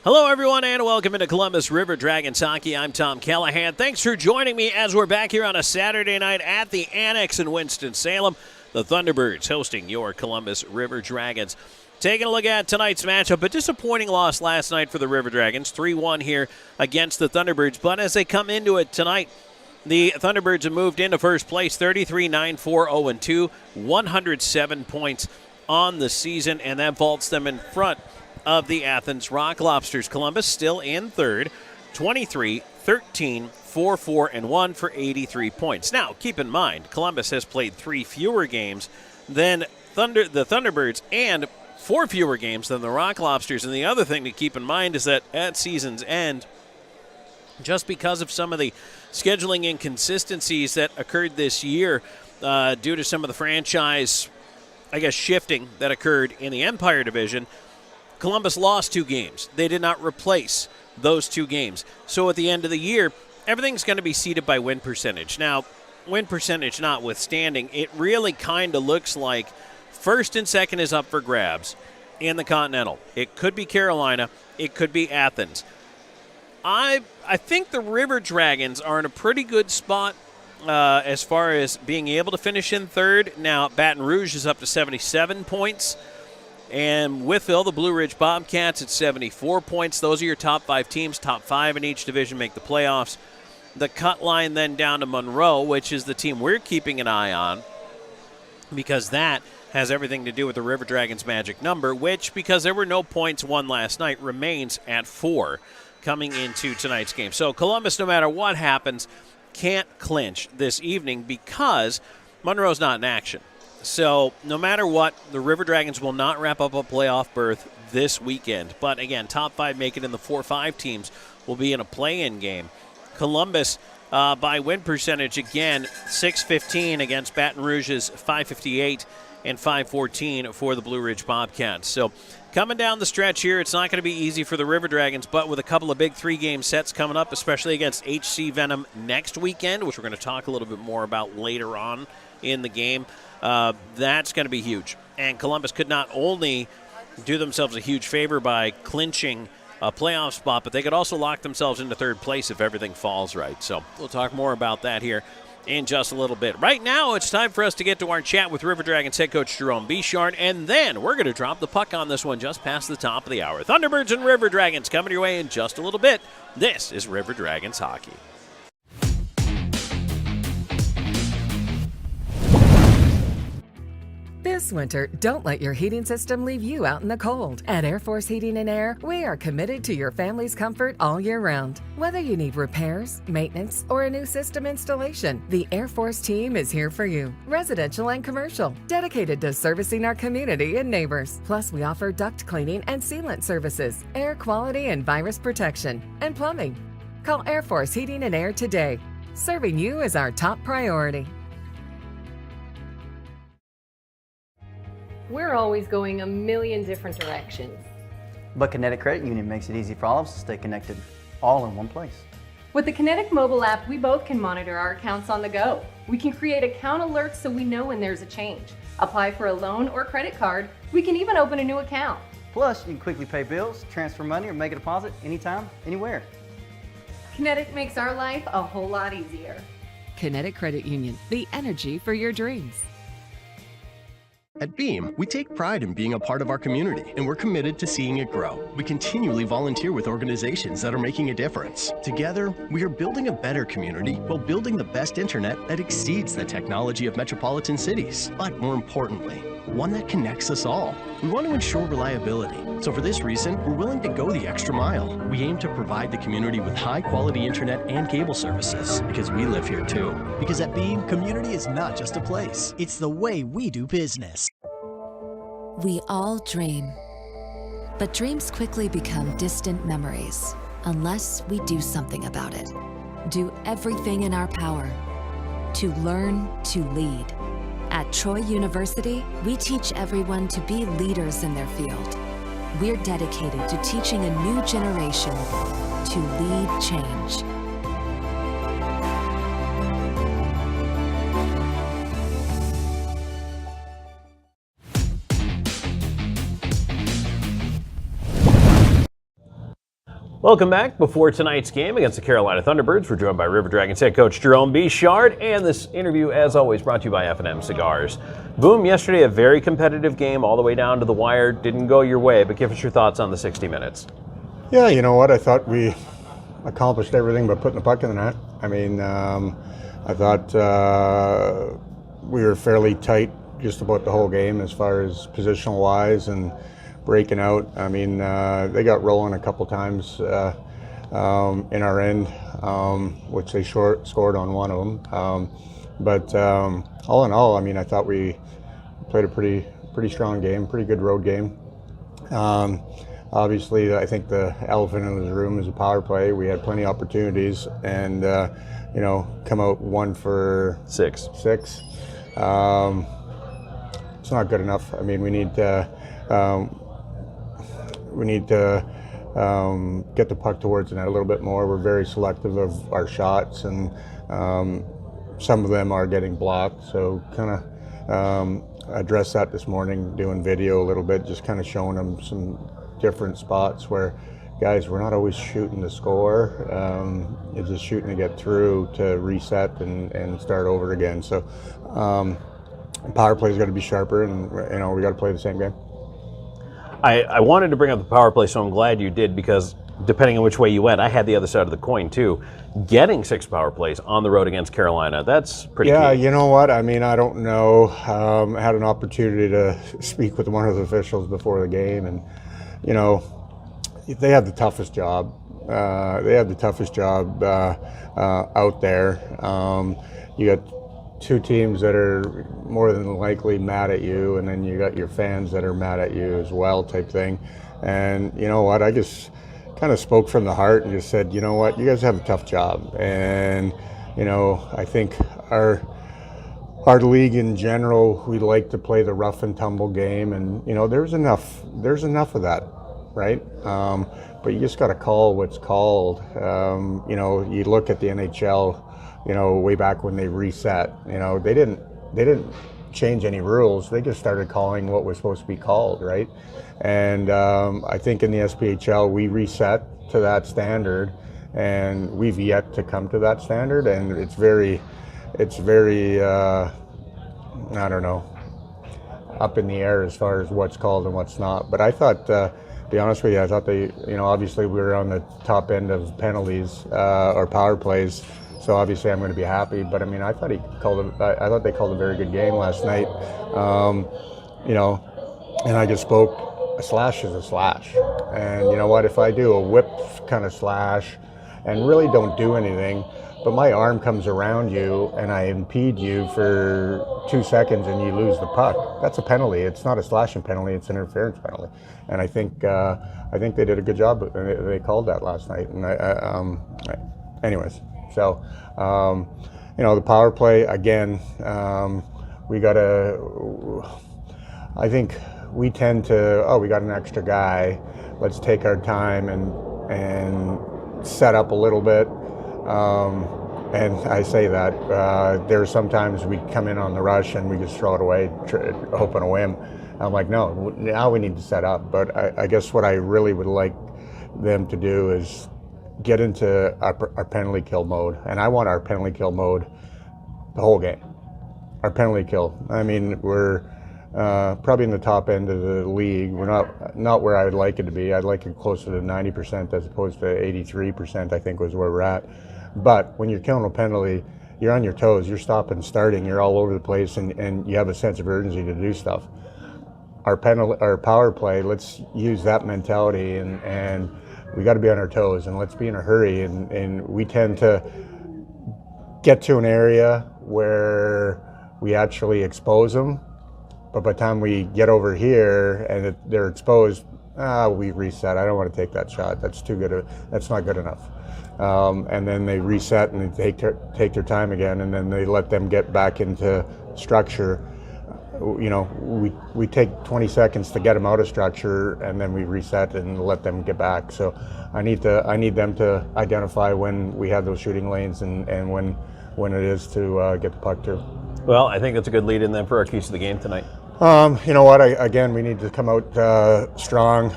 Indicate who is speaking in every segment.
Speaker 1: Hello, everyone, and welcome into Columbus River Dragons hockey. I'm Tom Callahan. Thanks for joining me as we're back here on a Saturday night at the Annex in Winston-Salem. The Thunderbirds hosting your Columbus River Dragons. Taking a look at tonight's matchup, a disappointing loss last night for the River Dragons, 3-1 here against the Thunderbirds. But as they come into it tonight, the Thunderbirds have moved into first place, 33-9-4-0-2, 107 points on the season, and that vaults them in front of the Athens Rock Lobsters. Columbus still in third, 23-13-4-4-1 for 83 points. Now, keep in mind, Columbus has played 3 fewer games than the Thunderbirds and 4 fewer games than the Rock Lobsters. And the other thing to keep in mind is that at season's end, just because of some of the scheduling inconsistencies that occurred this year due to some of the franchise, shifting that occurred in the Empire Division, Columbus lost 2 games. They did not replace those 2 games. So at the end of the year, everything's going to be seeded by win percentage. Now, win percentage notwithstanding, it really kind of looks like first and second is up for grabs in the Continental. It could be Carolina. It could be Athens. I think the River Dragons are in a pretty good spot as far as being able to finish in third. Now, Baton Rouge is up to 77 points. And Whitfield, the Blue Ridge Bobcats, at 74 points. Those are your top 5 teams. Top 5 in each division make the playoffs. The cut line then down to Monroe, which is the team we're keeping an eye on, because that has everything to do with the River Dragons' magic number, which, because there were no points won last night, remains at 4 coming into tonight's game. So Columbus, no matter what happens, can't clinch this evening because Monroe's not in action. So no matter what, the River Dragons will not wrap up a playoff berth this weekend. But again, top 5 make it in the 4-5 teams will be in a play-in game. Columbus, by win percentage, again, 615 against Baton Rouge's 558 and 514 for the Blue Ridge Bobcats. So coming down the stretch here, it's not going to be easy for the River Dragons, but with a couple of big 3-game sets coming up, especially against HC Venom next weekend, which we're going to talk a little bit more about later on in the game, that's going to be huge. And Columbus could not only do themselves a huge favor by clinching a playoff spot, but they could also lock themselves into third place if everything falls right. So we'll talk more about that here in just a little bit. Right now, it's time for us to get to our chat with River Dragons head coach Jerome Bichard, and then we're going to drop the puck on this one just past the top of the hour. Thunderbirds and River Dragons coming your way in just a little bit. This is River Dragons hockey.
Speaker 2: This winter, don't let your heating system leave you out in the cold. At Air Force Heating and Air, we are committed to your family's comfort all year round. Whether you need repairs, maintenance, or a new system installation, the Air Force team is here for you. Residential and commercial, dedicated to servicing our community and neighbors. Plus, we offer duct cleaning and sealant services, air quality and virus protection, and plumbing. Call Air Force Heating and Air today. Serving you is our top priority.
Speaker 3: We're always going a million different directions.
Speaker 4: But Kinetic Credit Union makes it easy for all of us to stay connected, all in one place.
Speaker 3: With the Kinetic mobile app, we both can monitor our accounts on the go. We can create account alerts so we know when there's a change. Apply for a loan or credit card. We can even open a new account.
Speaker 4: Plus, you can quickly pay bills, transfer money, or make a deposit anytime, anywhere.
Speaker 3: Kinetic makes our life a whole lot easier.
Speaker 2: Kinetic Credit Union, the energy for your dreams.
Speaker 5: At Beam, we take pride in being a part of our community, and we're committed to seeing it grow. We continually volunteer with organizations that are making a difference. Together, we are building a better community while building the best internet that exceeds the technology of metropolitan cities. But more importantly, one that connects us all. We want to ensure reliability. So for this reason, we're willing to go the extra mile. We aim to provide the community with high-quality internet and cable services, because we live here too.
Speaker 6: Because at Beam, community is not just a place. It's the way we do business.
Speaker 7: We all dream, but dreams quickly become distant memories unless we do something about it. Do everything in our power to learn to lead. At Troy University, we teach everyone to be leaders in their field. We're dedicated to teaching a new generation to lead change.
Speaker 1: Welcome back. Before tonight's game against the Carolina Thunderbirds, we're joined by River Dragons head coach Jerome Bichard, and this interview, as always, brought to you by F&M Cigars. Boom, yesterday a very competitive game all the way down to the wire. Didn't go your way, but give us your thoughts on the 60 minutes.
Speaker 8: Yeah, you know what? I thought we accomplished everything but putting the puck in the net. I mean, I thought we were fairly tight just about the whole game as far as positional-wise and breaking out. I mean, they got rolling a couple times in our end, which they scored on one of them. But all in all, I mean, I thought we played a pretty strong game, pretty good road game. Obviously, I think the elephant in the room is a power play. We had plenty of opportunities, and come out 1 for 6. It's not good enough. I mean, we need to get the puck towards the net a little bit more. We're very selective of our shots, and some of them are getting blocked. So kind of address that this morning, doing video a little bit, just kind of showing them some different spots where, guys, we're not always shooting to score. It's just shooting to get through, to reset and start over again. So power play's got to be sharper, and we got to play the same game.
Speaker 1: I wanted to bring up the power play, so I'm glad you did, because depending on which way you went, I had the other side of the coin too. Getting 6 power plays on the road against Carolina, that's pretty key.
Speaker 8: You know what? I mean, I don't know. I had an opportunity to speak with one of the officials before the game, and they have the toughest job. They have the toughest job out there. You got 2 teams that are more than likely mad at you, and then you got your fans that are mad at you as well, type thing. And you know what? I just kind of spoke from the heart and just said, you know what? You guys have a tough job, and I think our league in general, we like to play the rough and tumble game, and there's enough of that, right? But you just got to call what's called. You look at the NHL. Way back when they reset, they didn't change any rules. They just started calling what was supposed to be called, right? And I think in the SPHL we reset to that standard, and we've yet to come to that standard, and it's very I don't know, up in the air as far as what's called and what's not. But I thought, to be honest with you, I thought they, obviously we were on the top end of penalties or power plays. So obviously I'm going to be happy, but I mean, I thought they called a very good game last night. And I just spoke, a slash is a slash. And you know what, if I do a whip kind of slash and really don't do anything, but my arm comes around you and I impede you for 2 seconds and you lose the puck, that's a penalty. It's not a slashing penalty, it's an interference penalty. And I think they did a good job. They called that last night. And anyways. So, the power play, again, we got to, I think we tend to, we got an extra guy, let's take our time and set up a little bit. And I say that, there's sometimes we come in on the rush and we just throw it away, hoping to win. I'm like, no, now we need to set up. But I guess what I really would like them to do is get into our penalty kill mode, and I want our penalty kill mode the whole game. Our penalty kill. I mean, we're probably in the top end of the league. We're not where I would like it to be. I'd like it closer to 90% as opposed to 83%. I think was where we're at. But when you're killing a penalty, you're on your toes. You're stopping and starting. You're all over the place, and you have a sense of urgency to do stuff. Our power play. Let's use that mentality and we got to be on our toes, and let's be in a hurry. And we tend to get to an area where we actually expose them, but by the time we get over here and they're exposed, we reset. I don't want to take that shot. That's too good. That's not good enough. And then they reset and they take their time again, and then they let them get back into structure. We take 20 seconds to get them out of structure, and then we reset and let them get back. So I need them to identify when we have those shooting lanes and when it is to get the puck through.
Speaker 1: Well, I think that's a good lead in then for our keys to the game tonight.
Speaker 8: You know what? Again, we need to come out strong.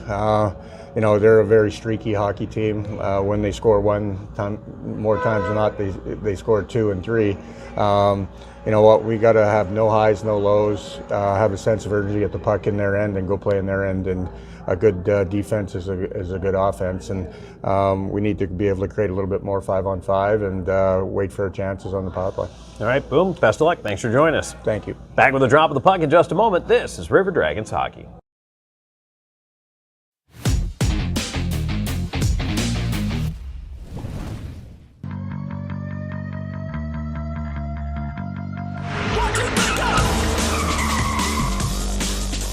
Speaker 8: you know, they're a very streaky hockey team. When they score one time, more times than not, they score 2 and 3. You know what? We got to have no highs, no lows. Have a sense of urgency, get the puck in their end, and go play in their end. And a good defense is a good offense. And we need to be able to create a little bit more 5-on-5 and wait for our chances on the power play.
Speaker 1: All right, Boom. Best of luck. Thanks for joining us.
Speaker 8: Thank you.
Speaker 1: Back with a drop of the puck in just a moment. This is River Dragons Hockey.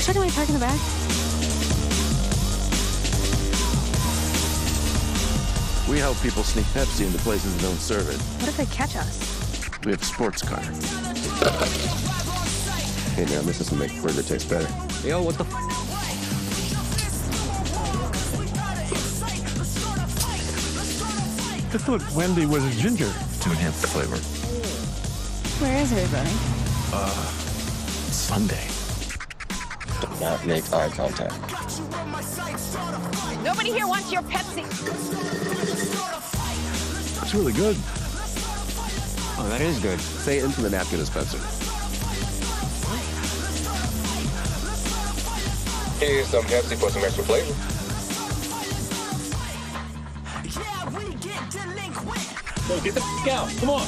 Speaker 9: Should I park in the back?
Speaker 10: We help people sneak Pepsi into places that don't serve it.
Speaker 9: What if they catch us?
Speaker 10: We have a sports car. Hey, now this doesn't make burger taste better.
Speaker 11: Yo, what the
Speaker 10: I thought Wendy was a ginger. To enhance the flavor.
Speaker 9: Where is everybody?
Speaker 10: Sunday.
Speaker 11: Do not make eye contact.
Speaker 9: Nobody here wants your Pepsi.
Speaker 10: It's really good.
Speaker 11: Oh, that is good.
Speaker 10: Say it into the napkin as Pepsi.
Speaker 11: Here's some Pepsi for some extra flavor. So get the f*** out. Come on.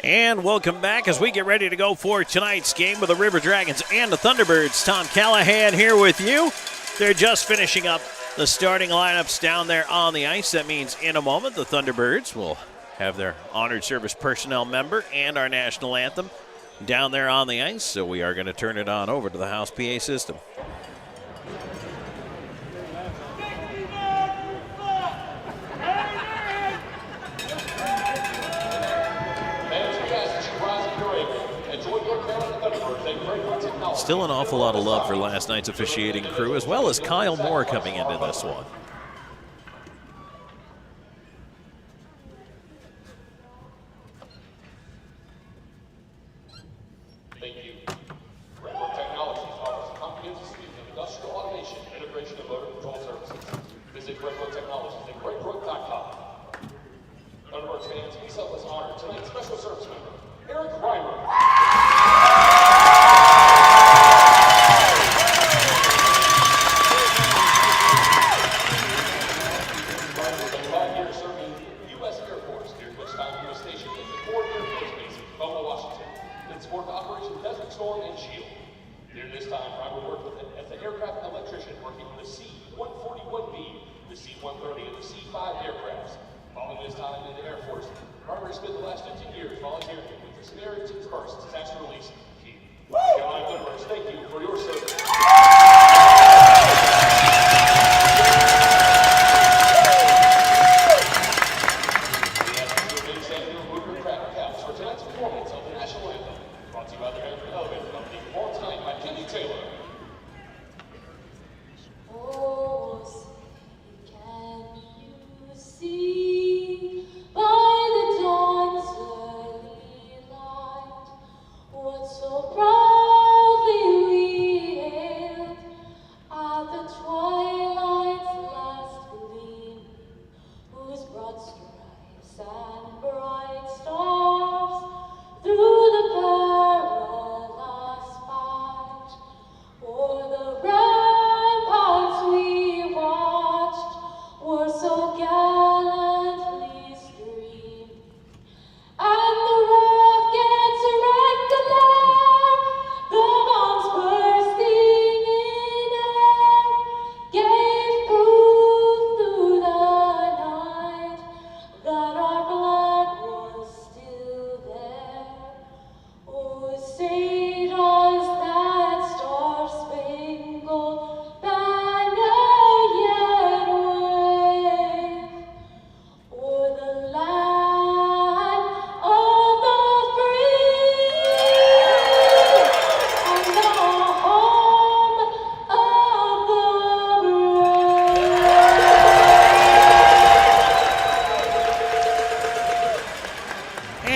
Speaker 1: And welcome back as we get ready to go for tonight's game with the River Dragons and the Thunderbirds. Tom Callahan here with you. They're just finishing up the starting lineups down there on the ice. That means in a moment the Thunderbirds will have their honored service personnel member and our national anthem down there on the ice. So we are going to turn it on over to the house PA system. Still an awful lot of love for last night's officiating crew, as well as Kyle Moore coming into this one.
Speaker 12: Thank you. Redwood Technologies offers a comprehensive suite of industrial automation and integration of motor control services. Visit Redwood Technologies at redwood.com. Thunderbirds fans, please help us honor tonight's special service member, Eric Reimer. Spent the last 15 years volunteering with the Samaritan's First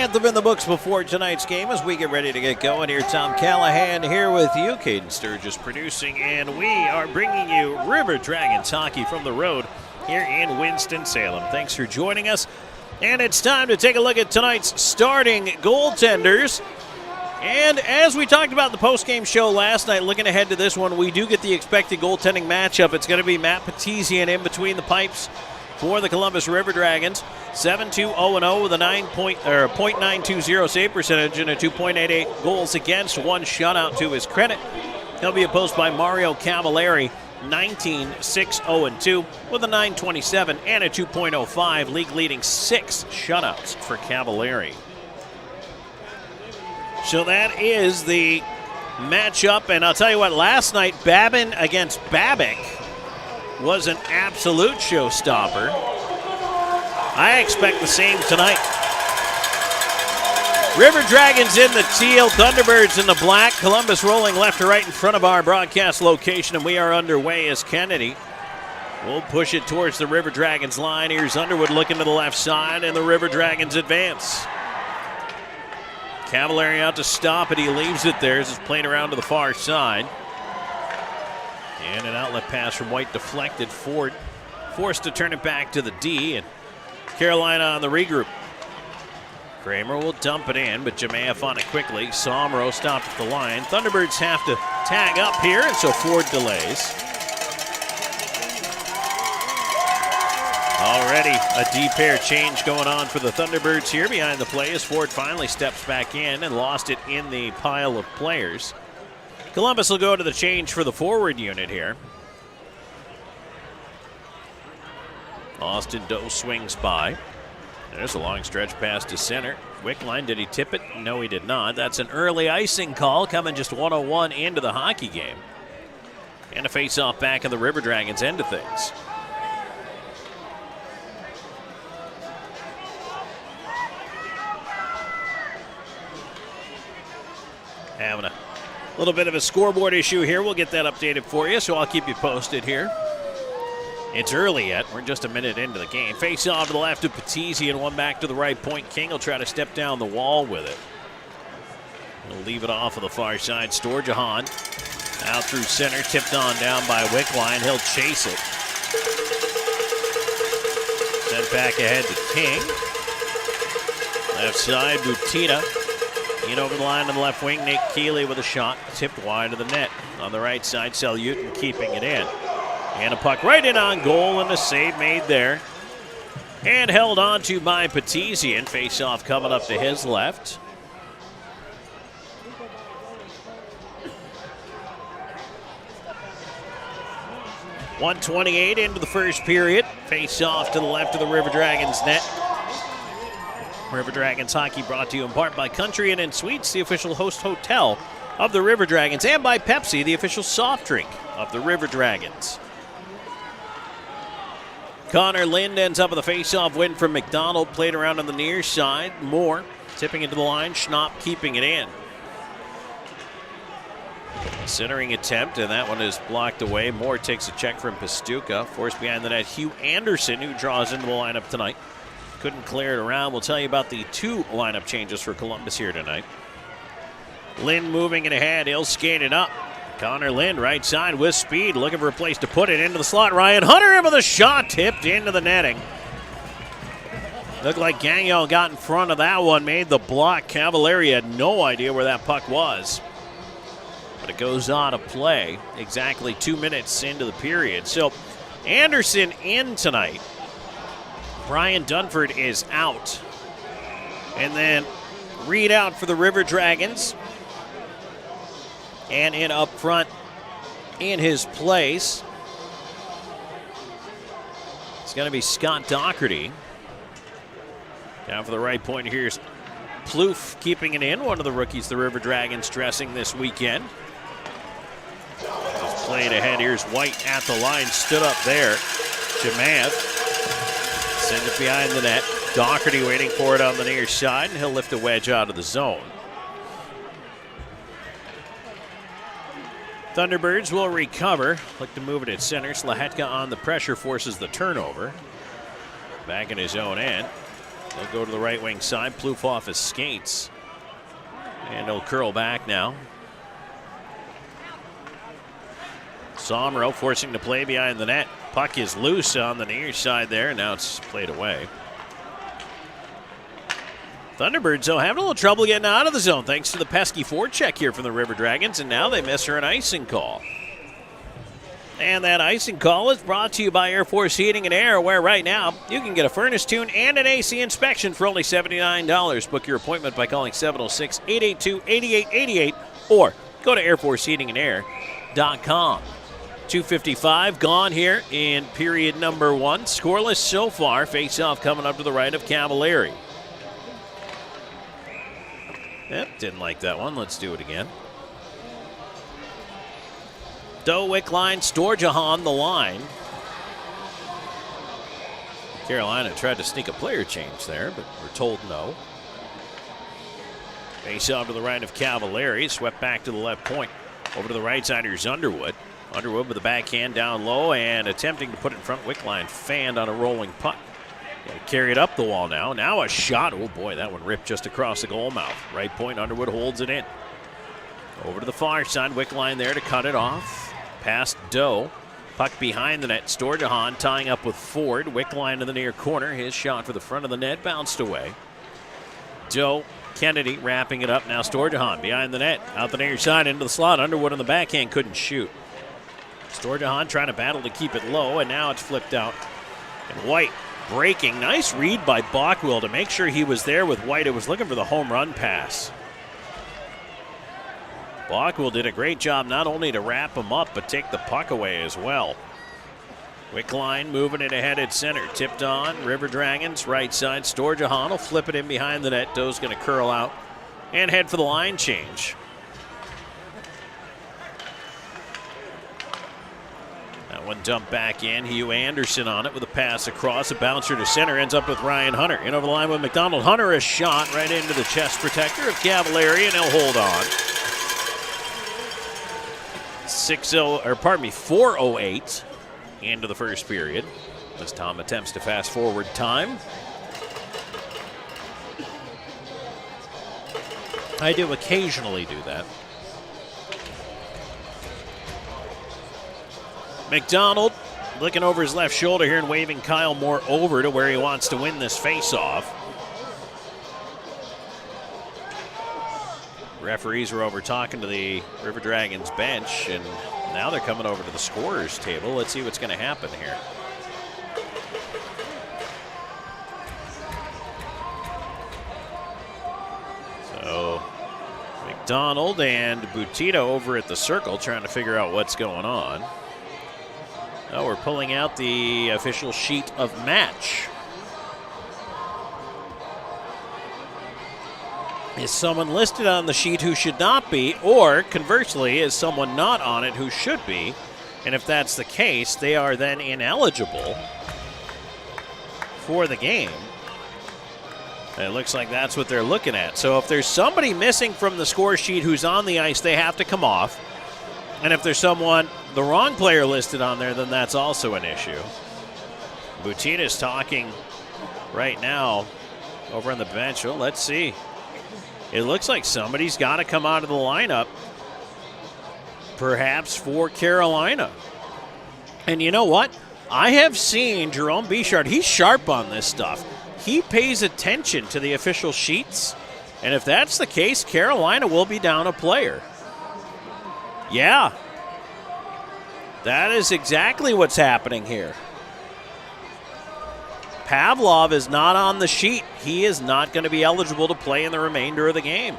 Speaker 1: anthem in the books before tonight's game as we get ready to get going. Here, Tom Callahan here with you. Caden Sturgis producing, and we are bringing you River Dragons hockey from the road here in Winston-Salem. Thanks for joining us. And it's time to take a look at tonight's starting goaltenders. And as we talked about in the postgame show last night, looking ahead to this one, we do get the expected goaltending matchup. It's going to be Matt Petesian in between the pipes for the Columbus River Dragons. 7-2-0-0 with a .920 save percentage and a 2.88 goals against, one shutout to his credit. He'll be opposed by Mario Cavallari, 19-6-0-2 with a .927 and a 2.05, league-leading 6 shutouts for Cavallari. So that is the matchup, and I'll tell you what, last night, Babin against Babick was an absolute showstopper. I expect the same tonight. River Dragons in the teal, Thunderbirds in the black, Columbus rolling left to right in front of our broadcast location, and we are underway as Kennedy will push it towards the River Dragons line. Here's Underwood looking to the left side, and the River Dragons advance. Cavallari out to stop it. He leaves it there as it's playing around to the far side. And an outlet pass from White deflected. Ford forced to turn it back to the D, and Carolina on the regroup. Kramer will dump it in, but Jemayev on it quickly. Somro stopped at the line. Thunderbirds have to tag up here, and so Ford delays. Already a D-pair change going on for the Thunderbirds here behind the play as Ford finally steps back in and lost it in the pile of players. Columbus will go to the change for the forward unit here. Austin Doe swings by. There's a long stretch pass to center. Wickline, did he tip it? No, he did not. That's an early icing call coming just 1:01 into the hockey game. And a face-off back in the River Dragons end of things. Having a little bit of a scoreboard issue here. We'll get that updated for you, so I'll keep you posted here. It's early yet. We're just a minute into the game. Face off to the left of Petesi and one back to the right point. King will try to step down the wall with it. He'll leave it off of the far side. Storjahan out through center. Tipped on down by Wickline. He'll chase it. Sent back ahead to King. Left side, Butina. In over the line on the left wing, Nate Keeley with a shot, tipped wide of the net. On the right side, Salyutin keeping it in. And a puck right in on goal, and a save made there. And held on to by Petesian. Face-off coming up to his left. .128 into the first period. Face-off to the left of the River Dragons net. River Dragons hockey brought to you in part by Country Inn & Suites, the official host hotel of the River Dragons, and by Pepsi, the official soft drink of the River Dragons. Connor Lind ends up with a face-off win from McDonald, played around on the near side. Moore tipping into the line, Schnapp keeping it in. Centering attempt, and that one is blocked away. Moore takes a check from Pastuca. Forced behind the net, Hugh Anderson, who draws into the lineup tonight. Couldn't clear it around. We'll tell you about the 2 lineup changes for Columbus here tonight. Lind moving it ahead. He'll skate it up. Connor Lind, right side with speed, looking for a place to put it into the slot. Ryan Hunter in with a shot, tipped into the netting. Looked like Gagnon got in front of that one, made the block. Cavallari had no idea where that puck was. But it goes on to play exactly 2 minutes into the period. So Anderson in tonight. Brian Dunford is out. And then Reed out for the River Dragons. And in up front in his place, it's going to be Scott Doherty. Down for the right point, here's Plouffe keeping it in. One of the rookies the River Dragons dressing this weekend. Just played ahead. Here's White at the line, stood up there. Jemayev sends it behind the net. Doherty waiting for it on the near side, and he'll lift a wedge out of the zone. Thunderbirds will recover. Look to move it at center. Slahetka on the pressure forces the turnover. Back in his own end. They'll go to the right wing side. Plouffe off his skates. And he'll curl back now. Somro forcing the play behind the net. Puck is loose on the near side there. Now it's played away. Thunderbirds, though, having a little trouble getting out of the zone thanks to the pesky forecheck here from the River Dragons, and now they miss her an icing call. And that icing call is brought to you by Air Force Heating and Air, where right now you can get a furnace tune and an AC inspection for only $79. Book your appointment by calling 706-882-8888 or go to airforceheatingandair.com. 2:55 gone here in period number 1. Scoreless so far. Face-off coming up to the right of Cavalieri. Yep, didn't like that one. Let's do it again. Doe, Wickline, Storjahan the line. Carolina tried to sneak a player change there, but we're told no. Face off to the right of Cavalieri. Swept back to the left point. Over to the right side, here's Underwood. Underwood with the backhand down low and attempting to put it in front. Wickline fanned on a rolling puck. Carry it up the wall now. Now a shot. Oh, boy, that one ripped just across the goal mouth. Right point, Underwood holds it in. Over to the far side. Wickline there to cut it off. Past Doe. Puck behind the net. Storjahan tying up with Ford. Wickline to the near corner. His shot for the front of the net bounced away. Doe, Kennedy wrapping it up. Now Storjahan behind the net. Out the near side into the slot. Underwood on the backhand couldn't shoot. Storjahan trying to battle to keep it low, and now it's flipped out. And White breaking. Nice read by Bockwell to make sure he was there with White. It was looking for the home run pass. Bockwell did a great job not only to wrap him up, but take the puck away as well. Wickline moving it ahead at center. Tipped on. River Dragons, right side. Storjahan will flip it in behind the net. Doe's going to curl out and head for the line change. That one dumped back in. Hugh Anderson on it with a pass across. A bouncer to center. Ends up with Ryan Hunter. In over the line with McDonald. Hunter a shot right into the chest protector of Cavalieri, and he'll hold on. 4:08 into the first period as Tom attempts to fast forward time. I do occasionally do that. McDonald looking over his left shoulder here and waving Kyle Moore over to where he wants to win this face-off. Referees were over talking to the River Dragons bench, and now they're coming over to the scorer's table. Let's see what's going to happen here. So McDonald and Butito over at the circle trying to figure out what's going on. Oh, we're pulling out the official sheet of match. Is someone listed on the sheet who should not be, or conversely, is someone not on it who should be? And if that's the case, they are then ineligible for the game. And it looks like that's what they're looking at. So if there's somebody missing from the score sheet who's on the ice, they have to come off. And if there's someone, the wrong player listed on there, then that's also an issue. Butita's talking right now over on the bench. Well, let's see. It looks like somebody's got to come out of the lineup, perhaps for Carolina. And you know what? I have seen Jerome Bichard. He's sharp on this stuff. He pays attention to the official sheets. And if that's the case, Carolina will be down a player. Yeah. That is exactly what's happening here. Pavlov is not on the sheet. He is not going to be eligible to play in the remainder of the game.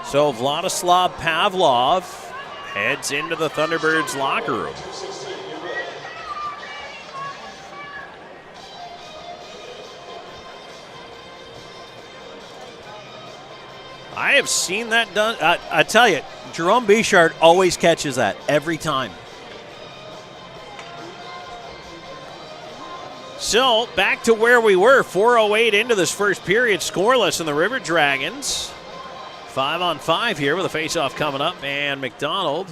Speaker 1: So Vladislav Pavlov heads into the Thunderbirds locker room. I have seen that done. I tell you, Jerome Bichard always catches that every time. So, back to where we were, 4:08 into this first period, scoreless in the River Dragons. 5-on-5 here with a face-off coming up, and McDonald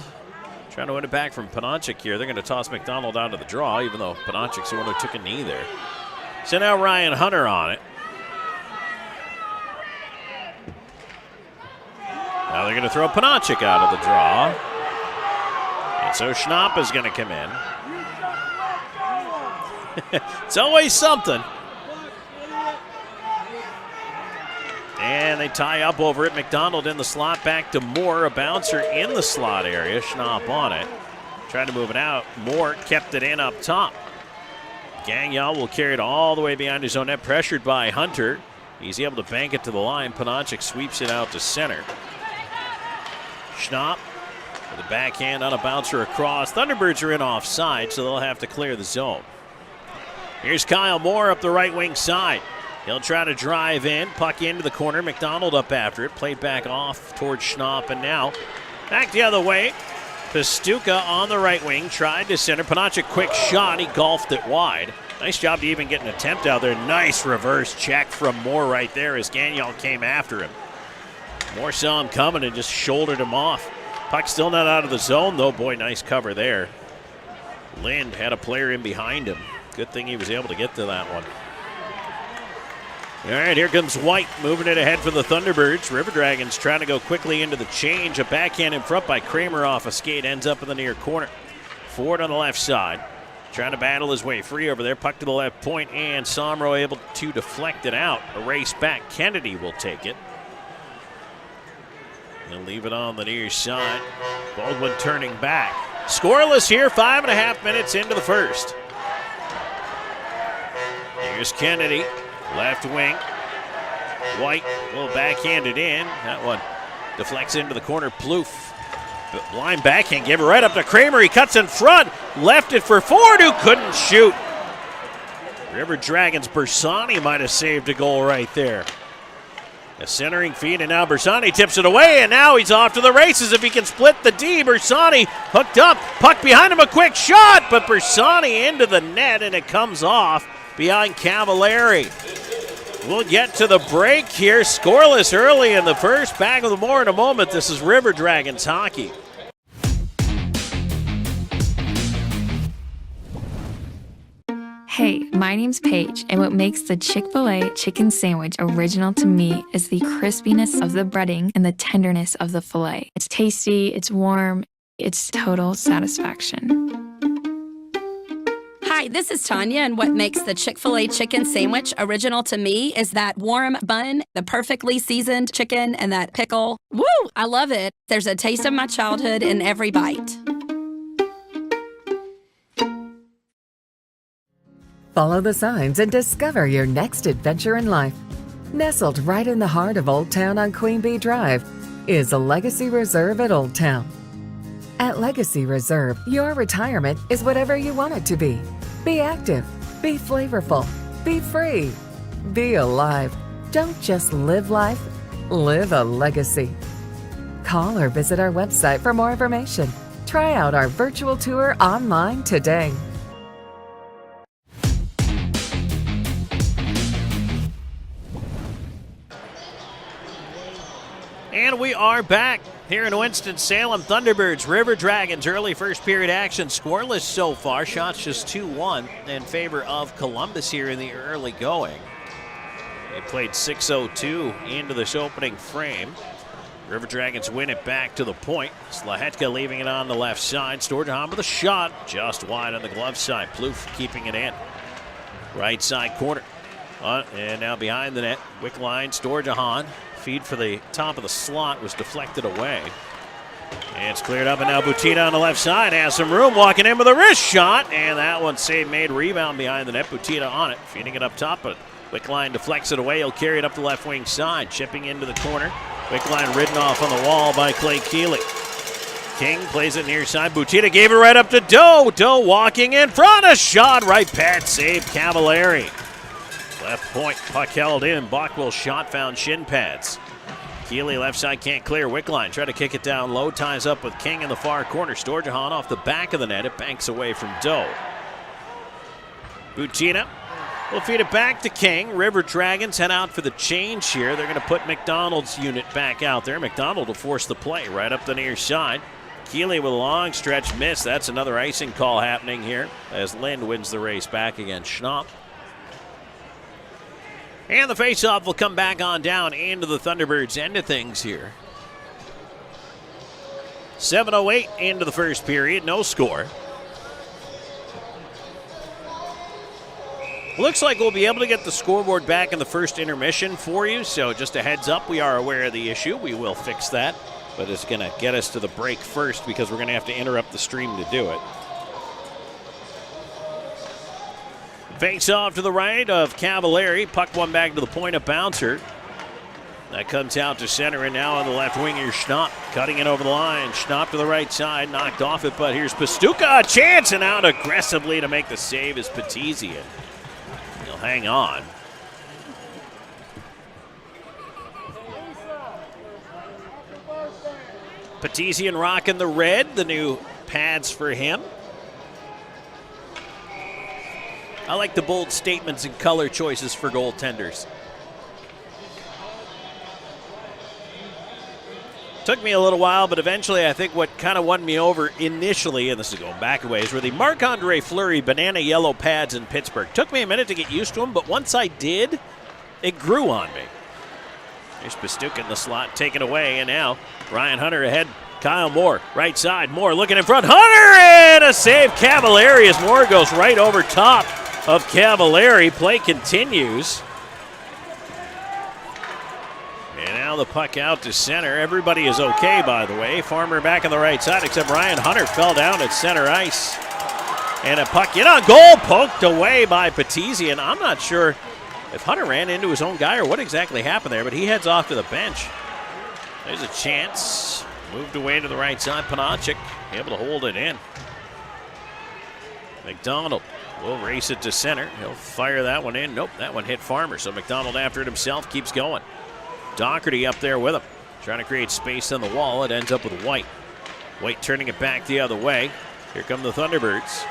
Speaker 1: Trying to win it back from Panonchik here. They're going to toss McDonald out of the draw, even though Panonchik's the one who took a knee there. So now Ryan Hunter on it. Now they're going to throw Panonchik out of the draw. And so Schnapp is going to come in. It's always something. And they tie up over it. McDonald in the slot, back to Moore. A bouncer in the slot area. Schnapp on it. Tried to move it out. Moore kept it in up top. Gagnon will carry it all the way behind his own net, pressured by Hunter. He's able to bank it to the line. Panonchik sweeps it out to center. Schnapp with a backhand on a bouncer across. Thunderbirds are in offside, so they'll have to clear the zone. Here's Kyle Moore up the right wing side. He'll try to drive in, puck into the corner. McDonald up after it, played back off towards Schnapp, and now back the other way. Pastuca on the right wing, tried to center. Panonchik, quick shot, he golfed it wide. Nice job to even get an attempt out there. Nice reverse check from Moore right there as Gagnon came after him. Moore saw him coming and just shouldered him off. Puck still not out of the zone, though. Boy, nice cover there. Lind had a player in behind him. Good thing he was able to get to that one. All right, here comes White, moving it ahead for the Thunderbirds. River Dragons trying to go quickly into the change. A backhand in front by Kramer off a skate, ends up in the near corner. Ford on the left side, trying to battle his way free over there. Puck to the left point, and Somro able to deflect it out. A race back, Kennedy will take it. They'll leave it on the near side. Baldwin turning back. Scoreless here, 5.5 minutes into the first. Here's Kennedy. Left wing. White will backhand it in. That one deflects into the corner. Plouffe. Line backhand. Gave it right up to Kramer. He cuts in front. Left it for Ford, who couldn't shoot. River Dragons Bersani might have saved a goal right there. A centering feed, and now Bersani tips it away, and now he's off to the races if he can split the D. Bersani hooked up. Puck behind him, a quick shot, but Bersani into the net, and it comes off behind Cavallari. We'll get to the break here. Scoreless early in the first. Back with more in a moment. This is River Dragons hockey.
Speaker 13: Hey, my name's Paige, and what makes the Chick-fil-A chicken sandwich original to me is the crispiness of the breading and the tenderness of the filet. It's tasty, it's warm, it's total satisfaction.
Speaker 14: Hi, this is Tanya, and what makes the Chick-fil-A chicken sandwich original to me is that warm bun, the perfectly seasoned chicken, and that pickle. Woo! I love it. There's a taste of my childhood in every bite.
Speaker 2: Follow the signs and discover your next adventure in life. Nestled right in the heart of Old Town on Queen Bee Drive is a Legacy Reserve at Old Town. At Legacy Reserve, your retirement is whatever you want it to be. Be active, be flavorful, be free, be alive. Don't just live life, live a legacy. Call or visit our website for more information. Try out our virtual tour online today.
Speaker 1: And we are back here in Winston-Salem. Thunderbirds, River Dragons, early first period action. Scoreless so far. Shots just 2-1 in favor of Columbus here in the early going. They played 6:02 into this opening frame. River Dragons win it back to the point. Slahetka leaving it on the left side. Storjahan with a shot just wide on the glove side. Plouffe keeping it in. Right side corner. And now behind the net. Wickline, Storjahan. Feed for the top of the slot was deflected away. And it's cleared up, and now Butina on the left side has some room, walking in with a wrist shot, and that one saved, made, rebound behind the net. Butina on it, feeding it up top, but Wickline deflects it away. He'll carry it up the left wing side, chipping into the corner. Wickline ridden off on the wall by Clay Keeley. King plays it near side. Butina gave it right up to Doe. Doe walking in front, a shot, right pad save, Cavallari. Left point, puck held in. Bockwell shot found shin pads. Keeley left side can't clear. Wickline try to kick it down low. Ties up with King in the far corner. Storjahan off the back of the net. It banks away from Doe. Butina will feed it back to King. River Dragons head out for the change here. They're going to put McDonald's unit back out there. McDonald will force the play right up the near side. Keeley with a long stretch miss. That's another icing call happening here as Lind wins the race back against Schnapp. And the faceoff will come back on down into the Thunderbirds' end of things here. 7:08 into the first period, no score. Looks like we'll be able to get the scoreboard back in the first intermission for you, so just a heads up, we are aware of the issue. We will fix that, but it's going to get us to the break first because we're going to have to interrupt the stream to do it. Face off to the right of Cavallari. Puck one back to the point of bouncer. That comes out to center, and now on the left wing, here's Schnapp cutting it over the line. Schnapp to the right side, knocked off it, but here's Pastuca, a chance, and out aggressively to make the save is Petizian. He'll hang on. Petizian rocking the red, the new pads for him. I like the bold statements and color choices for goaltenders. Took me a little while, but eventually I think what kind of won me over initially, and this is going back a ways, were the Marc-Andre Fleury banana yellow pads in Pittsburgh. Took me a minute to get used to them, but once I did, it grew on me. There's Pastuca in the slot, taken away, and now Ryan Hunter ahead. Kyle Moore, right side. Moore looking in front. Hunter, and a save. Cavallari as Moore goes right over top of Cavallari. Play continues. And now the puck out to center. Everybody is okay, by the way. Farmer back on the right side, except Ryan Hunter fell down at center ice. And a puck in on goal, poked away by Petizian. I'm not sure if Hunter ran into his own guy or what exactly happened there, but he heads off to the bench. There's a chance. Moved away to the right side. Panachik able to hold it in. McDonald will race it to center. He'll fire that one in. Nope, that one hit Farmer. So McDonald after it himself, keeps going. Doherty up there with him, trying to create space on the wall. It ends up with White. White turning it back the other way. Here come the Thunderbirds.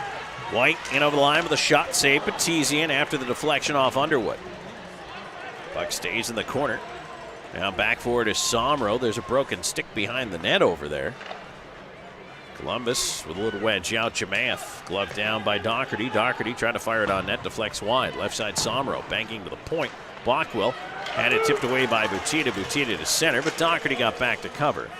Speaker 1: White in over the line with a shot save. Petizian after the deflection off Underwood. Puck stays in the corner. Now back forward is Somro. There's a broken stick behind the net over there. Columbus with a little wedge out. Jamath gloved down by Doherty. Doherty trying to fire it on net. Deflects wide. Left side Somro banking to the point. Bockwell had it tipped away by Butita. Butita to center, but Doherty got back to cover.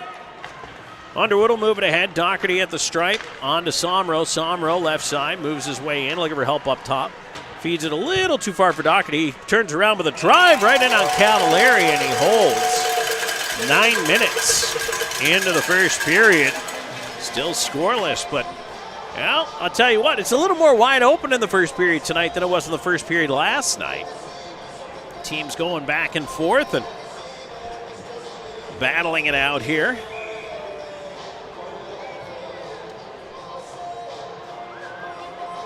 Speaker 1: Underwood will move it ahead. Doherty at the stripe. On to Somro. Somro left side. Moves his way in. Looking for help up top. Feeds it a little too far for Doherty. He turns around with a drive right in on Cavallari, and he holds. 9 minutes into the first period. Still scoreless, but, well, I'll tell you what, it's a little more wide open in the first period tonight than it was in the first period last night. Teams going back and forth and battling it out here.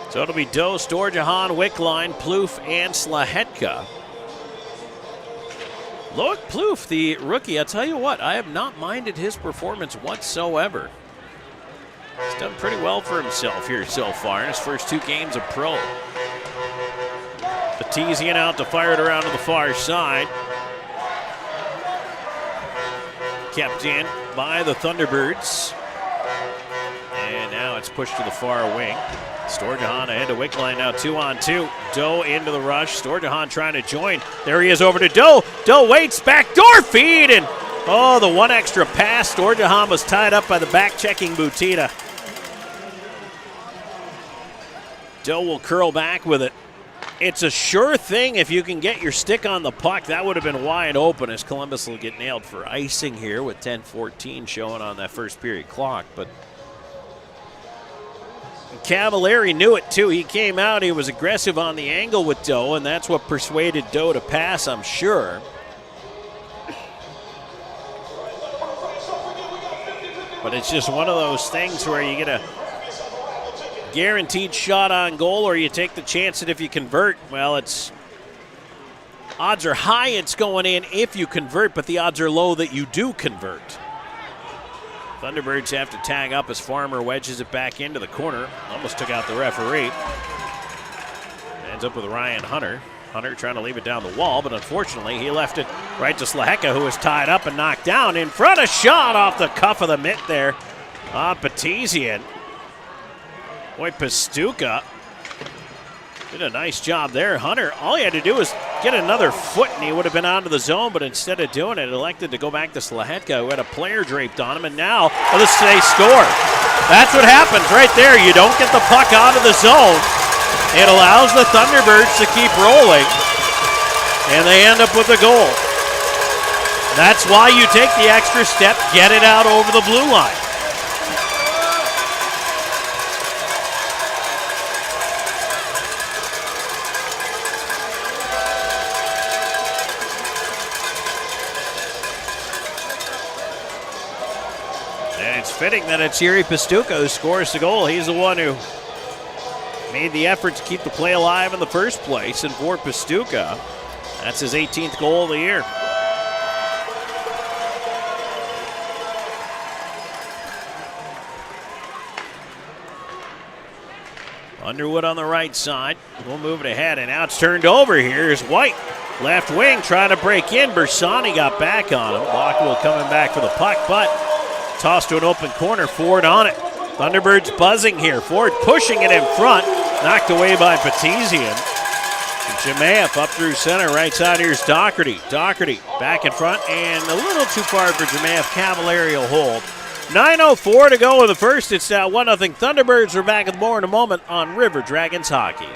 Speaker 1: So it'll be Doe, Storjahan, Wickline, Plouffe, and Slahetka. Look, Plouffe, the rookie, I'll tell you what, I have not minded his performance whatsoever. He's done pretty well for himself here so far in his first 2 games of pro. Petizian out to fire it around to the far side. Kept in by the Thunderbirds. And now it's pushed to the far wing. Storjahan ahead to Wickline now 2-on-2. Doe into the rush. Storjahan trying to join. There he is over to Doe. Doe waits, backdoor feed, and oh, the one extra pass. Storjahan was tied up by the back-checking Butita. Doe will curl back with it. It's a sure thing if you can get your stick on the puck. That would have been wide open as Columbus will get nailed for icing here with 10:14 showing on that first period clock. But Cavallari knew it too. He came out, he was aggressive on the angle with Doe, and that's what persuaded Doe to pass, I'm sure. But it's just one of those things where you get a guaranteed shot on goal or you take the chance that if you convert, well, it's odds are high it's going in if you convert, but the odds are low that you do convert. Thunderbirds have to tag up as Farmer wedges it back into the corner. Almost took out the referee. Ends up with Ryan Hunter. Hunter trying to leave it down the wall, but unfortunately he left it right to Slahetka, who was tied up and knocked down. In front, a shot off the cuff of the mitt there Petesian. Boy, Pastuca did a nice job there. Hunter, all he had to do was get another foot and he would have been out of the zone, but instead of doing it, elected to go back to Slahetka, who had a player draped on him, and now they score. That's what happens right there. You don't get the puck out of the zone. It allows the Thunderbirds to keep rolling, and they end up with a goal. That's why you take the extra step, get it out over the blue line. And it's fitting that it's Yuri Pastuca who scores the goal. He's the one who made the effort to keep the play alive in the first place. And for Pastuca, that's his 18th goal of the year. Underwood on the right side. We'll move it ahead, and now it's turned over. Here's White. Left wing trying to break in. Bersani got back on him. Lockwell coming back for the puck, but tossed to an open corner. Ford on it. Thunderbirds buzzing here. Ford pushing it in front. Knocked away by Petesian. Jemaev up through center. Right side, here's Doherty. Doherty back in front and a little too far for Jemaev. Cavalieri will hold. 9:04 to go in the first. It's now 1-0 Thunderbirds. We're back with more in a moment on River Dragons Hockey.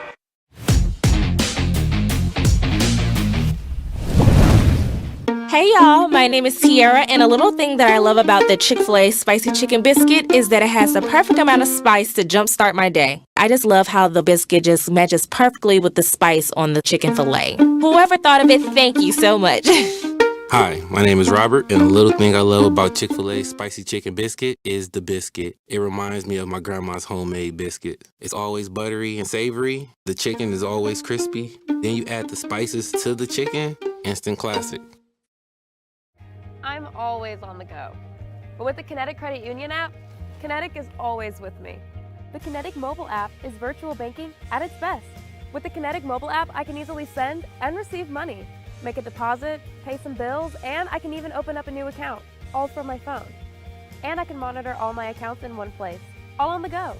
Speaker 15: Hey y'all, my name is Tiara, and a little thing that I love about the Chick-fil-A Spicy Chicken Biscuit is that it has the perfect amount of spice to jumpstart my day. I just love how the biscuit just matches perfectly with the spice on the chicken fillet. Whoever thought of it, thank you so much.
Speaker 16: Hi, my name is Robert, and a little thing I love about Chick-fil-A Spicy Chicken Biscuit is the biscuit. It reminds me of my grandma's homemade biscuit. It's always buttery and savory. The chicken is always crispy. Then you add the spices to the chicken, instant classic.
Speaker 17: I'm always on the go. But with the Kinetic Credit Union app, Kinetic is always with me. The Kinetic mobile app is virtual banking at its best. With the Kinetic mobile app, I can easily send and receive money, make a deposit, pay some bills, and I can even open up a new account, all from my phone. And I can monitor all my accounts in one place, all on the go.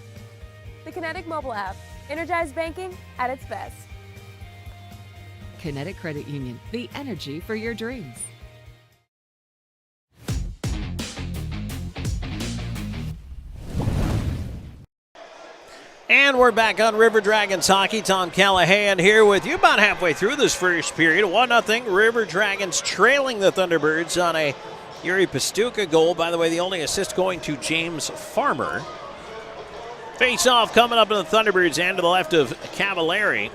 Speaker 17: The Kinetic mobile app, energized banking at its best.
Speaker 2: Kinetic Credit Union, the energy for your dreams.
Speaker 1: And we're back on River Dragons Hockey. Tom Callahan here with you about halfway through this first period. 1-0 River Dragons trailing the Thunderbirds on a Yuri Pastuca goal. By the way, the only assist going to James Farmer. Face-off coming up in the Thunderbirds and to the left of Cavalieri.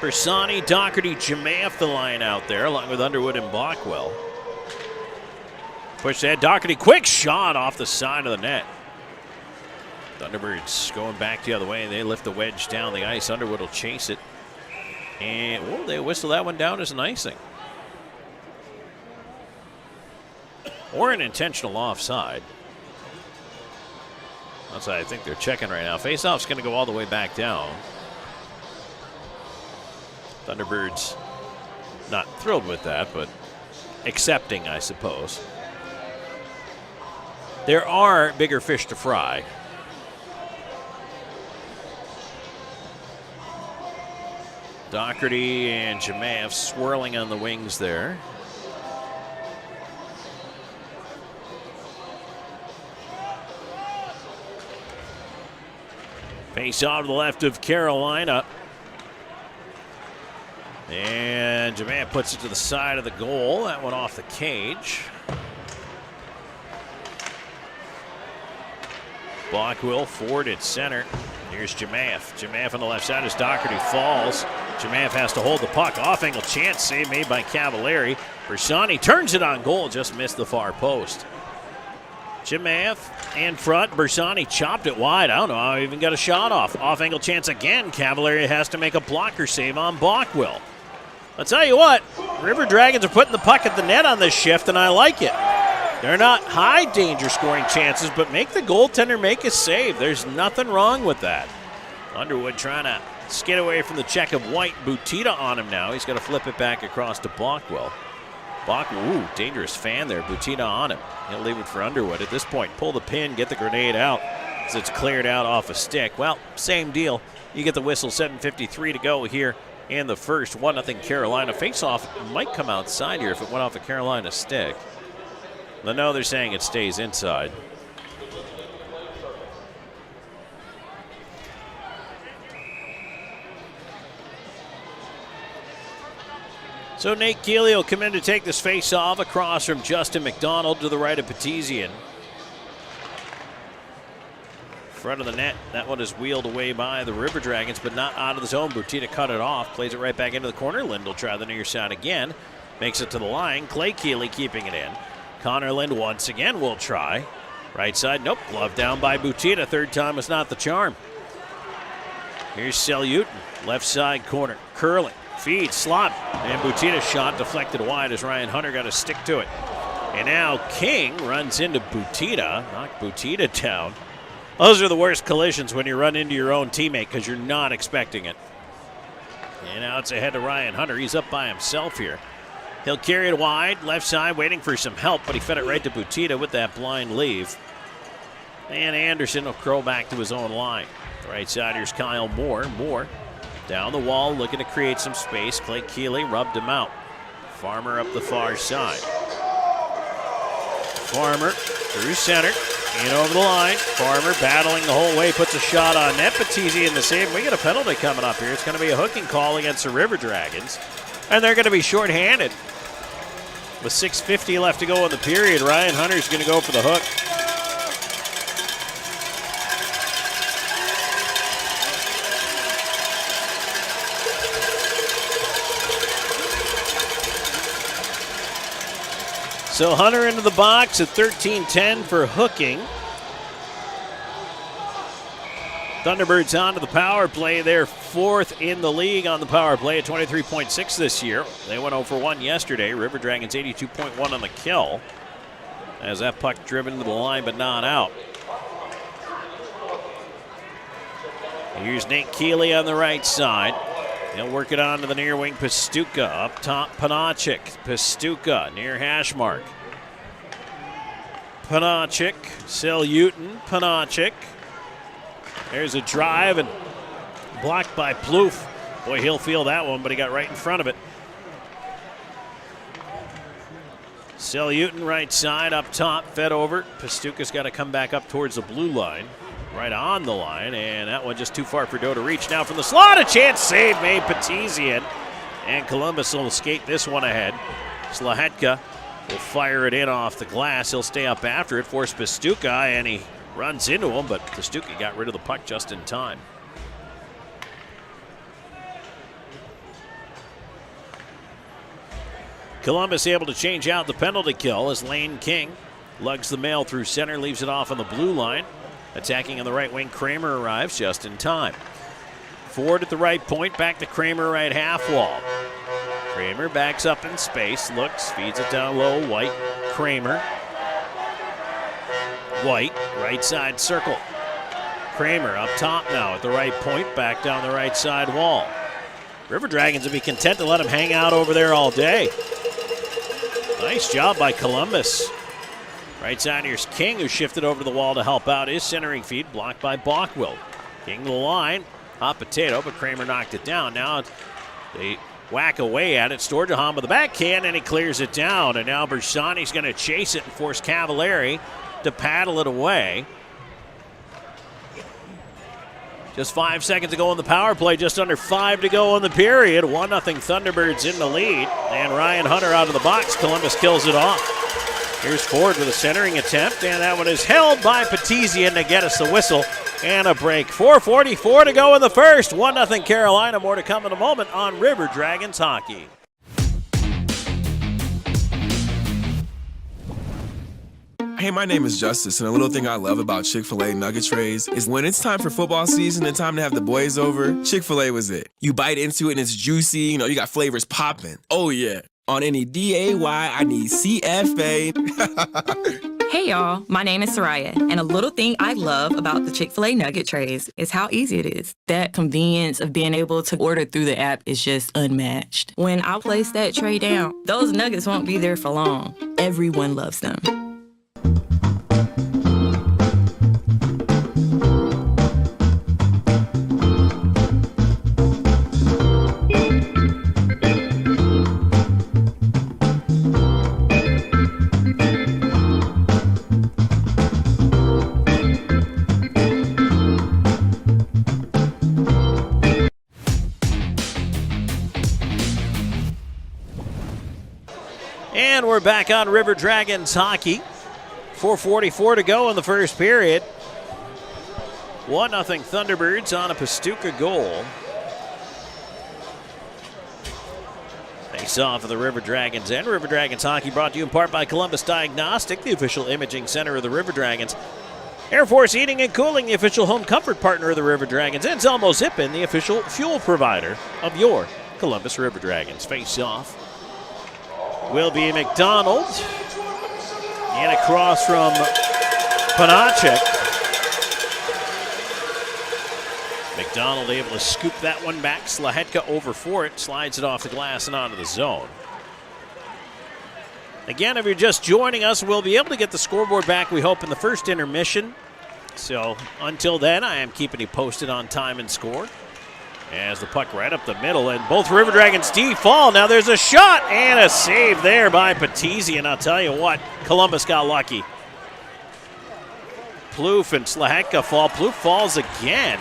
Speaker 1: Bersani, Doherty, Jemaev the line out there along with Underwood and Blackwell. Push that, Doherty, quick shot off the side of the net. Thunderbirds going back the other way, and they lift the wedge down the ice. Underwood will chase it. And they whistle that one down as an icing. Or an intentional offside. That's what I think they're checking right now. Faceoff's going to go all the way back down. Thunderbirds not thrilled with that, but accepting, I suppose. There are bigger fish to fry. Doherty and Jemaev swirling on the wings there. Face off to the left of Carolina. And Jemaev puts it to the side of the goal. That one off the cage. Blackwell, Ford at center. Here's Jemaev. Jemaev on the left side as Doherty falls. Jemaev has to hold the puck. Off-angle chance, save made by Cavalieri. Bersani turns it on goal, just missed the far post. Jemaev in front. Bersani chopped it wide. I don't know how he even got a shot off. Off-angle chance again. Cavalieri has to make a blocker save on Blackwell. I'll tell you what, River Dragons are putting the puck at the net on this shift, and I like it. They're not high danger scoring chances, but make the goaltender make a save. There's nothing wrong with that. Underwood trying to skid away from the check of White. Butita on him now. He's got to flip it back across to Blackwell. Bach, ooh, dangerous fan there. Butina on him. He'll leave it for Underwood. At this point, pull the pin, get the grenade out as it's cleared out off a stick. Well, same deal. You get the whistle, 7:53 to go here in the first. 1-0 Carolina. Face-off might come outside here if it went off a Carolina stick. But no, they're saying it stays inside. So Nate Keeley will come in to take this face-off across from Justin McDonald to the right of Petizian. Front of the net, that one is wheeled away by the River Dragons, but not out of the zone. Butina cut it off, plays it right back into the corner. Lind will try the near side again, makes it to the line. Clay Keeley keeping it in. Connor Lind once again will try. Right side, nope, glove down by Butina. Third time was not the charm. Here's Seljutin, left side corner, curling. Feed, slot, and Butita's shot deflected wide as Ryan Hunter got a stick to it. And now King runs into Butina, knocked Butina down. Those are the worst collisions when you run into your own teammate because you're not expecting it. And now it's ahead to Ryan Hunter. He's up by himself here. He'll carry it wide, left side, waiting for some help, but he fed it right to Butina with that blind leave. And Anderson will curl back to his own line. Right side, here's Kyle Moore. Moore down the wall, looking to create some space. Clay Keeley rubbed him out. Farmer up the far side. Farmer through center, in over the line. Farmer battling the whole way, puts a shot on net. Petizian in the save. We get a penalty coming up here. It's going to be a hooking call against the River Dragons, and they're going to be shorthanded. With 6:50 left to go in the period, Ryan Hunter's going to go for the hook. So Hunter into the box at 13-10 for hooking. Thunderbirds onto the power play. They're fourth in the league on the power play at 23.6 this year. They went 0 for 1 yesterday. River Dragons 82.1 on the kill. As that puck driven to the line but not out. Here's Nate Keeley on the right side. He'll work it on to the near wing, Pastuca. Up top, Panachik. Pastuca near hash mark. Panachik, Seljutin, Panachik. There's a drive and blocked by Plouffe. Boy, he'll feel that one, but he got right in front of it. Seljutin right side, up top, fed over. Pastuca's got to come back up towards the blue line. Right on the line, and that one just too far for Doe to reach. Now from the slot, a chance save made Petizian, and Columbus will skate this one ahead. Slahetka will fire it in off the glass. He'll stay up after it, force Pastuca, and he runs into him, but Pastuca got rid of the puck just in time. Columbus able to change out the penalty kill as Lane King lugs the mail through center, leaves it off on the blue line. Attacking on the right wing, Kramer arrives just in time. Ford at the right point, back to Kramer right half wall. Kramer backs up in space, looks, feeds it down low, White, Kramer. White, right side circle. Kramer up top now at the right point, back down the right side wall. River Dragons will be content to let him hang out over there all day. Nice job by Columbus. Right side, here's King, who shifted over to the wall to help out. His centering feed blocked by Bockwell. King to the line, hot potato, but Kramer knocked it down. Now they whack away at it. Storjahan with the backhand, and he clears it down. And now Bersani's going to chase it and force Cavallari to paddle it away. Just 5 seconds to go in the power play, just under 5 to go in the period. 1-0 Thunderbirds in the lead, and Ryan Hunter out of the box. Columbus kills it off. Here's Ford with a centering attempt, and that one is held by Petizian to get us the whistle and a break. 4:44 to go in the first. 1-0 Carolina. More to come in a moment on River Dragons Hockey.
Speaker 18: Hey, my name is Justice, and a little thing I love about Chick-fil-A nugget trays is when it's time for football season and time to have the boys over, Chick-fil-A was it. You bite into it and it's juicy, you got flavors popping. Oh yeah. On any DAY, I need CFA.
Speaker 19: Hey y'all, my name is Soraya, and a little thing I love about the Chick-fil-A nugget trays is how easy it is. That convenience of being able to order through the app is just unmatched. When I place that tray down, those nuggets won't be there for long. Everyone loves them.
Speaker 1: And we're back on River Dragons hockey. 4:44 to go in the first period. 1-0 Thunderbirds on a Pastuca goal. Face off of the River Dragons and River Dragons hockey brought to you in part by Columbus Diagnostic, the official imaging center of the River Dragons. Air Force Heating and Cooling, the official home comfort partner of the River Dragons. And Zelmo Zippin, the official fuel provider of your Columbus River Dragons. Face off will be McDonald. And across from Panachek. McDonald able to scoop that one back. Slahetka over for it. Slides it off the glass and onto the zone. Again, if you're just joining us, we'll be able to get the scoreboard back, we hope, in the first intermission. So until then, I am keeping you posted on time and score. As the puck right up the middle, and both River Dragons D fall. Now there's a shot and a save there by Patisi, and I'll tell you what, Columbus got lucky. Plouffe and Slahetka fall. Plouffe falls again.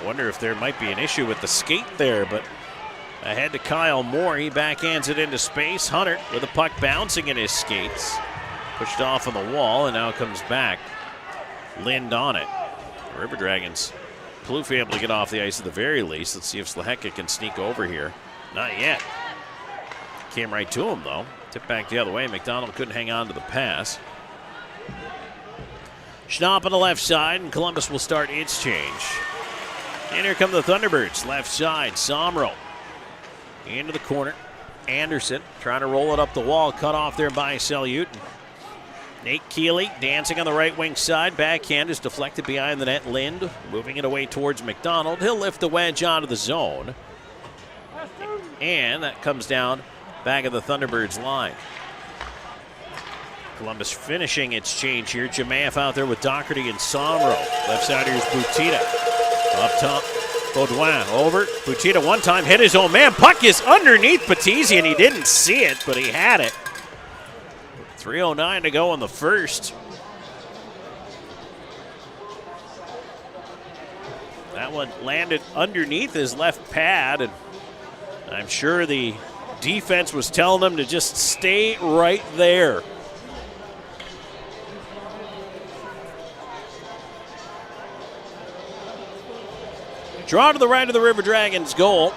Speaker 1: Wonder if there might be an issue with the skate there, but ahead to Kyle Moore. He backhands it into space. Hunter with the puck bouncing in his skates. Pushed off on the wall, and now comes back. Lind on it. River Dragons. Plouffe able to get off the ice at the very least. Let's see if Slahetka can sneak over here. Not yet. Came right to him, though. Tipped back the other way. McDonald couldn't hang on to the pass. Schnapp on the left side, and Columbus will start its change. And here come the Thunderbirds. Left side, Somro. Into the corner. Anderson trying to roll it up the wall. Cut off there by Seljutin. Nate Keeley dancing on the right wing side. Backhand is deflected behind the net. Lind moving it away towards McDonald. He'll lift the wedge onto the zone. And that comes down back of the Thunderbirds line. Columbus finishing its change here. Jemayev out there with Doherty and Somro. Left side here's Butita. Up top, Baudouin over. Butita one time hit his own man. Puck is underneath Patisi, and he didn't see it, but he had it. 3:09 to go in the first. That one landed underneath his left pad, and I'm sure the defense was telling them to just stay right there. Draw to the right of the River Dragons goal.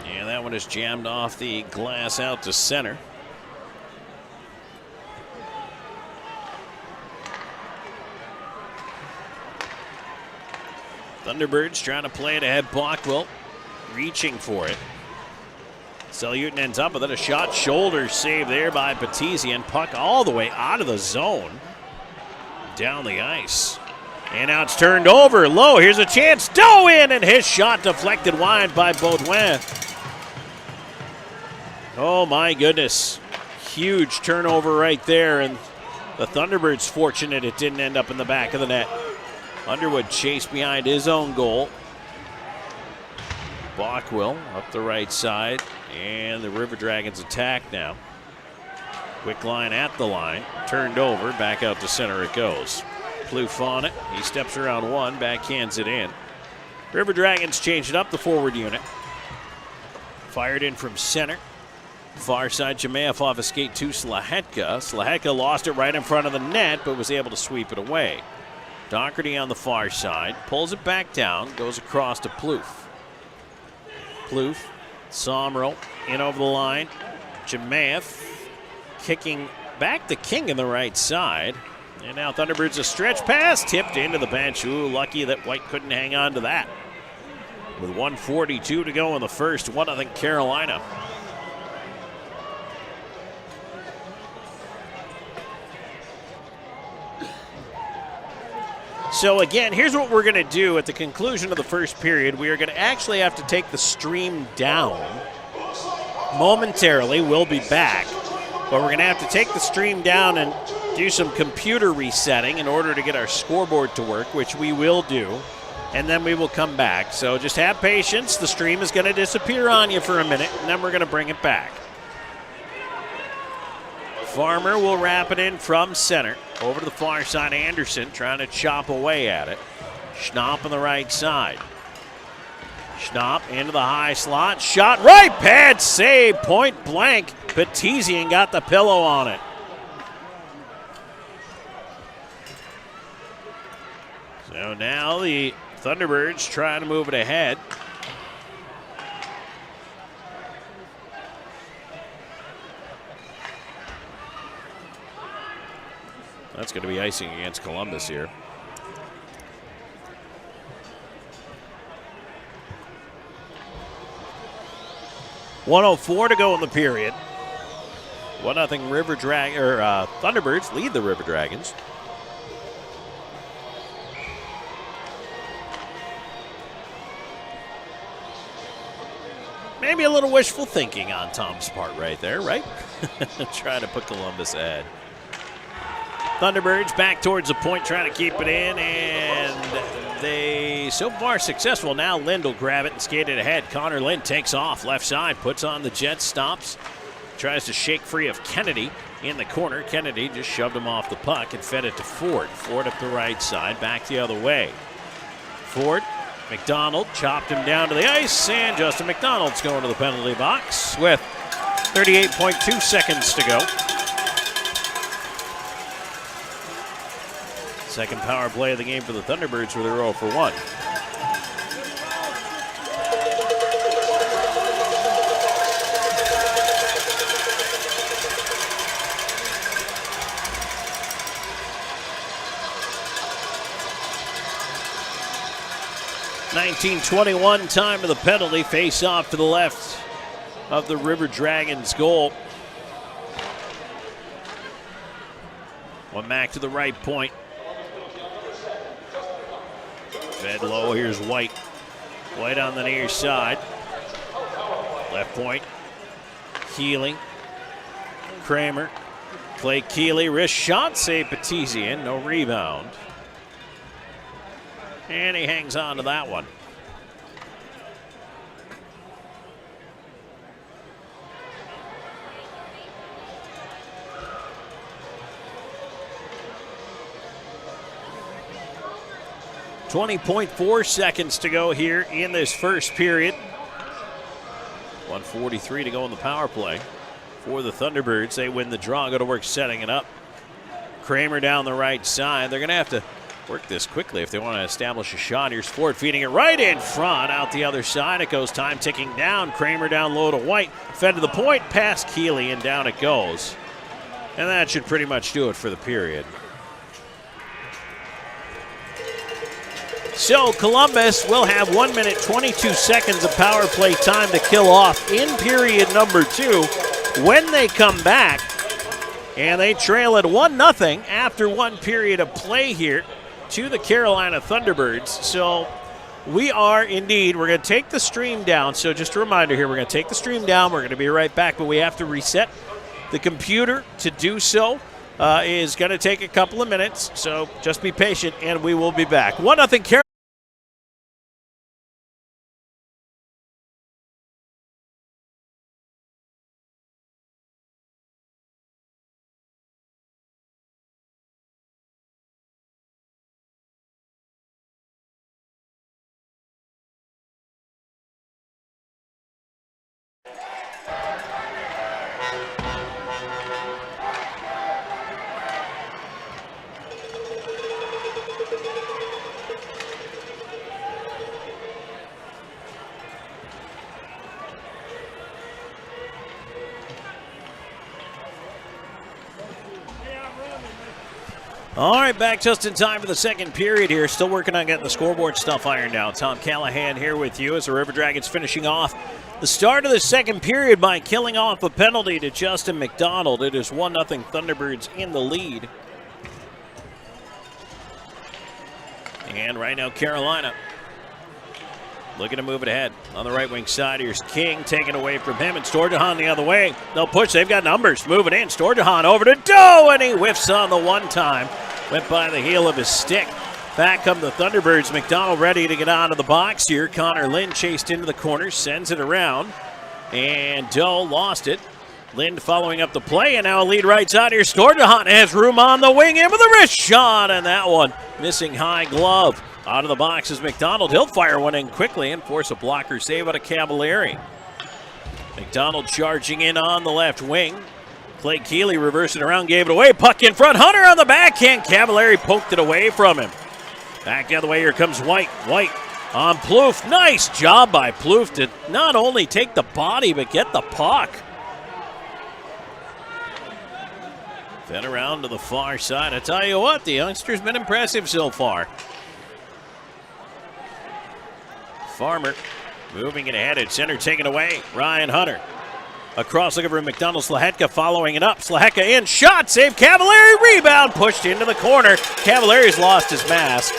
Speaker 1: And that one is jammed off the glass out to center. Thunderbirds trying to play it ahead. Blockwell reaching for it. Seljutin ends up with it. A shot shoulder save there by Patisi, and puck all the way out of the zone. Down the ice. And now it's turned over. Low, here's a chance. Doe in, and his shot deflected wide by Baudouin. Oh my goodness. Huge turnover right there, and the Thunderbirds fortunate it didn't end up in the back of the net. Underwood chased behind his own goal. Bockwell up the right side, and the River Dragons attack now. Quick line at the line, turned over, back out to center it goes. Plouffe on it, he steps around one, backhands it in. River Dragons changed it up, the forward unit. Fired in from center. Far side, Jemayev off a skate to Slahetka. Slahetka lost it right in front of the net, but was able to sweep it away. Doherty on the far side, pulls it back down, goes across to Plouffe. Plouffe, Somro in over the line. Jemayev kicking back to King on the right side. And now Thunderbirds a stretch pass, tipped into the bench. Ooh, lucky that White couldn't hang on to that. with 1:42 to go in the first. 1-0 Carolina. So again, here's what we're going to do at the conclusion of the first period. We are going to actually have to take the stream down momentarily. We'll be back, but we're going to have to take the stream down and do some computer resetting in order to get our scoreboard to work, which we will do, and then we will come back. So just have patience. The stream is going to disappear on you for a minute, and then we're going to bring it back. Farmer will wrap it in from center. Over to the far side, Anderson trying to chop away at it. Schnapp on the right side. Schnapp into the high slot. Shot right, pad save, point blank. Petizian got the pillow on it. So now the Thunderbirds trying to move it ahead. That's going to be icing against Columbus here. .104 to go in the period. 1-0 Thunderbirds lead the River Dragons. Maybe a little wishful thinking on Tom's part right there, right? Trying to put Columbus ahead. Thunderbirds back towards the point, trying to keep it in, and they so far successful. Now Lind will grab it and skate it ahead. Connor Lind takes off left side, puts on the jet, stops, tries to shake free of Kennedy in the corner. Kennedy just shoved him off the puck and fed it to Ford. Ford up the right side, back the other way. Ford, McDonald chopped him down to the ice, and Justin McDonald's going to the penalty box with 38.2 seconds to go. Second power play of the game for the Thunderbirds, where they're 0 for 1. .1921 time of the penalty. Face off to the left of the River Dragons goal. One back to the right point. Fed low, here's White. White on the near side. Left point. Keeley. Kramer. Play Keeley. Wrist shot. Save Petizian. No rebound. And he hangs on to that one. .4 seconds to go here in this first period. 1:43 to go in the power play for the Thunderbirds. They win the draw, go to work setting it up. Kramer down the right side. They're going to have to work this quickly if they want to establish a shot. Here's Ford feeding it right in front, out the other side. It goes, time ticking down. Kramer down low to White. Fed to the point, past Keeley, and down it goes. And that should pretty much do it for the period. So Columbus will have 1 minute 22 seconds of power play time to kill off in period number 2 when they come back. And they trail at 1-0 after one period of play here to the Carolina Thunderbirds. So we are indeed, we're going to take the stream down. So just a reminder here, we're going to take the stream down. We're going to be right back, but we have to reset the computer to do so. Is going to take a couple of minutes, so just be patient, and we will be back. 1-0 Carolina. All right, back just in time for the second period here. Still working on getting the scoreboard stuff ironed out. Tom Callahan here with you as the River Dragons finishing off the start of the second period by killing off a penalty to Justin McDonald. It is 1-0 Thunderbirds in the lead. And right now, Carolina looking to move it ahead. On the right wing side, here's King taken away from him, and Storjahan the other way. They'll push. They've got numbers. Moving in. Storjahan over to Doe, and he whiffs on the one time. Went by the heel of his stick. Back come the Thunderbirds. McDonald ready to get out of the box here. Connor Lind chased into the corner, sends it around, and Doe lost it. Lind following up the play, and now a lead right side here. Storjahan has room on the wing in with a wrist shot, and that one missing high glove. Out of the box is McDonald. He'll fire one in quickly and force a blocker save out of Cavallari. McDonald charging in on the left wing. Clay Keeley reversed it around, gave it away. Puck in front. Hunter on the backhand. Cavallari poked it away from him. Back the other way. Here comes White. White on Plouffe. Nice job by Plouffe to not only take the body, but get the puck. Fed around to the far side. I tell you what, the youngster's been impressive so far. Farmer moving it ahead at center, taken away. Ryan Hunter across looking for McDonald. Slahetka following it up. Slahetka in, shot, save. Cavallari, rebound, pushed into the corner. Cavallari's lost his mask,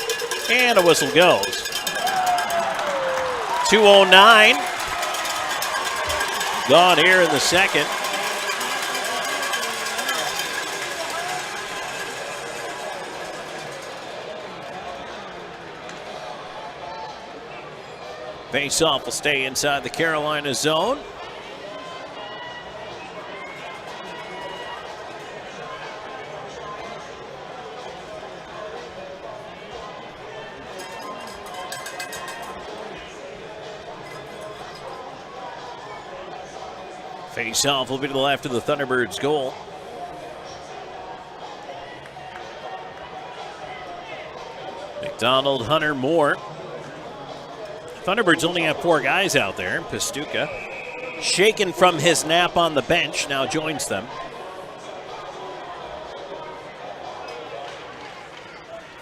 Speaker 1: and a whistle goes. 2:09 gone here in the second. Face-off will stay inside the Carolina zone. Face-off will be to the left of the Thunderbirds' goal. McDonald, Hunter, Moore. Thunderbirds only have 4 guys out there. Pastuca, shaken from his nap on the bench, now joins them.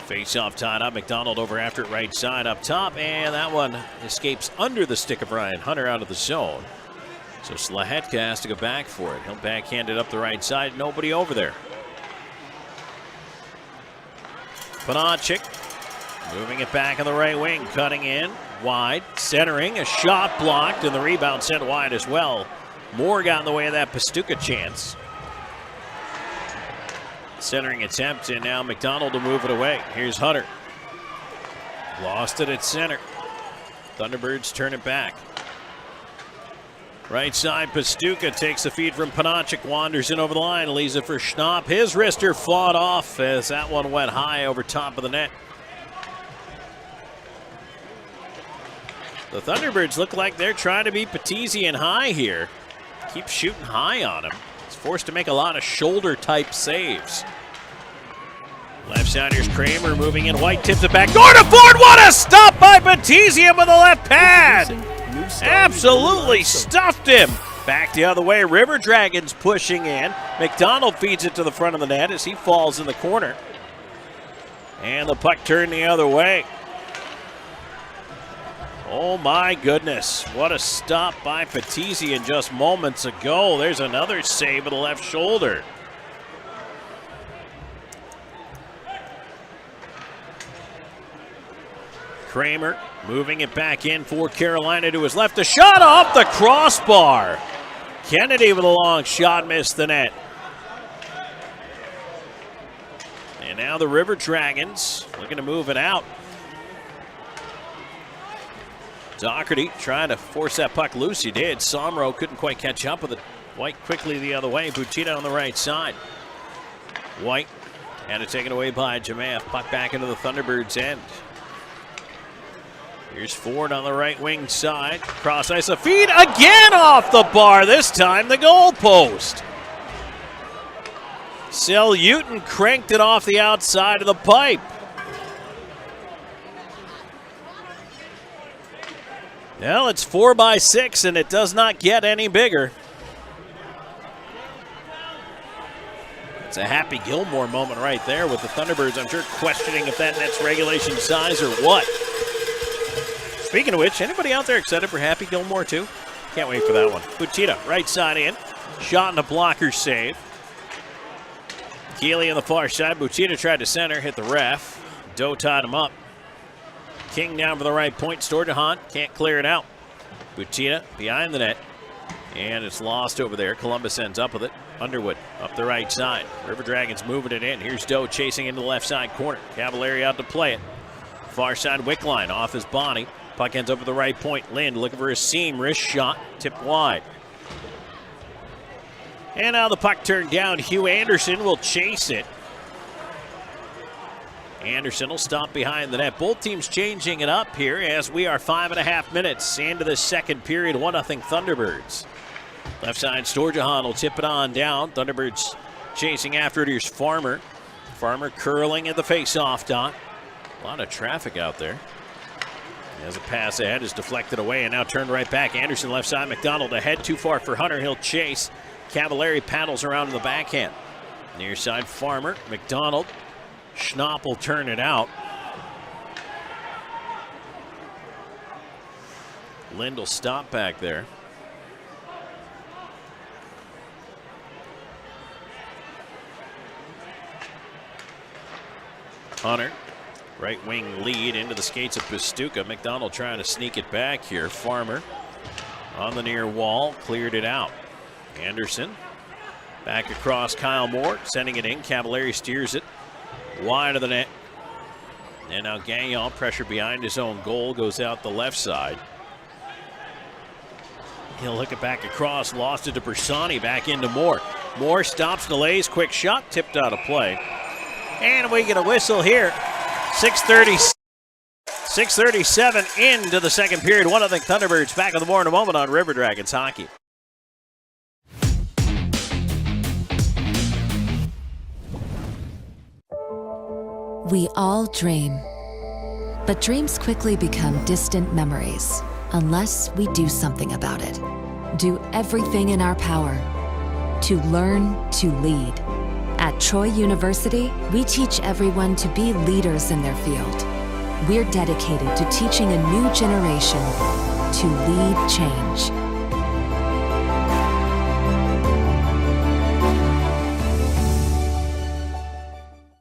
Speaker 1: Face-off tied up. McDonald over after it right side up top, and that one escapes under the stick of Ryan Hunter out of the zone. So Slahetka has to go back for it. He'll backhand it up the right side. Nobody over there. Panachik moving it back on the right wing, cutting in. Wide, centering, a shot blocked, and the rebound sent wide as well. Moore got in the way of that Pastuca chance. Centering attempt, and now McDonald will move it away. Here's Hunter. Lost it at center. Thunderbirds turn it back. Right side, Pastuca takes the feed from Panachik, wanders in over the line, leaves it for Schnapp. His wrister fought off as that one went high over top of the net. The Thunderbirds look like they're trying to be Petizian high here. Keep shooting high on him. He's forced to make a lot of shoulder-type saves. Left side, here's Kramer moving in. White tips it back. Going to Ford. What a stop by Petizian with a left pad. Absolutely stuffed him. Back the other way. River Dragons pushing in. McDonald feeds it to the front of the net as he falls in the corner. And the puck turned the other way. Oh my goodness, what a stop by Petizian just moments ago. There's another save with the left shoulder. Kramer moving it back in for Carolina to his left. A shot off the crossbar. Kennedy with a long shot missed the net. And now the River Dragons looking to move it out. Doherty trying to force that puck loose. He did. Somro couldn't quite catch up with it. White quickly the other way. Butita on the right side. White had it taken away by Jamath. Puck back into the Thunderbirds' end. Here's Ford on the right wing side. Cross ice, a feed again off the bar. This time the goal post. Selyutin cranked it off the outside of the pipe. Well, it's 4-6, and it does not get any bigger. It's a Happy Gilmore moment right there with the Thunderbirds. I'm sure questioning if that net's regulation size or what. Speaking of which, anybody out there excited for Happy Gilmore too? Can't wait for that one. Bucita, right side in. Shot and a blocker save. Keeley on the far side. Bucita tried to center, hit the ref. Doe tied him up. King down for the right point. Storjahan can't clear it out. Bucita behind the net. And it's lost over there. Columbus ends up with it. Underwood up the right side. River Dragons moving it in. Here's Doe chasing into the left side corner. Cavallari out to play it. Far side Wickline off his body. Puck ends up at the right point. Lind looking for a seam. Wrist shot. Tipped wide. And now the puck turned down. Hugh Anderson will chase it. Anderson will stop behind the net. Both teams changing it up here as we are 5.5 minutes into the second period. 1-0 Thunderbirds. Left side, Storjahan will tip it on down. Thunderbirds chasing after it. Here's Farmer. Farmer curling at the face-off dot. A lot of traffic out there. As a pass ahead is deflected away and now turned right back. Anderson left side, McDonald ahead, too far for Hunter. He'll chase. Cavallari paddles around in the backhand. Near side, Farmer, McDonald. Schnapp will turn it out. Lind will stop back there. Hunter, right wing lead into the skates of Pastuca. McDonald trying to sneak it back here. Farmer on the near wall, cleared it out. Anderson back across Kyle Moore, sending it in. Cavallari steers it wide of the net. And now Gagnon, pressure behind his own goal, goes out the left side. He'll hook it back across, lost it to Bersani, back into Moore. Moore stops, delays, quick shot, tipped out of play. And we get a whistle here. 6:37 into the second period. 1-0 Thunderbirds. Back on the board in a moment on River Dragons Hockey.
Speaker 7: We all dream, but dreams quickly become distant memories unless we do something about it. Do everything in our power to learn to lead. At Troy University, we teach everyone to be leaders in their field. We're dedicated to teaching a new generation to lead change.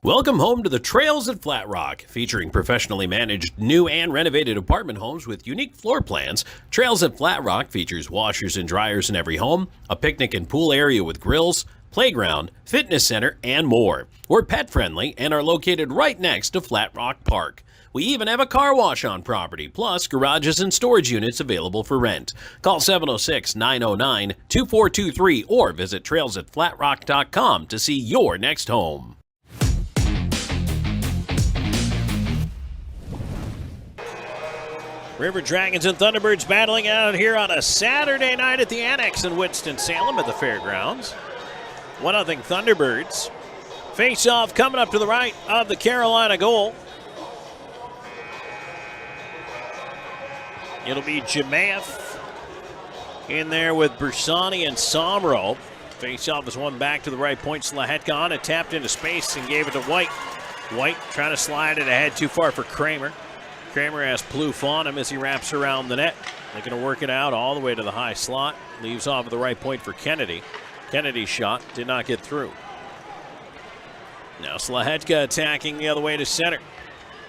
Speaker 1: Welcome home to the Trails at Flat Rock, featuring professionally managed new and renovated apartment homes with unique floor plans. Trails at Flat Rock features washers and dryers in every home, a picnic and pool area with grills, playground, fitness center, and more. We're pet-friendly and are located right next to Flat Rock Park. We even have a car wash on property, plus garages and storage units available for rent. Call 706-909-2423 or visit trailsatflatrock.com to see your next home. River Dragons and Thunderbirds battling out here on a Saturday night at the Annex in Winston-Salem at the fairgrounds. 1-0 Thunderbirds. Face-off coming up to the right of the Carolina goal. It'll be Jemaev in there with Bersani and Somro. Face-off is one back to the right point. Slahetka on it, tapped into space and gave it to White. White trying to slide it ahead, too far for Kramer. Kramer has Plouffe on him as he wraps around the net. They're going to work it out all the way to the high slot. Leaves off at the right point for Kennedy. Kennedy's shot did not get through. Now Slahetka attacking the other way to center.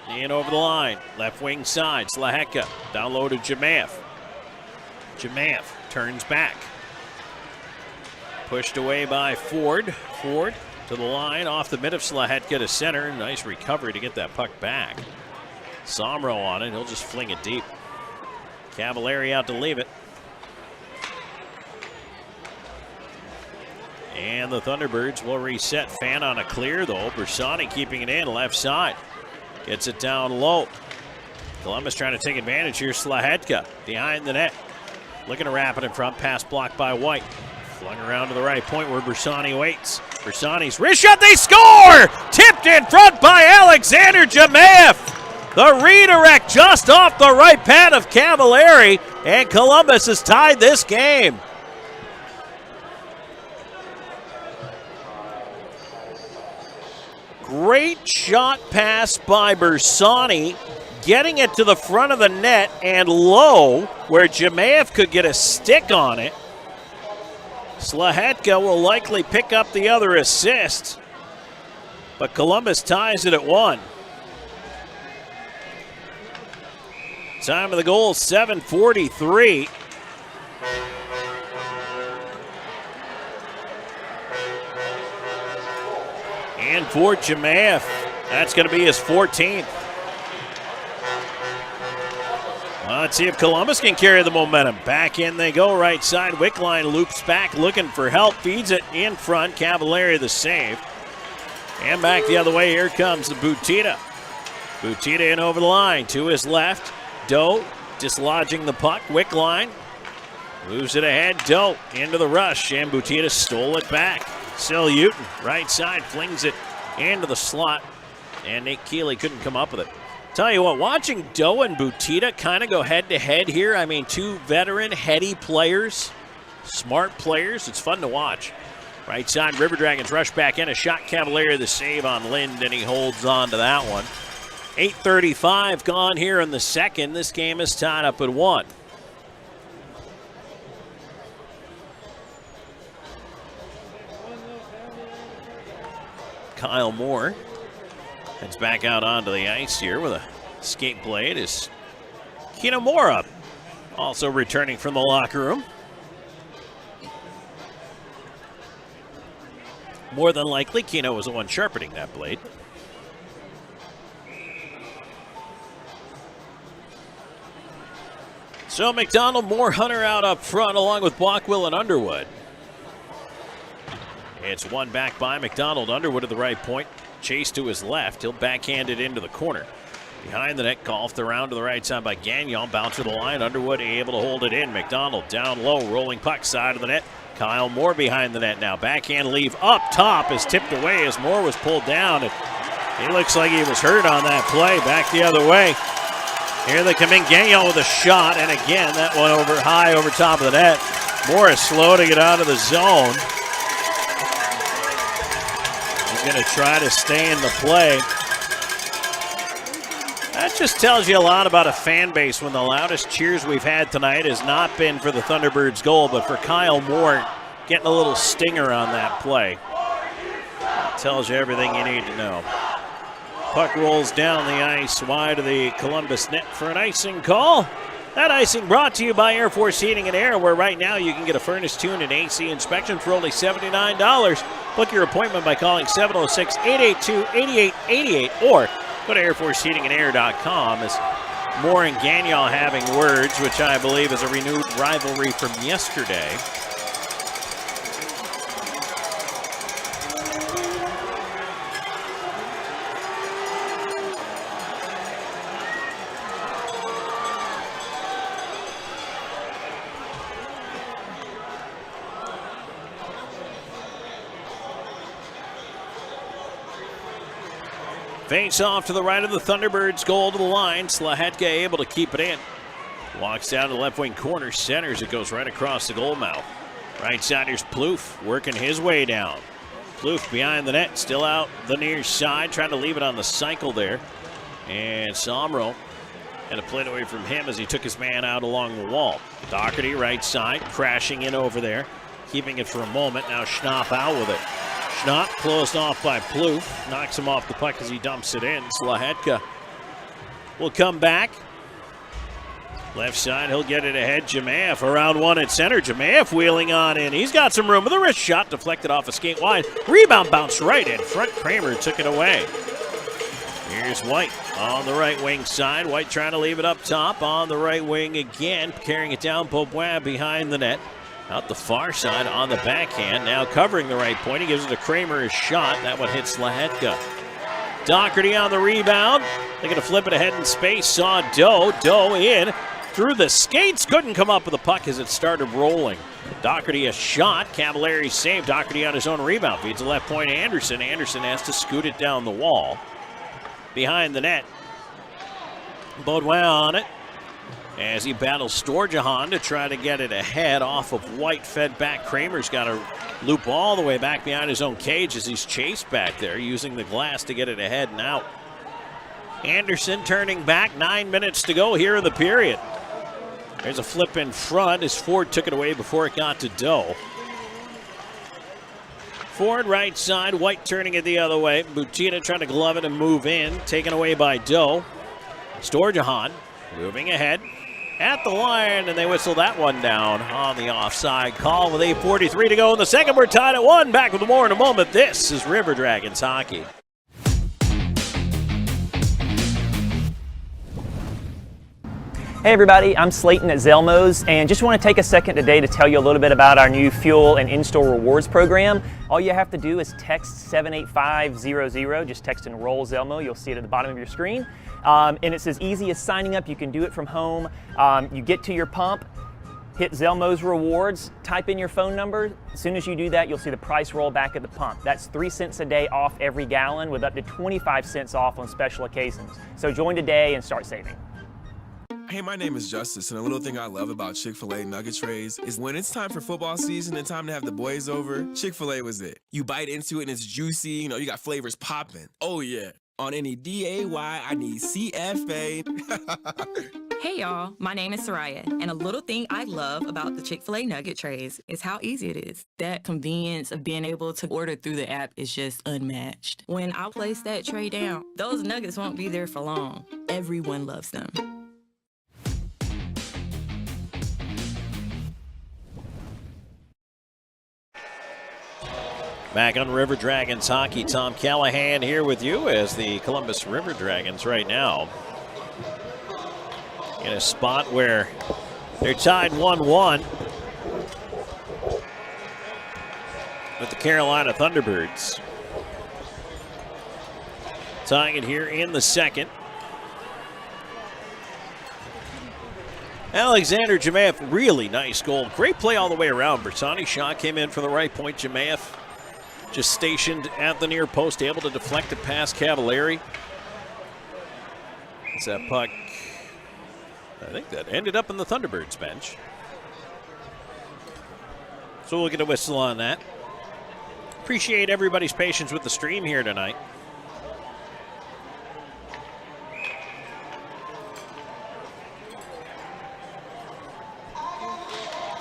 Speaker 1: In over the line. Left wing side. Slahetka down low to Jemaev. Jemaev turns back. Pushed away by Ford. Ford to the line off the mid of Slahetka to center. Nice recovery to get that puck back. Somro on it. He'll just fling it deep. Cavallari out to leave it. And the Thunderbirds will reset. Fan on a clear, though. Bersani keeping it in left side. Gets it down low. Columbus trying to take advantage here. Slahetka behind the net. Looking to wrap it in front. Pass blocked by White. Flung around to the right point where Bersani waits. Bersani's wrist shot. They score! Tipped in front by Alexander Jemaev. The redirect just off the right pad of Cavallari. And Columbus has tied this game. Great shot pass by Bersani, getting it to the front of the net and low, where Jemaev could get a stick on it. Slahetka will likely pick up the other assist, but Columbus ties it at 1. Time of the goal, 7:43. And for Jemaev, that's going to be his 14th. Well, let's see if Columbus can carry the momentum. Back in they go, right side. Wickline loops back, looking for help. Feeds it in front. Cavallari the save. And back the other way, here comes the Butita. Butita in over the line, to his left. Doe dislodging the puck. Wickline moves it ahead. Doe into the rush, and Butita stole it back. Still Uton, right side, flings it into the slot, and Nate Keeley couldn't come up with it. Tell you what, watching Doe and Butita kind of go head-to-head here, I mean, two veteran, heady players, smart players, it's fun to watch. Right side, River Dragons rush back in, a shot. Cavallari the save on Lind, and he holds on to that one. 8:35 gone here in the second. This game is tied up at 1. Kyle Moore heads back out onto the ice here with a skate blade. Is Kinomura also returning from the locker room. More than likely, Kino was the one sharpening that blade. So McDonald, Moore, Hunter out up front along with Blockwell and Underwood. It's one back by McDonald. Underwood at the right point. Chase to his left. He'll backhand it into the corner. Behind the net, golfed around to the right side by Gagnon. Bounce to the line. Underwood able to hold it in. McDonald down low. Rolling puck side of the net. Kyle Moore behind the net now. Backhand leave up top is tipped away as Moore was pulled down. He looks like he was hurt on that play. Back the other way. Here they come in. Gagnon with a shot. And again, that one over high over top of the net. Moore is slow to get out of the zone. He's going to try to stay in the play. That just tells you a lot about a fan base when the loudest cheers we've had tonight has not been for the Thunderbirds' goal, but for Kyle Moore getting a little stinger on that play. That tells you everything you need to know. Puck rolls down the ice wide of the Columbus net for an icing call. That icing brought to you by Air Force Heating and Air, where right now you can get a furnace tune and AC inspection for only $79. Book your appointment by calling 706-882-8888 or go to airforceheatingandair.com. As Moore and Gagnon having words, which I believe is a renewed rivalry from yesterday. Face off to the right of the Thunderbirds, goal to the line. Slahetka able to keep it in. Walks down to the left wing corner, centers. It goes right across the goal mouth. Right side, here's Plouffe working his way down. Plouffe behind the net, still out the near side, trying to leave it on the cycle there. And Somro had a play away from him as he took his man out along the wall. Doherty, right side, crashing in over there, keeping it for a moment. Now Schnapp out with it. Schnapp closed off by Plouffe, knocks him off the puck as he dumps it in. Slahetka will come back. Left side, he'll get it ahead. Jemaev around one at center. Jemaev wheeling on in. He's got some room with a wrist shot, deflected off a skate wide. Rebound bounced right in front. Kramer took it away. Here's White on the right wing side. White trying to leave it up top on the right wing again. Carrying it down. Beaubois behind the net. Out the far side on the backhand. Now covering the right point. He gives it to Kramer, his shot. That one hits Slahetka. Doherty on the rebound. They're going to flip it ahead in space. Saw Doe. Doe in. Through the skates. Couldn't come up with the puck as it started rolling. Doherty a shot. Cavallari saved. Doherty on his own rebound. Feeds the left point to Anderson. Anderson has to scoot it down the wall. Behind the net. Beaudoin on it. As he battles Storjahan to try to get it ahead off of White, fed back. Kramer's got to loop all the way back behind his own cage as he's chased back there, using the glass to get it ahead and out. Anderson turning back, 9 minutes to go here in the period. There's a flip in front as Ford took it away before it got to Doe. Ford right side, White turning it the other way. Butina trying to glove it and move in, taken away by Doe. Storjahan moving ahead at the line, and they whistle that one down on the offside call with 8:43 to go in the second. We're tied at 1. Back with more in a moment. This is River Dragons hockey.
Speaker 20: Hey everybody, I'm Slayton at Zelmo's, and just want to take a second today to tell you a little bit about our new fuel and in-store rewards program. All you have to do is text 78500, just text enroll Zelmo, you'll see it at the bottom of your screen. And it's as easy as signing up. You can do it from home. You get to your pump, hit Zelmo's rewards, type in your phone number. As soon as you do that, you'll see the price roll back at the pump. That's 3 cents a day off every gallon with up to 25 cents off on special occasions. So join today and start saving.
Speaker 18: Hey, my name is Justice, and a little thing I love about Chick-fil-A nugget trays is when it's time for football season and time to have the boys over, Chick-fil-A was it. You bite into it and it's juicy, you got flavors popping. Oh yeah, on any D-A-Y, I need CFA.
Speaker 19: Hey y'all, my name is Soraya, and a little thing I love about the Chick-fil-A nugget trays is how easy it is. That convenience of being able to order through the app is just unmatched. When I place that tray down, those nuggets won't be there for long. Everyone loves them.
Speaker 1: Back on River Dragons hockey, Tom Callahan here with you as the Columbus River Dragons right now in a spot where they're tied 1-1 with the Carolina Thunderbirds. Tying it here in the second. Alexander Jemayev, really nice goal. Great play all the way around. Bersani shot came in from the right point. Jemayev just stationed at the near post, able to deflect it past Cavallari. It's that puck. I think that ended up in the Thunderbirds bench. So we'll get a whistle on that. Appreciate everybody's patience with the stream here tonight.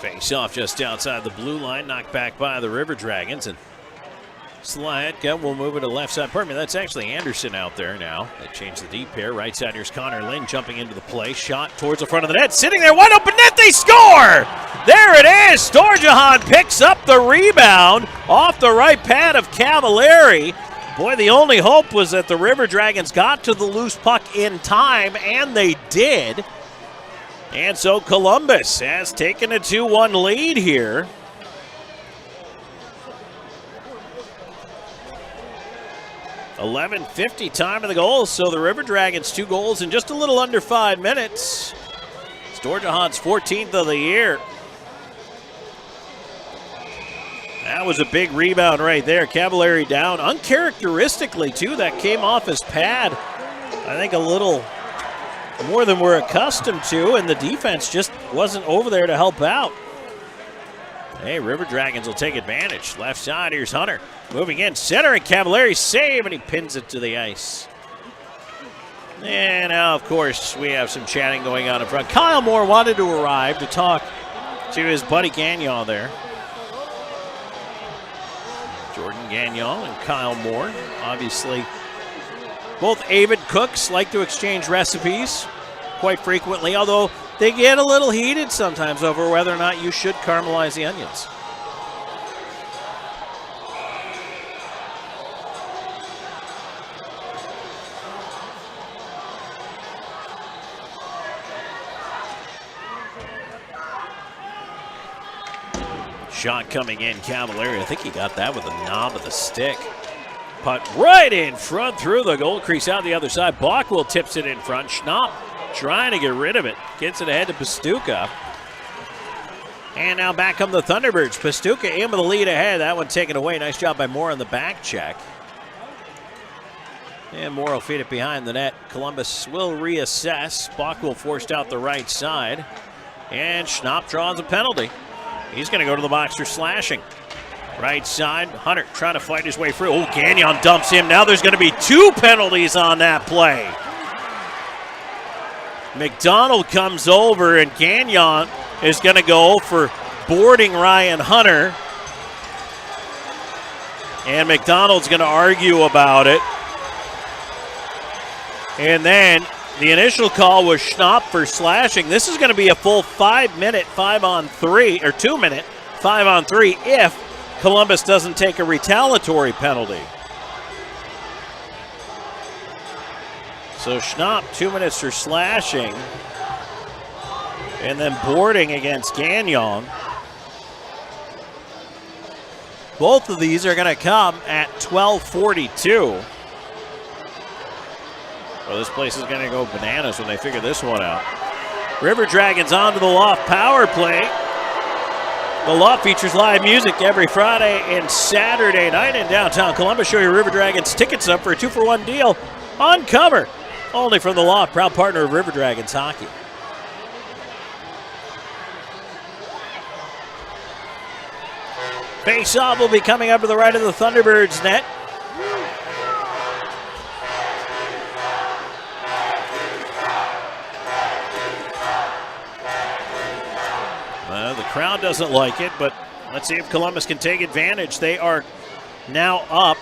Speaker 1: Face off just outside the blue line, knocked back by the River Dragons, and Slahetka will move it to left side. Pardon me, that's actually Anderson out there now. They changed the deep pair. Right side, here's Connor Lynn jumping into the play. Shot towards the front of the net. Sitting there, wide open net, they score! There it is! Storjahan picks up the rebound off the right pad of Cavallari. Boy, the only hope was that the River Dragons got to the loose puck in time, and they did. And so Columbus has taken a 2-1 lead here. .11:50 time of the goal, so the River Dragons 2 goals in just a little under 5 minutes. Storjahan's 14th of the year. That was a big rebound right there. Cavallari down, uncharacteristically too. That came off his pad. I think a little more than we're accustomed to, and the defense just wasn't over there to help out. Hey, River Dragons will take advantage. Left side, here's Hunter. Moving in, center, and Cavallari save, and he pins it to the ice. And now, of course, we have some chatting going on in front. Kyle Moore wanted to arrive to talk to his buddy Gagnon there. Jordan Gagnon and Kyle Moore, obviously both avid cooks, like to exchange recipes quite frequently, although they get a little heated sometimes over whether or not you should caramelize the onions. Shot coming in, Cavallari. I think he got that with the knob of the stick. Putt right in front through the goal crease out the other side. Bockwell tips it in front. Schnapp trying to get rid of it. Gets it ahead to Pastuca. And now back come the Thunderbirds. Pastuca in with the lead ahead. That one taken away. Nice job by Moore on the back check. And Moore will feed it behind the net. Columbus will reassess. Bockwell forced out the right side. And Schnapp draws a penalty. He's going to go to the box for slashing. Right side, Hunter trying to fight his way through. Oh, Gagnon dumps him. Now there's going to be 2 penalties on that play. McDonald comes over, and Gagnon is going to go for boarding Ryan Hunter. And McDonald's going to argue about it. And then the initial call was Schnapp for slashing. This is going to be a full 5-minute 5-on-3, or 2-minute 5-on-3 if Columbus doesn't take a retaliatory penalty. So Schnapp, 2 minutes for slashing. And then boarding against Gagnon. Both of these are going to come at 12:42. Well, this place is going to go bananas when they figure this one out. River Dragons onto the Loft power play. The Loft features live music every Friday and Saturday night in downtown Columbus. Show your River Dragons tickets up for a 2-for-1 deal on cover. Only from the Loft, proud partner of River Dragons hockey. Face-off will be coming up to the right of the Thunderbirds net. The crowd doesn't like it, but let's see if Columbus can take advantage. They are now up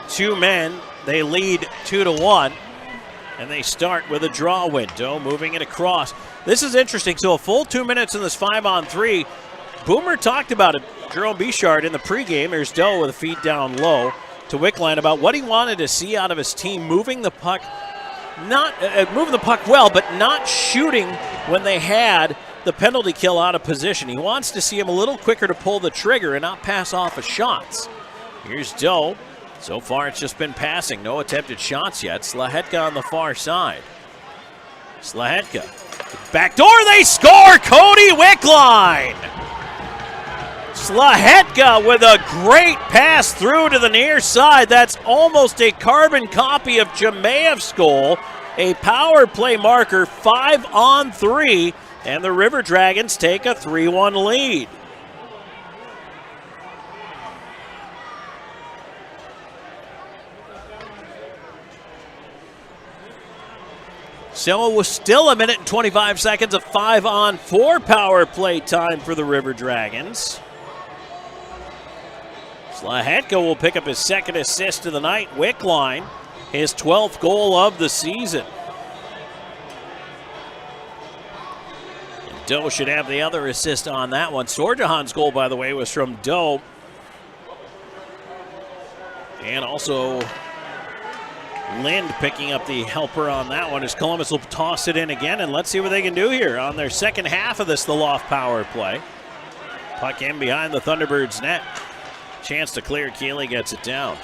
Speaker 1: 2 men. They lead 2-1, and they start with a draw window, moving it across. This is interesting. So a full 2 minutes in this 5-on-3. Boomer talked about it, Jerome Bichard, in the pregame. Here's Doe with a feed down low to Wickline about what he wanted to see out of his team, moving the puck, moving the puck well, but not shooting when they had the penalty kill out of position. He wants to see him a little quicker to pull the trigger and not pass off of shots. Here's Doe. So far it's just been passing. No attempted shots yet. Slahetka on the far side. Slahetka. Backdoor, they score! Cody Wickline! Slahetka with a great pass through to the near side. That's almost a carbon copy of Jamaev's goal. A power play marker, 5-on-3. And the River Dragons take a 3-1 lead. So it was still 1 minute and 25 seconds of 5-on-4 power play time for the River Dragons. Slahetka will pick up his second assist of the night. Wickline, his 12th goal of the season. Doe should have the other assist on that one. Sorjahan's goal, by the way, was from Doe. And also Lind picking up the helper on that one as Columbus will toss it in again. And let's see what they can do here on their second half of this, the Loft power play. Puck in behind the Thunderbirds net. Chance to clear. Keeley gets it down.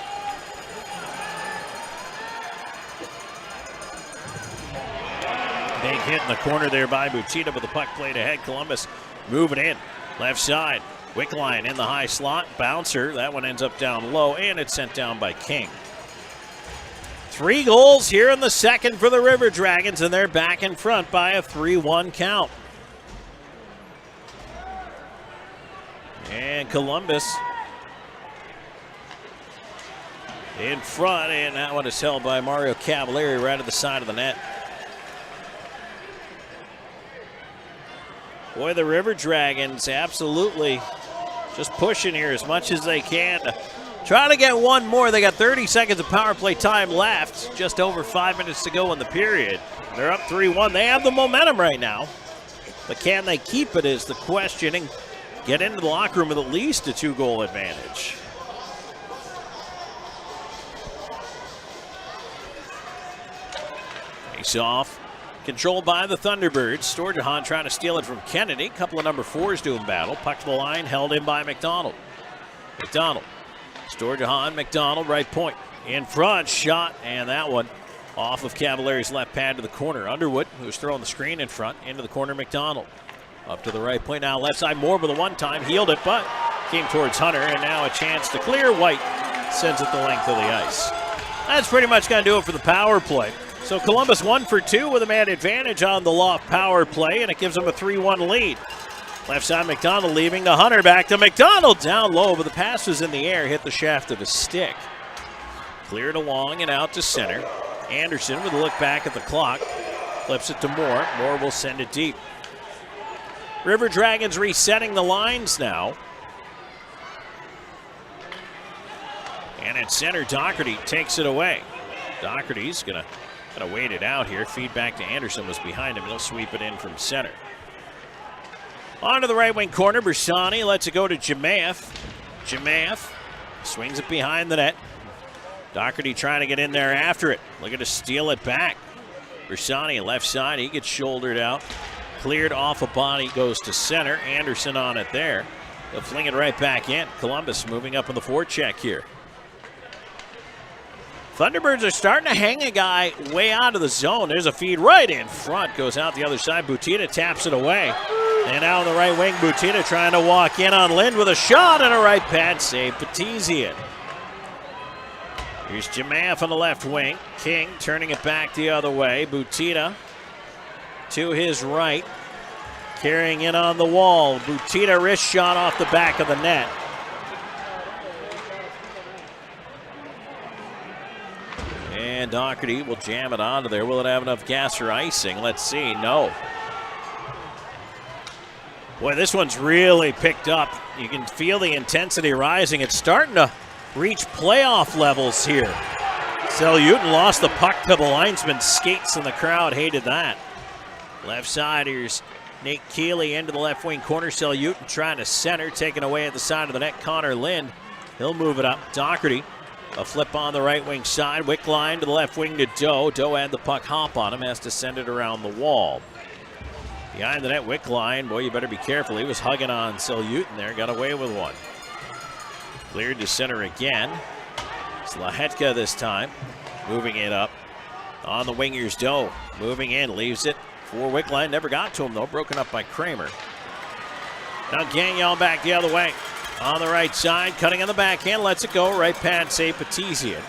Speaker 1: Big hit in the corner there by Buchita, but the puck played ahead. Columbus moving in. Left side. Wickline in the high slot. Bouncer. That one ends up down low, and it's sent down by King. 3 goals here in the second for the River Dragons, and they're back in front by a 3-1 count. And Columbus in front, and that one is held by Mario Cavalieri right at the side of the net. Boy, the River Dragons absolutely just pushing here as much as they can. Try to get one more. They got 30 seconds of power play time left. Just over 5 minutes to go in the period. They're up 3-1. They have the momentum right now. But can they keep it is the question and get into the locker room with at least a 2-goal advantage. Face off. Controlled by the Thunderbirds. Storjahan trying to steal it from Kennedy. A couple of number 4s doing battle. Puck to the line, held in by McDonald. McDonald. Storjahan, McDonald, right point. In front, shot, and that one off of Cavalieri's left pad to the corner. Underwood, who's throwing the screen in front, into the corner, McDonald. Up to the right point now, left side, more with the one time. Healed it, but came towards Hunter, and now a chance to clear. White sends it the length of the ice. That's pretty much going to do it for the power play. So Columbus 1 for 2 with a man advantage on the Loft power play, and it gives them a 3-1 lead. Left side, McDonald leaving to Hunter. Back to McDonald. Down low, but the pass was in the air. Hit the shaft of his stick. Cleared along and out to center. Anderson with a look back at the clock. Flips it to Moore. Moore will send it deep. River Dragons resetting the lines now. And at center, Doherty takes it away. Doherty's gonna wait it out here. Feedback to Anderson was behind him. He'll sweep it in from center. On to the right wing corner. Bersani lets it go to Jemaeth. Jemaeth swings it behind the net. Doherty trying to get in there after it. Looking to steal it back. Bersani left side. He gets shouldered out. Cleared off a body. Goes to center. Anderson on it there. They'll fling it right back in. Columbus moving up on the forecheck here. Thunderbirds are starting to hang a guy way out of the zone. There's a feed right in front. Goes out the other side. Butita taps it away. And out on the right wing, Butita trying to walk in on Lind with a shot and a right pad save. Petizian. Here's Jemaeth on the left wing. King turning it back the other way. Butita to his right. Carrying in on the wall. Butita wrist shot off the back of the net. And Doherty will jam it onto there. Will it have enough gas for icing? Let's see. No. Boy, this one's really picked up. You can feel the intensity rising. It's starting to reach playoff levels here. Seljutin lost the puck to the linesman. Skates in the crowd hated that. Left side, here's Nate Keeley into the left wing corner. Seljutin trying to center, taken away at the side of the net. Connor Lind, he'll move it up. Doherty, a flip on the right wing side. Wickline to the left wing to Doe. Doe had the puck hop on him, has to send it around the wall. Behind the net, Wickline, boy, you better be careful. He was hugging on Seljutin there, got away with one. Cleared to center again. It's Lahetka this time, moving it up. On the wingers, Doe moving in, leaves it for Wickline. Never got to him, though, broken up by Kramer. Now Gagnon back the other way. On the right side, cutting on the backhand, lets it go. Right pad save, Petizian.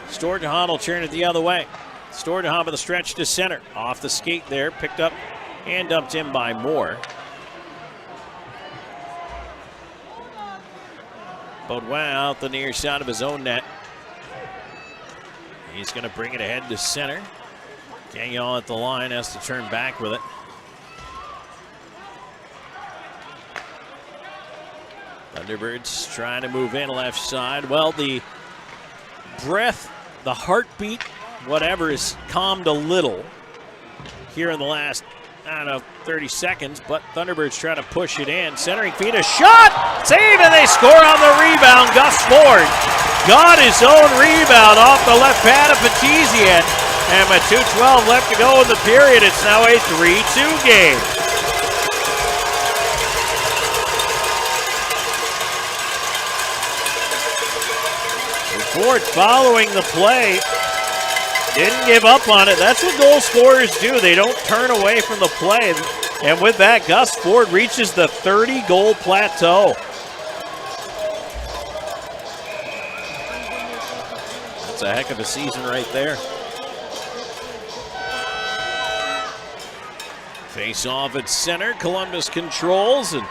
Speaker 1: Storjahan will turn it the other way. Storjahan with a stretch to center. Off the skate there, picked up and dumped in by Moore. Baudouin out the near side of his own net. He's going to bring it ahead to center. Gagnon at the line has to turn back with it. Thunderbirds trying to move in left side. Well, the breath, the heartbeat, whatever, is calmed a little here in the last, 30 seconds, but Thunderbirds try to push it in. Centering feed, a shot! Save, and they score on the rebound. Gus Ford got his own rebound off the left pad of Petizian. And with 2:12 left to go in the period, it's now a 3-2 game. Ford following the play. Didn't give up on it. That's what goal scorers do. They don't turn away from the play. And with that, Gus Ford reaches the 30-goal plateau. That's a heck of a season right there. Face off at center. Columbus controls, and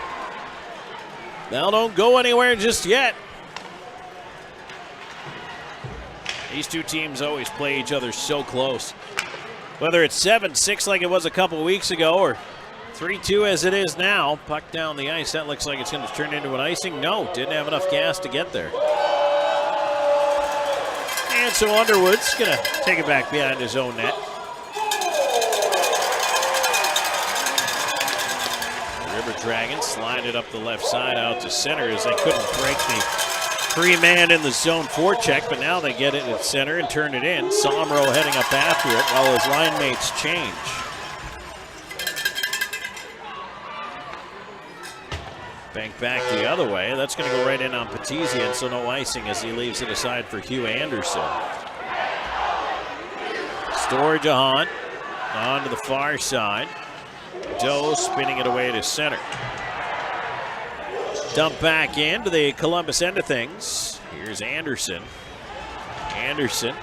Speaker 1: now don't go anywhere just yet. These two teams always play each other so close. Whether it's 7-6 like it was a couple weeks ago or 3-2 as it is now, puck down the ice, that looks like it's going to turn into an icing. No, didn't have enough gas to get there. And so Underwood's going to take it back behind his own net. The River Dragons slide it up the left side out to center as they couldn't break the three-man in the zone forecheck, but now they get it at center and turn it in. Somro heading up after it while his line mates change. Bank back the other way. That's going to go right in on Petizian, so no icing as he leaves it aside for Hugh Anderson. Storjahan on to the far side. Doe spinning it away to center. Dump back into the Columbus end of things. Here's Anderson. Anderson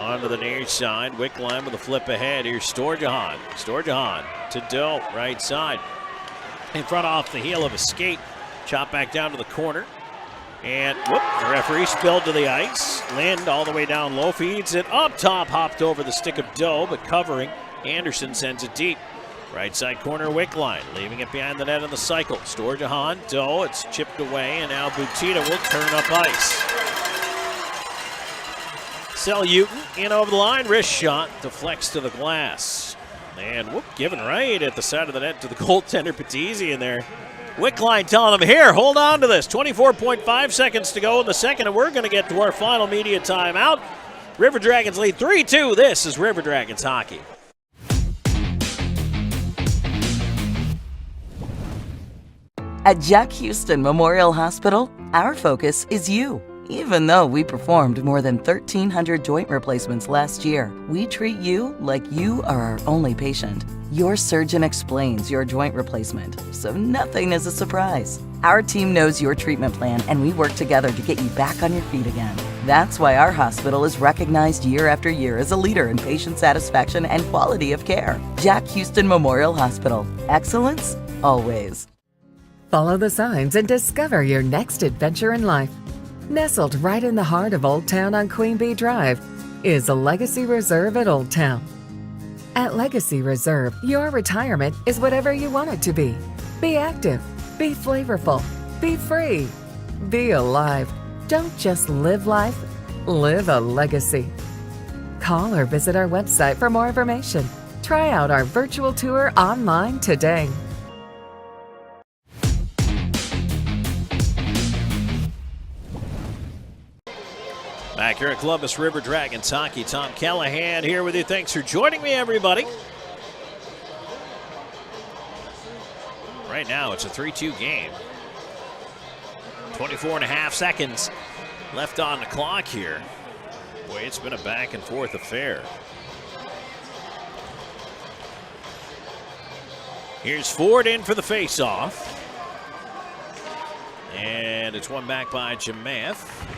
Speaker 1: Onto the near side. Wickline with a flip ahead. Here's Storjahan. Storjahan to Doe, right side. In front off the heel of a skate. Chop back down to the corner. And whoop, the referee spilled to the ice. Lind all the way down low, feeds it up top, hopped over the stick of Doe, but covering. Anderson sends it deep. Right side corner, Wickline, leaving it behind the net on the cycle. Storjahan, Doe, it's chipped away, and now Butita will turn up ice. Seljutin in over the line, wrist shot, deflects to the glass. And whoop, given right at the side of the net to the goaltender Patisi in there. Wickline telling him, here, hold on to this. 24.5 seconds to go in the second, and we're going to get to our final media timeout. River Dragons lead 3-2. This is River Dragons hockey.
Speaker 21: At Jack Houston Memorial Hospital, our focus is you. Even though we performed more than 1,300 joint replacements last year, we treat you like you are our only patient. Your surgeon explains your joint replacement, so nothing is a surprise. Our team knows your treatment plan, and we work together to get you back on your feet again. That's why our hospital is recognized year after year as a leader in patient satisfaction and quality of care. Jack Houston Memorial Hospital. Excellence, always.
Speaker 2: Follow the signs and discover your next adventure in life. Nestled right in the heart of Old Town on Queen Bee Drive is a Legacy Reserve at Old Town. At Legacy Reserve, your retirement is whatever you want it to be. Be active, be flavorful, be free, be alive. Don't just live life, live a legacy. Call or visit our website for more information. Try out our virtual tour online today.
Speaker 1: Back here at Columbus River Dragons hockey, Tom Callahan here with you. Thanks for joining me, everybody. Right now, it's a 3-2 game. 24.5 seconds left on the clock here. Boy, it's been a back and forth affair. Here's Ford in for the faceoff. And it's won back by Jemath.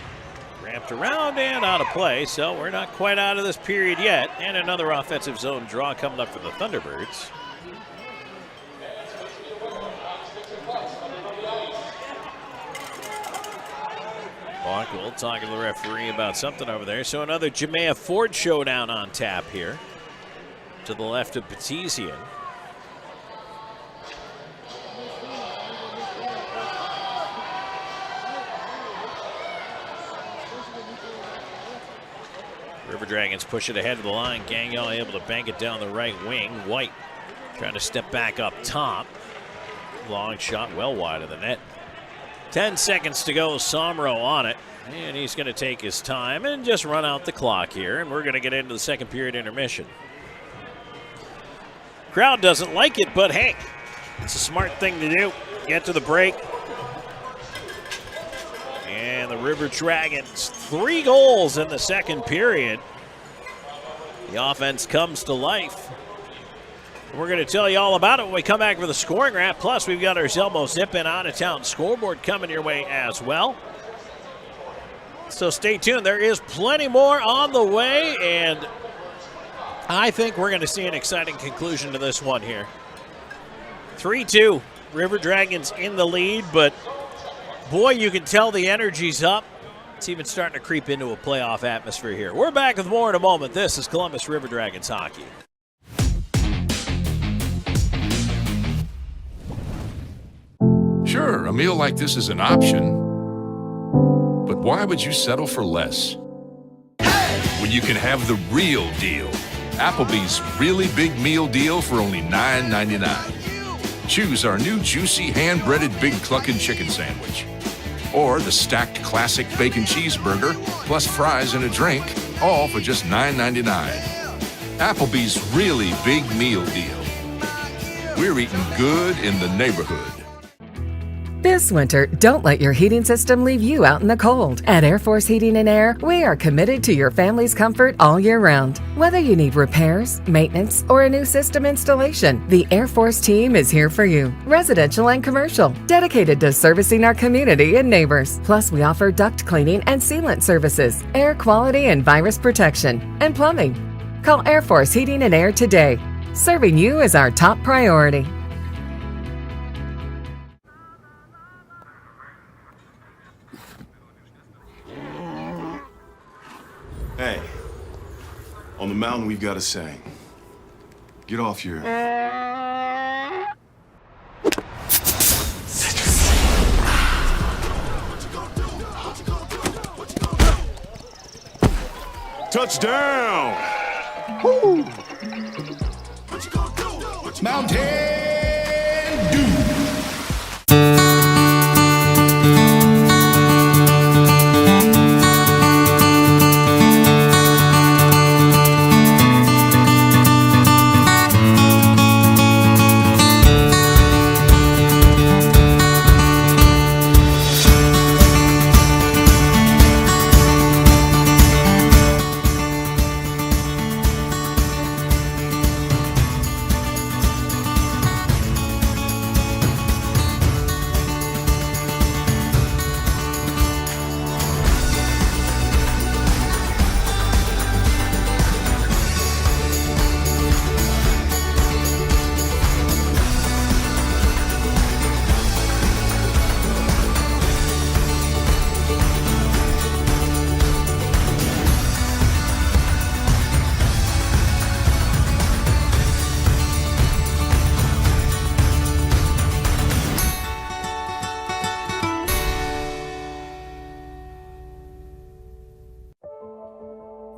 Speaker 1: Wrapped around and out of play, so we're not quite out of this period yet. And another offensive zone draw coming up for the Thunderbirds. Barkle talking to the referee about something over there. So another Jemaah Ford showdown on tap here. To the left of Batisian. River Dragons push it ahead of the line. Gagnon able to bank it down the right wing. White trying to step back up top. Long shot well wide of the net. 10 seconds to go. Somro on it. And he's going to take his time and just run out the clock here. And we're going to get into the second period intermission. Crowd doesn't like it, but hey, it's a smart thing to do. Get to the break. And the River Dragons, 3 goals in the second period. The offense comes to life. We're going to tell you all about it when we come back for the scoring wrap. Plus, we've got our Zelmo Zip-In out-of-town scoreboard coming your way as well. So stay tuned. There is plenty more on the way, and I think we're going to see an exciting conclusion to this one here. 3-2, River Dragons in the lead, but boy, you can tell the energy's up. It's even starting to creep into a playoff atmosphere here. We're back with more in a moment. This is Columbus River Dragons hockey.
Speaker 22: Sure, a meal like this is an option, but why would you settle for less? When you can have the real deal. Applebee's really big meal deal for only $9.99. Choose our new juicy hand-breaded Big Cluckin' chicken sandwich. Or the stacked classic bacon cheeseburger, plus fries and a drink, all for just $9.99. Applebee's really big meal deal. We're eating good in the neighborhood.
Speaker 2: This winter, don't let your heating system leave you out in the cold. At Air Force Heating and Air, we are committed to your family's comfort all year round. Whether you need repairs, maintenance, or a new system installation, the Air Force team is here for you. Residential and commercial, dedicated to servicing our community and neighbors. Plus, we offer duct cleaning and sealant services, air quality and virus protection, and plumbing. Call Air Force Heating and Air today. Serving you is our top priority.
Speaker 3: Hey, on the mountain we've got a saying. Get off your... Touchdown! Woo! Mountain Dew!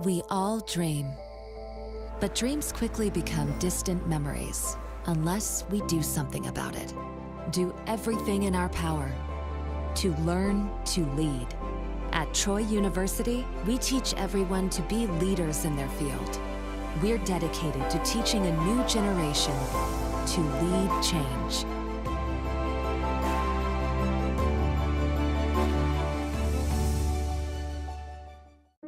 Speaker 7: We all dream, but dreams quickly become distant memories unless we do something about it. Do everything in our power to learn to lead. At Troy University, we teach everyone to be leaders in their field. We're dedicated to teaching a new generation to lead change.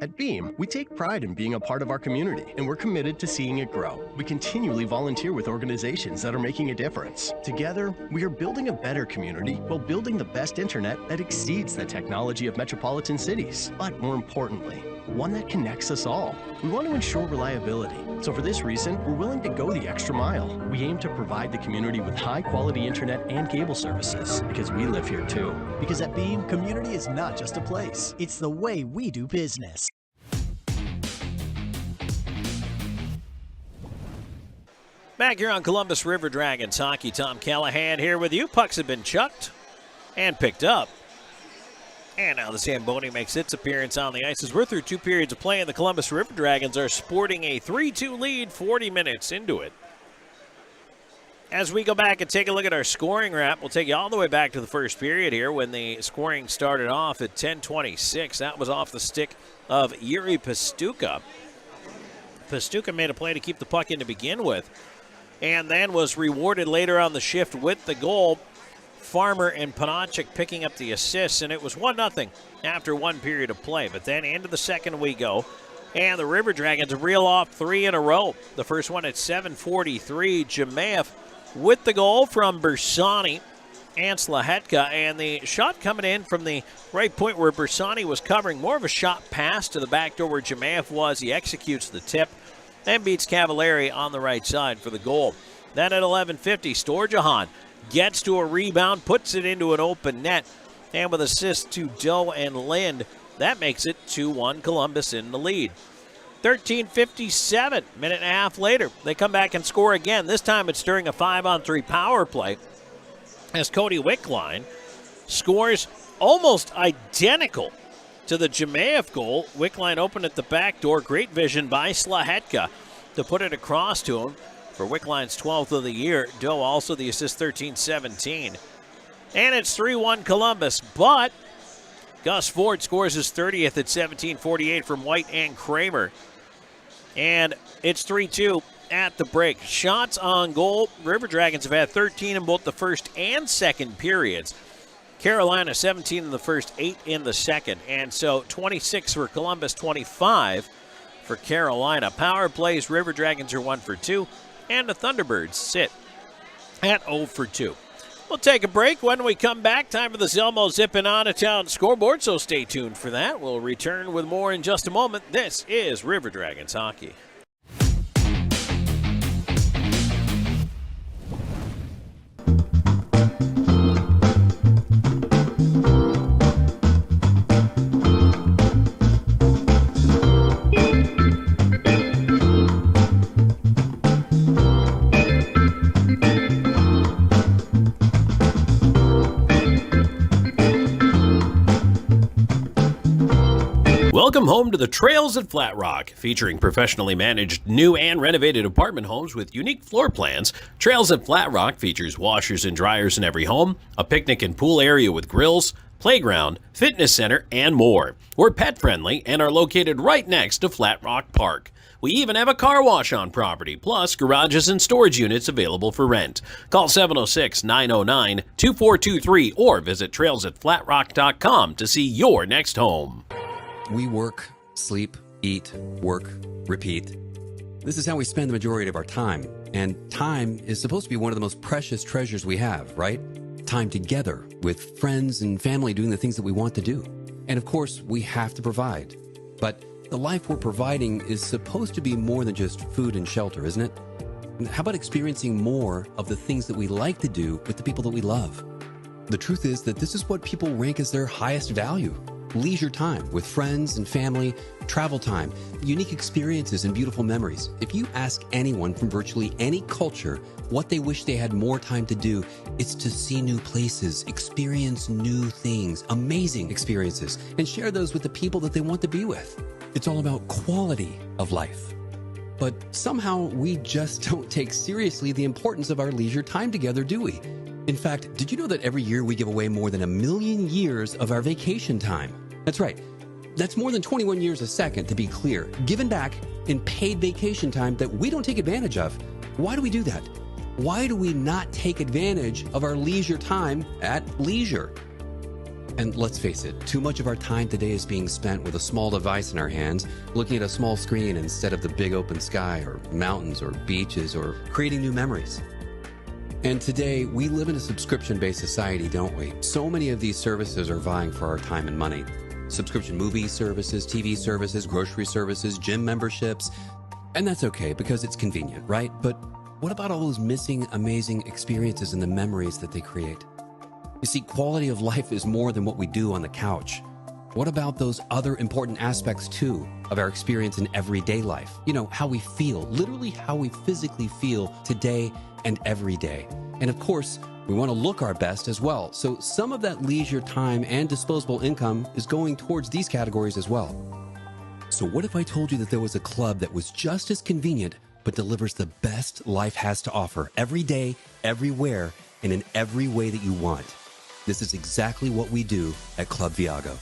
Speaker 5: At Beam, we take pride in being a part of our community, and we're committed to seeing it grow. We continually volunteer with organizations that are making a difference. Together, we are building a better community while building the best internet that exceeds the technology of metropolitan cities. But more importantly, one that connects us all. We want to ensure reliability. So for this reason, we're willing to go the extra mile. We aim to provide the community with high-quality internet and cable services, because we live here too.
Speaker 6: Because at Beam, community is not just a place. It's the way we do business.
Speaker 1: Back here on Columbus River Dragons hockey, Tom Callahan here with you. Pucks have been chucked and picked up. And now the Zamboni makes its appearance on the ice as we're through 2 periods of play, and the Columbus River Dragons are sporting a 3-2 lead 40 minutes into it. As we go back and take a look at our scoring wrap, we'll take you all the way back to the first period here when the scoring started off at 10:26. That was off the stick of Yuri Pastuka. Pastuka made a play to keep the puck in to begin with, and then was rewarded later on the shift with the goal. Farmer and Panachik picking up the assists, and it was 1-0 after 1 period of play. But then into the second we go, and the River Dragons reel off 3 in a row. The first one at 7:43, Jemaev with the goal from Bersani and Slahetka, and the shot coming in from the right point where Bersani was covering, more of a shot pass to the back door where Jemaev was. He executes the tip and beats Cavallari on the right side for the goal. Then at 11:50, Storjahan gets to a rebound, puts it into an open net, and with assists to Doe and Lind, that makes it 2-1 Columbus in the lead. 13:57, minute and a half later, they come back and score again. This time it's during a 5-on-3 power play as Cody Wickline scores almost identical to the Jemaev goal. Wickline opened at the back door. Great vision by Slahetka to put it across to him for Wickline's 12th of the year. Doe also the assist, 13-17. And it's 3-1 Columbus, but Gus Ford scores his 30th at 17:48 from White and Kramer. And it's 3-2 at the break. Shots on goal. River Dragons have had 13 in both the first and second periods. Carolina 17 in the first, 8 in the second. And so 26 for Columbus, 25 for Carolina. Power plays, River Dragons are 1 for 2, and the Thunderbirds sit at 0 for 2. We'll take a break. When we come back, time for the Zelmo Zippin' On a Town scoreboard, so stay tuned for that. We'll return with more in just a moment. This is River Dragons Hockey. Welcome home to the Trails at Flat Rock, featuring professionally managed new and renovated apartment homes with unique floor plans. Trails at Flat Rock features washers and dryers in every home, a picnic and pool area with grills, playground, fitness center, and more. We're pet-friendly and are located right next to Flat Rock Park. We even have a car wash on property, plus garages and storage units available for rent. Call 706-909-2423 or visit trailsatflatrock.com to see your next home.
Speaker 4: We work, sleep, eat, work, repeat. This is how we spend the majority of our time. And time is supposed to be one of the most precious treasures we have, right? Time together with friends and family doing the things that we want to do. And of course, we have to provide. But the life we're providing is supposed to be more than just food and shelter, isn't it? How about experiencing more of the things that we like to do with the people that we love? The truth is that this is what people rank as their highest value. Leisure time with friends and family, travel time, unique experiences and beautiful memories. If you ask anyone from virtually any culture what they wish they had more time to do, it's to see new places, experience new things, amazing experiences, and share those with the people that they want to be with. It's all about quality of life. But somehow we just don't take seriously the importance of our leisure time together, do we? In fact, did you know that every year we give away more than 1 million years of our vacation time? That's right. That's more than 21 years a second, to be clear, given back in paid vacation time that we don't take advantage of. Why do we do that? Why do we not take advantage of our leisure time at leisure? And let's face it, too much of our time today is being spent with a small device in our hands, looking at a small screen instead of the big open sky or mountains or beaches or creating new memories. And today, we live in a subscription-based society, don't we? So many of these services are vying for our time and money. Subscription movie services, TV services, grocery services, gym memberships. And that's okay because it's convenient, right? But what about all those missing amazing experiences and the memories that they create? You see, quality of life is more than what we do on the couch. What about those other important aspects, too, of our experience in everyday life? You know, how we feel, literally how we physically feel today and every day. And of course, we want to look our best as well. So some of that leisure time and disposable income is going towards these categories as well. So what if I told you that there was a club that was just as convenient, but delivers the best life has to offer every day, everywhere, and in every way that you want? This is exactly what we do at Club Viago.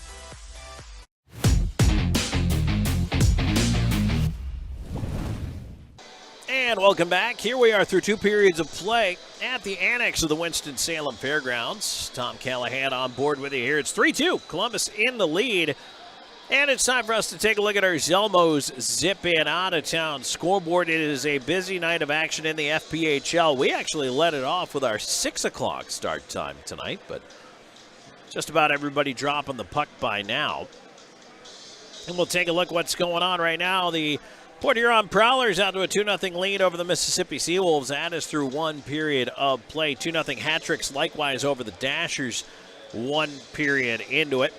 Speaker 1: And welcome back. Here we are through 2 periods of play at the annex of the Winston-Salem Fairgrounds. Tom Callahan on board with you here. It's 3-2. Columbus in the lead. And it's time for us to take a look at our Zelmo's Zip-In Out-of-Town scoreboard. It is a busy night of action in the FPHL. We actually let it off with our 6 o'clock start time tonight, but just about everybody dropping the puck by now. And we'll take a look what's going on right now. The Port Huron Prowlers out to a 2-0 lead over the Mississippi Seawolves. That is through 1 period of play. 2-0 hat tricks likewise over the Dashers 1 period into it.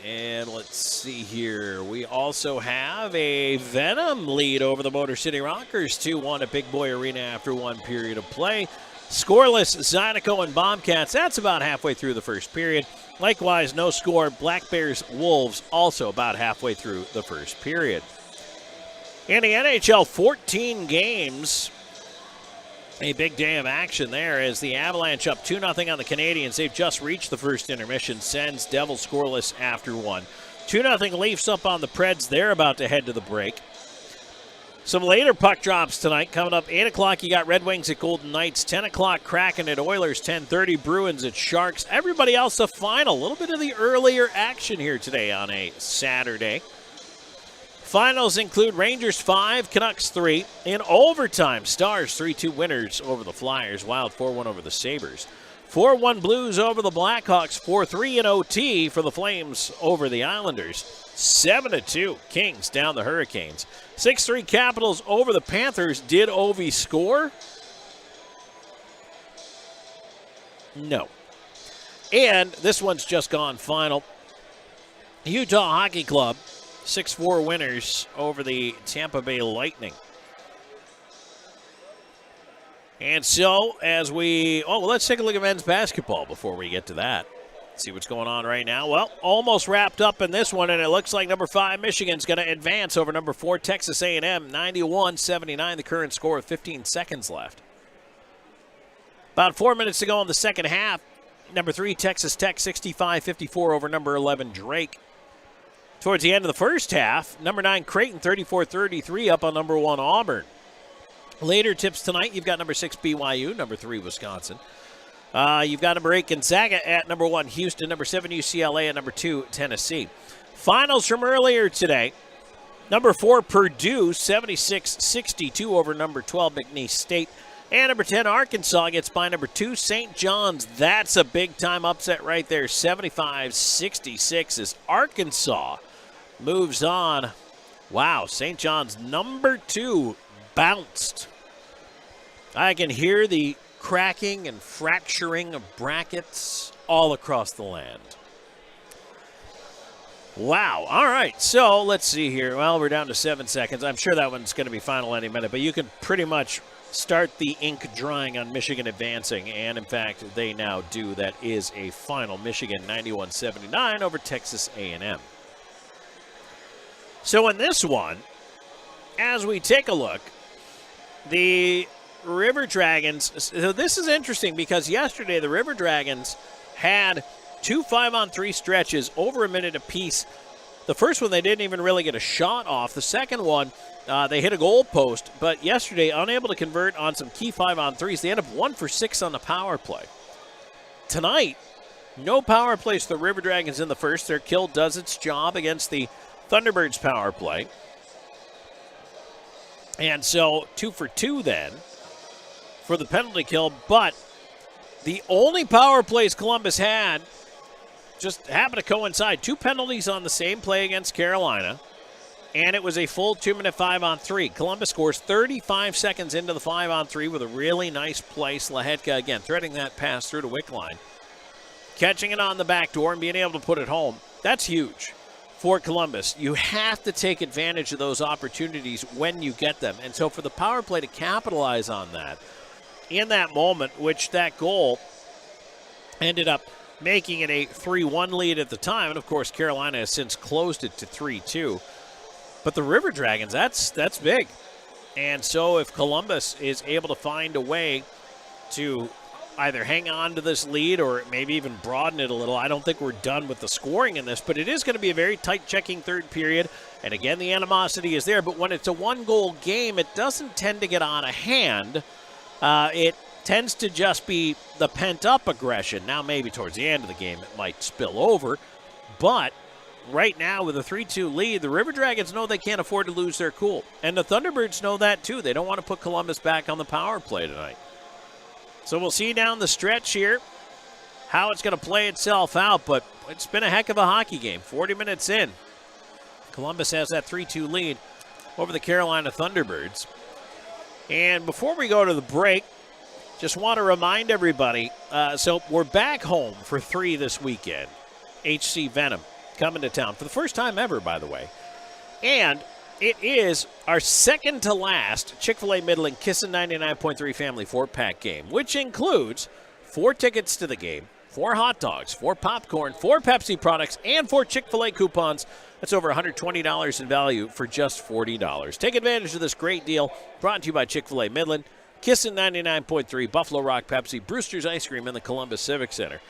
Speaker 1: And let's see here. We also have a Venom lead over the Motor City Rockers 2-1 at Big Boy Arena after 1 period of play. Scoreless Zydeco and Bombcats. That's about halfway through the first period. Likewise, no score, Black Bears Wolves also about halfway through the first period. In the NHL, 14 games. A big day of action there as the Avalanche up 2-0 on the Canadiens. They've just reached the first intermission. Sens Devils scoreless after 1. 2-0 Leafs up on the Preds. They're about to head to the break. Some later puck drops tonight. Coming up 8 o'clock, you got Red Wings at Golden Knights. 10 o'clock, Kraken at Oilers. 10:30, Bruins at Sharks. Everybody else, the final. A little bit of the earlier action here today on a Saturday. Finals include Rangers 5, Canucks 3. In overtime, Stars 3-2 winners over the Flyers. Wild 4-1 over the Sabres. 4-1 Blues over the Blackhawks. 4-3 in OT for the Flames over the Islanders. 7-2 Kings down the Hurricanes. 6-3 Capitals over the Panthers. Did Ovi score? No. And this one's just gone final. Utah Hockey Club, 6-4 winners over the Tampa Bay Lightning. And so, as let's take a look at men's basketball before we get to that. See what's going on right now. Well, almost wrapped up in this one, and it looks like number 5 Michigan's going to advance over number 4 Texas A&M, 91-79, the current score with 15 seconds left. About 4 minutes to go in the second half. Number 3 Texas Tech, 65-54 over number 11 Drake. Towards the end of the first half, number 9 Creighton, 34-33 up on number 1 Auburn. Later tips tonight, you've got number 6 BYU, number 3 Wisconsin. You've got number 8 Gonzaga at number 1 Houston, number 7 UCLA at number 2 Tennessee. Finals from earlier today. Number 4 Purdue, 76-62 over number 12 McNeese State. And number 10 Arkansas gets by number 2 St. John's. That's a big-time upset right there, 75-66 as Arkansas moves on. Wow, St. John's number 2 bounced. I can hear the cracking and fracturing of brackets all across the land. Wow. All right. So let's see here. Well, we're down to 7 seconds. I'm sure that one's going to be final any minute, but you can pretty much start the ink drying on Michigan advancing, and in fact, they now do. That is a final. Michigan 91-79 over Texas A&M. So in this one, as we take a look, the River Dragons, so this is interesting because yesterday the River Dragons had 2 5-on-3 stretches over a minute apiece. The first one, they didn't even really get a shot off. The second one, they hit a goal post, but yesterday unable to convert on some key 5-on-3s. They end up 1 for 6 on the power play. Tonight, no power plays for the River Dragons in the first. Their kill does its job against the Thunderbirds power play. And so 2 for 2 then for the penalty kill, but the only power plays Columbus had just happened to coincide. 2 penalties on the same play against Carolina, and it was a full 2-minute 5-on-3. Columbus scores 35 seconds into the 5-on-3 with a really nice play. Slahetka, again, threading that pass through to Wickline. Catching it on the back door and being able to put it home. That's huge for Columbus. You have to take advantage of those opportunities when you get them. And so for the power play to capitalize on that, in that moment, which that goal ended up making it a 3-1 lead at the time. And, of course, Carolina has since closed it to 3-2. But the River Dragons, that's big. And so if Columbus is able to find a way to either hang on to this lead or maybe even broaden it a little, I don't think we're done with the scoring in this. But it is going to be a very tight checking third period. And, again, the animosity is there. But when it's a one-goal game, it doesn't tend to get out of hand. It tends to just be the pent-up aggression. Now maybe towards the end of the game it might spill over. But right now with a 3-2 lead, the River Dragons know they can't afford to lose their cool. And the Thunderbirds know that too. They don't want to put Columbus back on the power play tonight. So we'll see down the stretch here how it's going to play itself out. But it's been a heck of a hockey game. 40 minutes in, Columbus has that 3-2 lead over the Carolina Thunderbirds. And before we go to the break, just want to remind everybody, so we're back home for 3 this weekend. HC Venom coming to town for the first time ever, by the way. And it is our second to last Chick-fil-A Midland Kissin' 99.3 Family 4-pack game, which includes 4 tickets to the game, 4 hot dogs, 4 popcorn, 4 Pepsi products, and 4 Chick-fil-A coupons. That's over $120 in value for just $40. Take advantage of this great deal brought to you by Chick-fil-A Midland, Kissin' 99.3, Buffalo Rock Pepsi, Brewster's Ice Cream, and the Columbus Civic Center.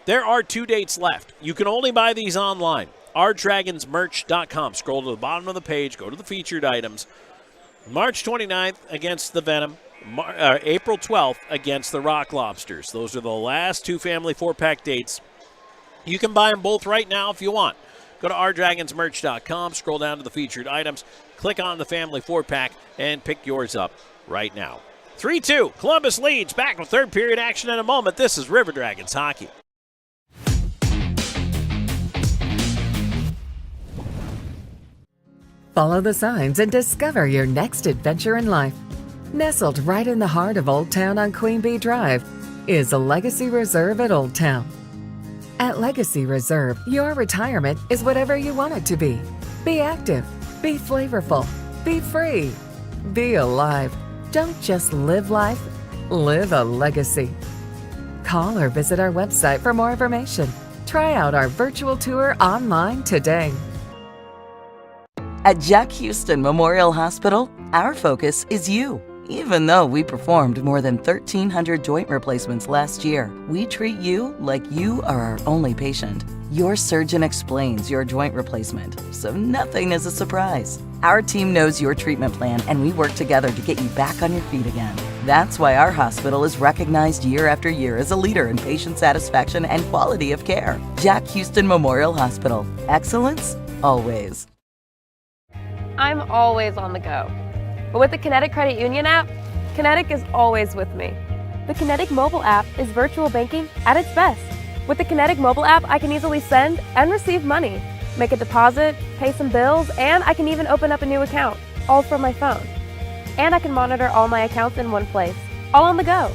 Speaker 1: There are 2 dates left. You can only buy these online. OurDragonsMerch.com. Scroll to the bottom of the page, go to the featured items. March 29th against the Venom. April 12th against the Rock Lobsters. Those are the last two family 4-pack dates. You can buy them both right now if you want. Go to ourdragonsmerch.com, scroll down to the featured items, click on the family 4-pack, and pick yours up right now. 3-2, Columbus leads. Back with third period action in a moment. This is River Dragons hockey.
Speaker 2: Follow the signs and discover your next adventure in life. Nestled right in the heart of Old Town on Queen Bee Drive is a Legacy Reserve at Old Town. At Legacy Reserve, your retirement is whatever you want it to be. Be active, be flavorful, be free, be alive. Don't just live life, live a legacy. Call or visit our website for more information. Try out our virtual tour online today.
Speaker 21: At Jack Houston Memorial Hospital, our focus is you. Even though we performed more than 1,300 joint replacements last year, we treat you like you are our only patient. Your surgeon explains your joint replacement, so nothing is a surprise. Our team knows your treatment plan, and we work together to get you back on your feet again. That's why our hospital is recognized year after year as a leader in patient satisfaction and quality of care. Jack Houston Memorial Hospital. Excellence, always.
Speaker 17: I'm always on the go. But with the Kinetic Credit Union app, Kinetic is always with me. The Kinetic mobile app is virtual banking at its best. With the Kinetic mobile app, I can easily send and receive money, make a deposit, pay some bills, and I can even open up a new account, all from my phone. And I can monitor all my accounts in one place, all on the go.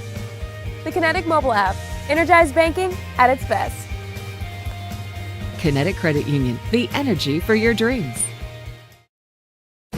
Speaker 17: The Kinetic mobile app, energized banking at its best.
Speaker 2: Kinetic Credit Union, the energy for your dreams.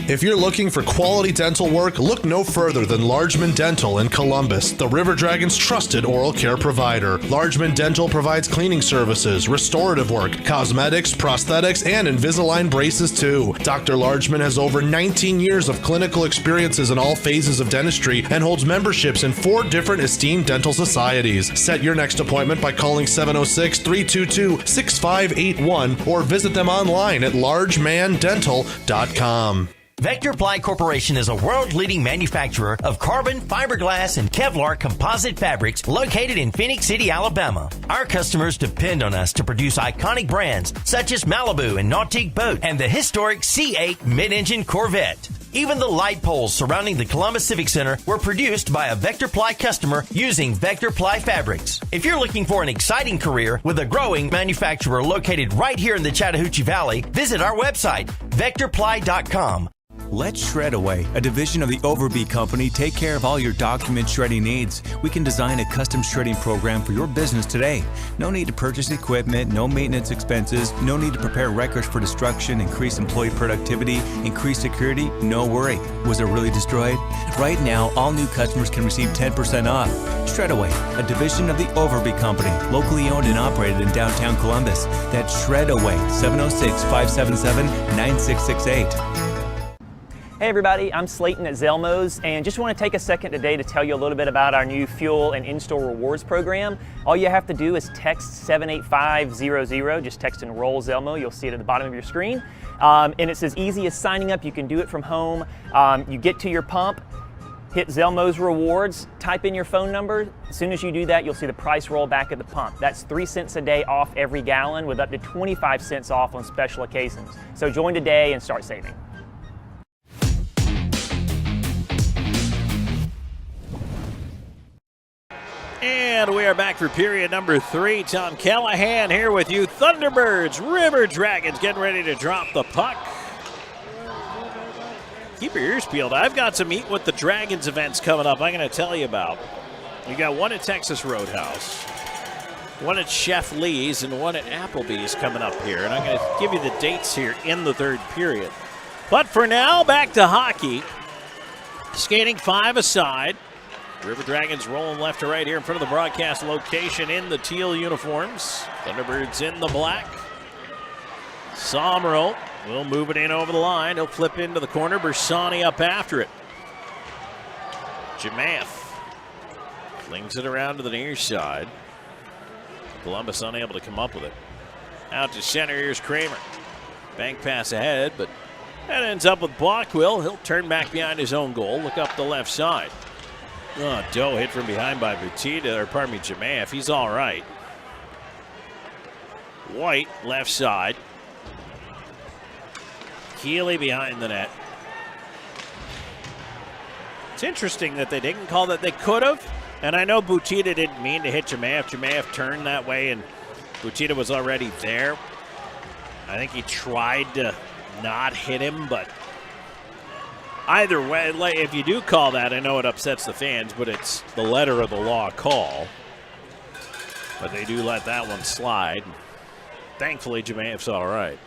Speaker 8: If you're looking for quality dental work, look no further than Largeman Dental in Columbus, the River Dragons' trusted oral care provider. Largeman Dental provides cleaning services, restorative work, cosmetics, prosthetics, and Invisalign braces too. Dr. Largeman has over 19 years of clinical experiences in all phases of dentistry and holds memberships in 4 different esteemed dental societies. Set your next appointment by calling 706-322-6581 or visit them online at largemandental.com.
Speaker 9: Vector Ply Corporation is a world-leading manufacturer of carbon, fiberglass, and Kevlar composite fabrics located in Phoenix City, Alabama. Our customers depend on us to produce iconic brands such as Malibu and Nautique Boat and the historic C8 mid-engine Corvette. Even the light poles surrounding the Columbus Civic Center were produced by a Vector Ply customer using Vector Ply fabrics. If you're looking for an exciting career with a growing manufacturer located right here in the Chattahoochee Valley, visit our website, vectorply.com.
Speaker 23: Let Shredaway, a division of the Overby Company, take care of all your document shredding needs. We can design a custom shredding program for your business today. No need to purchase equipment, no maintenance expenses, no need to prepare records for destruction, increase employee productivity, increase security, no worry. Was it really destroyed? Right now, all new customers can receive 10% off. Shredaway, a division of the Overby Company, locally owned and operated in downtown Columbus. That's Shredaway, 706-577-9668.
Speaker 20: Hey everybody, I'm Slayton at Zelmo's and just want to take a second today to tell you a little bit about our new fuel and in-store rewards program. All you have to do is text 78500, just text enroll Zelmo, you'll see it at the bottom of your screen. And it's as easy as signing up, you can do it from home. You get to your pump, hit Zelmo's rewards, type in your phone number. As soon as you do that, you'll see the price roll back at the pump. That's 3 cents a day off every gallon with up to 25 cents off on special occasions. So join today and start saving.
Speaker 1: And we are back for period number 3. Tom Callahan here with you. Thunderbirds, River Dragons getting ready to drop the puck. Keep your ears peeled. I've got some Eat with the Dragons events coming up I'm going to tell you about. We got one at Texas Roadhouse, one at Chef Lee's, and one at Applebee's coming up here. And I'm going to give you the dates here in the third period. But for now, back to hockey. Skating 5 aside. River Dragons rolling left to right here in front of the broadcast location in the teal uniforms. Thunderbirds in the black. Sommerl will move it in over the line. He'll flip into the corner. Bersani up after it. Jamath flings it around to the near side. Columbus unable to come up with it. Out to center, here's Kramer. Bank pass ahead, but That ends up with Blockwell. He'll turn back behind his own goal. Look up the left side. Oh, Doe hit from behind by Jemayev. He's all right. White, left side. Keeley behind the net. It's interesting that they didn't call that. They could have. And I know Butita didn't mean to hit Jemayev. Jemayev turned that way, and Butita was already there. I think he tried to not hit him, but either way, if you do call that, I know it upsets the fans, but it's the letter of the law call. But they do let that one slide. Thankfully, Jemayev's all right.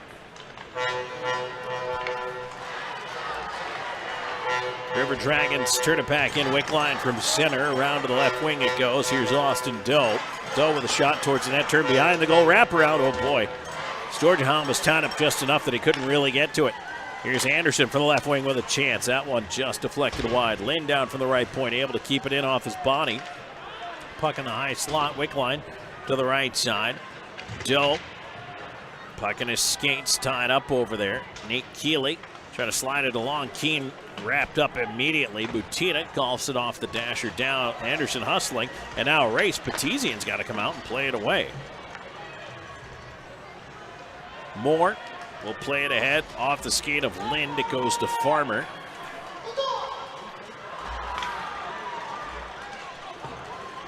Speaker 1: River Dragons turn it back in. Wickline from center. Around to the left wing it goes. Here's Austin Doe. Doe with a shot towards the net. Turn behind the goal. Wraparound. Oh, boy. Sturgeon was tied up just enough that he couldn't really get to it. Here's Anderson from the left wing with a chance. That one just deflected wide. Lynn down from the right point. Able to keep it in off his body. Puck in the high slot. Wickline to the right side. Doe. Puck in his skates tied up over there. Nate Keeley trying to slide it along. Keene wrapped up immediately. Butita golfs it off the dasher down. Anderson hustling. And now a race. Petizian's got to come out and play it away. Moore will play it ahead. Off the skate of Lind. It goes to Farmer.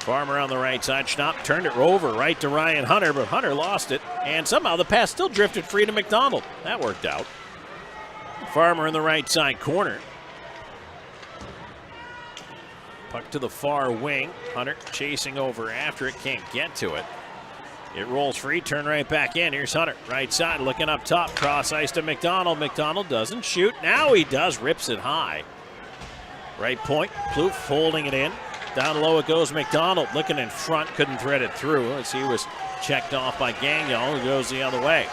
Speaker 1: Farmer on the right side. Schnapp turned it over right to Ryan Hunter, but Hunter lost it. And somehow the pass still drifted free to McDonald. That worked out. Farmer in the right side corner. Puck to the far wing. Hunter chasing over after it. Can't get to it. It rolls free. Turn right back in. Here's Hunter. Right side looking up top. Cross ice to McDonald. McDonald doesn't shoot. Now he does. Rips it high. Right point. Plouffe holding it in. Down low it goes. McDonald looking in front. Couldn't thread it through as he was checked off by Gagnon, who goes the other way.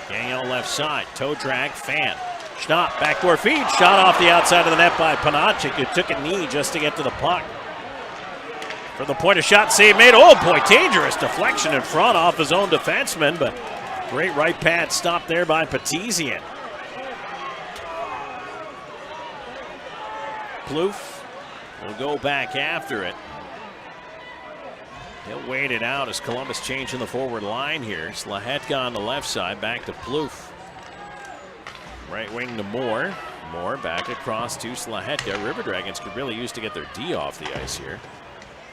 Speaker 1: Gagnon left side. Toe drag. Fan. Schnapp, backdoor feed, shot off the outside of the net by Panachik, who took a knee just to get to the puck. For the point of shot save made. Oh boy, dangerous deflection in front off his own defenseman, but great right pad stop there by Petizian. Plouffe will go back after it. He'll wait it out as Columbus changing the forward line here. Slahetka on the left side, back to Plouffe. Right wing to Moore. Moore back across to Slahetka. River Dragons could really use to get their D off the ice here.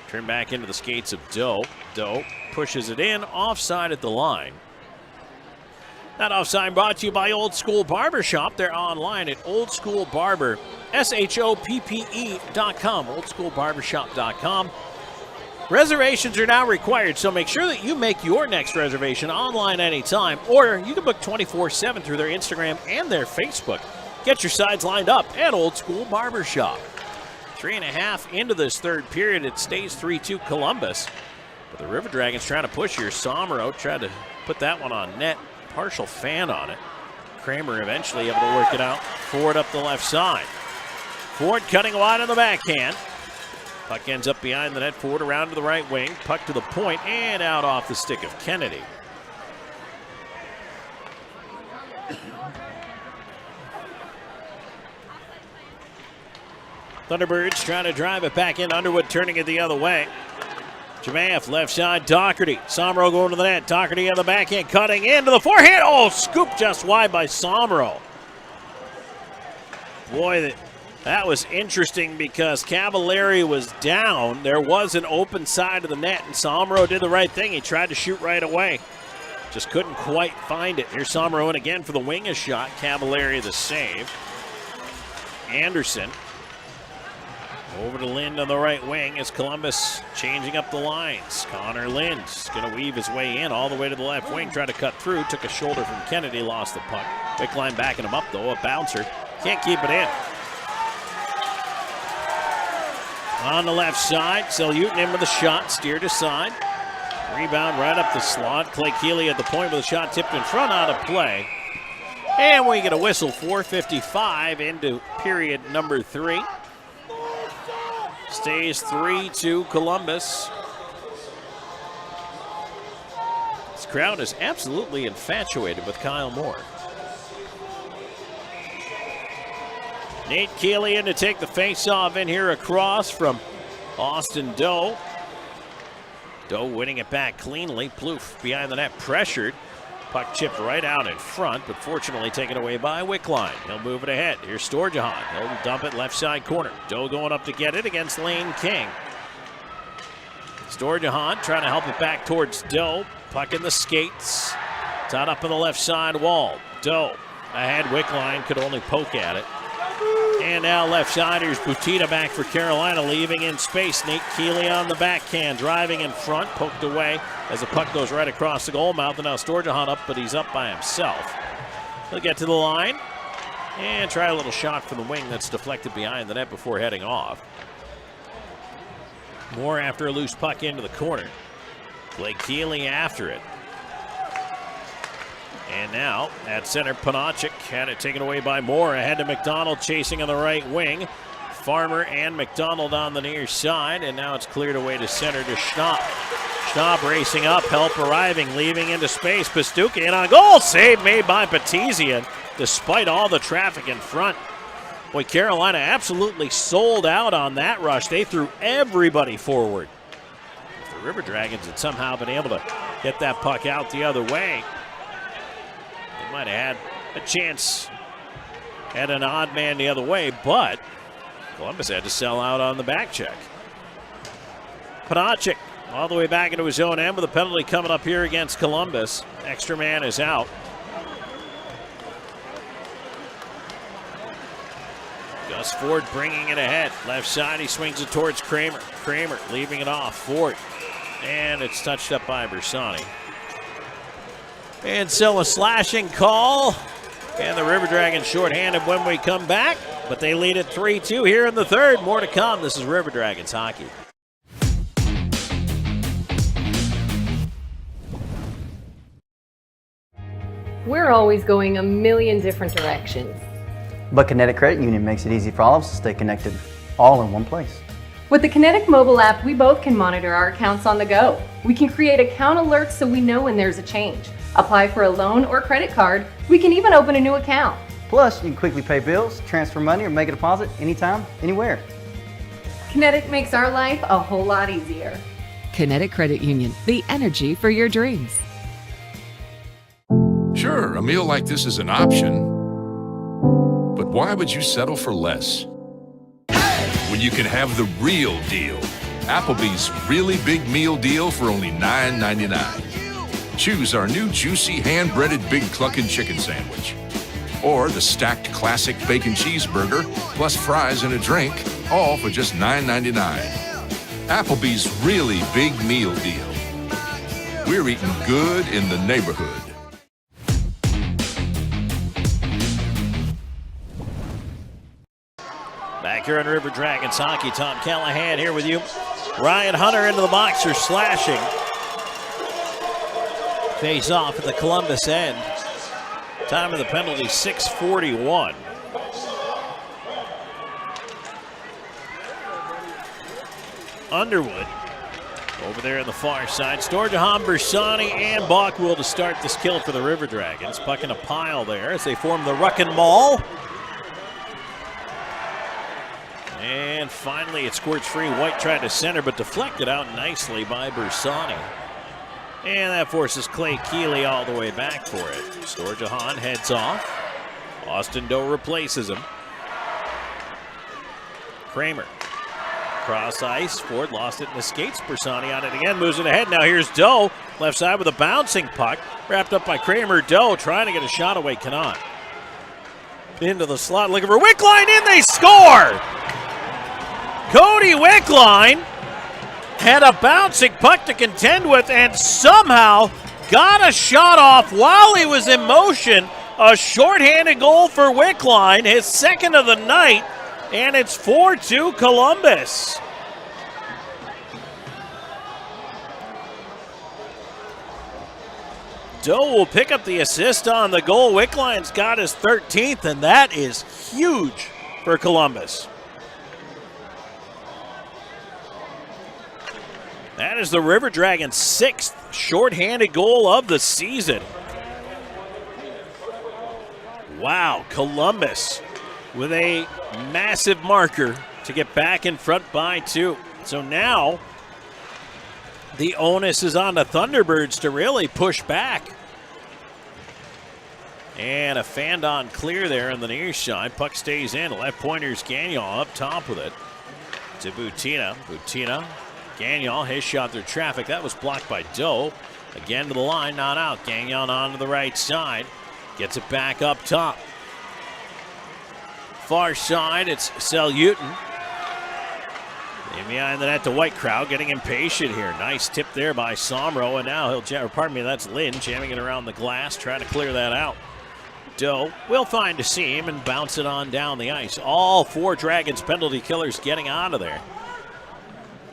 Speaker 1: Turn back into the skates of Doe. Doe pushes it in. Offside at the line. That offside brought to you by Old School Barbershop. They're online at oldschoolbarber.com. Oldschoolbarbershop.com. Reservations are now required, so make sure that you make your next reservation online anytime, or you can book 24/7 through their Instagram and their Facebook. Get your sides lined up at Old School Barbershop. 3.5 into this third period. It stays 3-2 Columbus. But the River Dragons trying to push here. Somro tried to put that one on net. Partial fan on it. Kramer eventually able to work it out. Ford up the left side. Ford cutting wide on the backhand. Puck ends up behind the net. Ford around to the right wing. Puck to the point and out off the stick of Kennedy. Thunderbirds trying to drive it back in. Underwood turning it the other way. Jemayev left side. Doherty. Somro going to the net. Doherty on the backhand. Cutting into the forehand. Oh, scooped just wide by Somro. Boy, that was interesting because Cavallari was down. There was an open side of the net, and Somro did the right thing. He tried to shoot right away. Just couldn't quite find it. Here's Somro in again for the wing shot. Cavallari the save. Anderson. Over to Lind on the right wing as Columbus changing up the lines. Connor Lind's going to weave his way in all the way to the left wing. Tried to cut through. Took a shoulder from Kennedy. Lost the puck. Wickline backing him up, though. A bouncer. Can't keep it in. On the left side. Seljutin in with a shot. Steered aside. Rebound right up the slot. Clay Keeley at the point with a shot tipped in front, out of play. And we get a whistle. 4:55 into period number 3. Stays 3-2 Columbus. This crowd is absolutely infatuated with Kyle Moore. Nate Keeley in to take the face-off in here across from Austin Doe. Doe winning it back cleanly. Plouffe behind the net, pressured. Puck chipped right out in front, but fortunately taken away by Wickline. He'll move it ahead. Here's Storjahan. He'll dump it left side corner. Doe going up to get it against Lane King. Storjahan trying to help it back towards Doe. Puck in the skates. Tied up on the left side wall. Doe ahead. Wickline could only poke at it. And now left-siders, Butita back for Carolina, leaving in space. Nate Keeley on the backhand, driving in front, poked away as the puck goes right across the goal mouth. And now Storjahan up, but he's up by himself. He'll get to the line and try a little shot from the wing that's deflected behind the net before heading off. Moore after a loose puck into the corner. Blake Keeley after it. And now at center, Panachik had it taken away by Moore. Ahead to McDonald, chasing on the right wing. Farmer and McDonald on the near side. And now it's cleared away to center to Schnapp. Schnapp racing up, help arriving, leaving into space. Pastuca in on goal. Save made by Petizian, despite all the traffic in front. Boy, Carolina absolutely sold out on that rush. They threw everybody forward. If the River Dragons had somehow been able to get that puck out the other way, might have had a chance at an odd man the other way, but Columbus had to sell out on the back check. Panachik all the way back into his own end with a penalty coming up here against Columbus. Extra man is out. Gus Ford bringing it ahead. Left side, he swings it towards Kramer. Kramer leaving it off. Ford. And it's touched up by Bersani. And so a slashing call. And the River Dragons shorthanded when we come back. But they lead at 3-2 here in the third. More to come. This is River Dragons hockey.
Speaker 10: We're always going a million different directions.
Speaker 11: But Kinetic Credit Union makes it easy for all of us to stay connected, all in one place.
Speaker 10: With the Kinetic mobile app, we both can monitor our accounts on the go. We can create account alerts so we know when there's a change. Apply for a loan or credit card. We can even open a new account.
Speaker 11: Plus, you can quickly pay bills, transfer money, or make a deposit anytime, anywhere.
Speaker 10: Kinetic makes our life a whole lot easier.
Speaker 2: Kinetic Credit Union, the energy for your dreams.
Speaker 22: Sure, a meal like this is an option, but why would you settle for less? When you can have the real deal. Applebee's really big meal deal for only $9.99. Choose our new juicy hand-breaded Big Cluckin' chicken sandwich. Or the stacked classic bacon cheeseburger, plus fries and a drink, all for just $9.99. Applebee's really big meal deal. We're eating good in the neighborhood.
Speaker 1: Back here on River Dragons hockey, Tom Callahan here with you. Ryan Hunter into the box for slashing. Face off at the Columbus end. Time of the penalty, 6:41. Underwood over there on the far side. Storjahan, Bersani, and Bockwell to start this kill for the River Dragons. Puck in a pile there as they form the Ruckin Mall. And finally it squirts free. White tried to center but deflected out nicely by Bersani. And that forces Clay Keeley all the way back for it. Storjahan heads off. Austin Doe replaces him. Kramer. Cross ice. Ford lost it in the skates. Bersani on it again. Moves it ahead. Now here's Doe. Left side with a bouncing puck. Wrapped up by Kramer. Doe trying to get a shot away. Cannot. Into the slot. Looking for Wickline. In. They score! Cody Wickline had a bouncing puck to contend with and somehow got a shot off while he was in motion. A shorthanded goal for Wickline, his second of the night, and it's 4-2 Columbus. Doe will pick up the assist on the goal. Wickline's got his 13th, and that is huge for Columbus. That is the River Dragons' 6th shorthanded goal of the season. Wow, Columbus with a massive marker to get back in front by 2. So now the onus is on the Thunderbirds to really push back. And a Fandon clear there on the near side. Puck stays in. Left pointer's Gagnon up top with it to Butina. Butina, Gagnon, his shot through traffic. That was blocked by Doe. Again to the line, not out. Gagnon onto the right side. Gets it back up top. Far side, it's Seljutin. In behind the net to White Crowd, getting impatient here. Nice tip there by Somro, and now that's Lynn jamming it around the glass, trying to clear that out. Doe will find a seam and bounce it on down the ice. All 4 Dragons penalty killers getting out of there.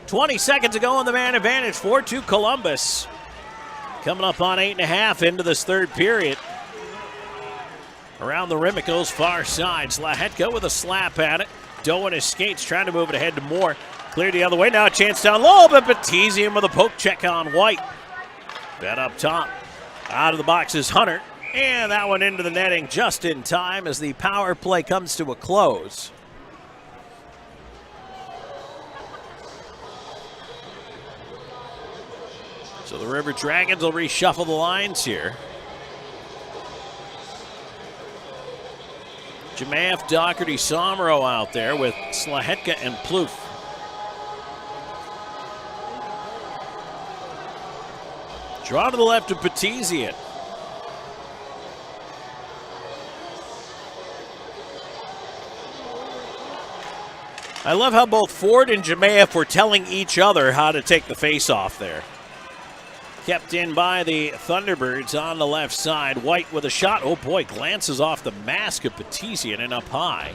Speaker 1: 20 seconds ago on the man advantage, 4-2 Columbus. Coming up on 8.5 into this third period. Around the rim it goes far side. Slahetka with a slap at it. Doe and his skates trying to move it ahead to Moore. Cleared the other way. Now a chance down low, but Batizian with a poke check on White. Bet up top. Out of the box is Hunter. And that one into the netting just in time as the power play comes to a close. So the River Dragons will reshuffle the lines here. Jemaev, Doherty, Somro out there with Slahetka and Plouffe. Draw to the left of Batizian. I love how both Ford and Jemaev were telling each other how to take the face-off there. Kept in by the Thunderbirds on the left side. White with a shot. Oh boy, glances off the mask of Batizian and up high.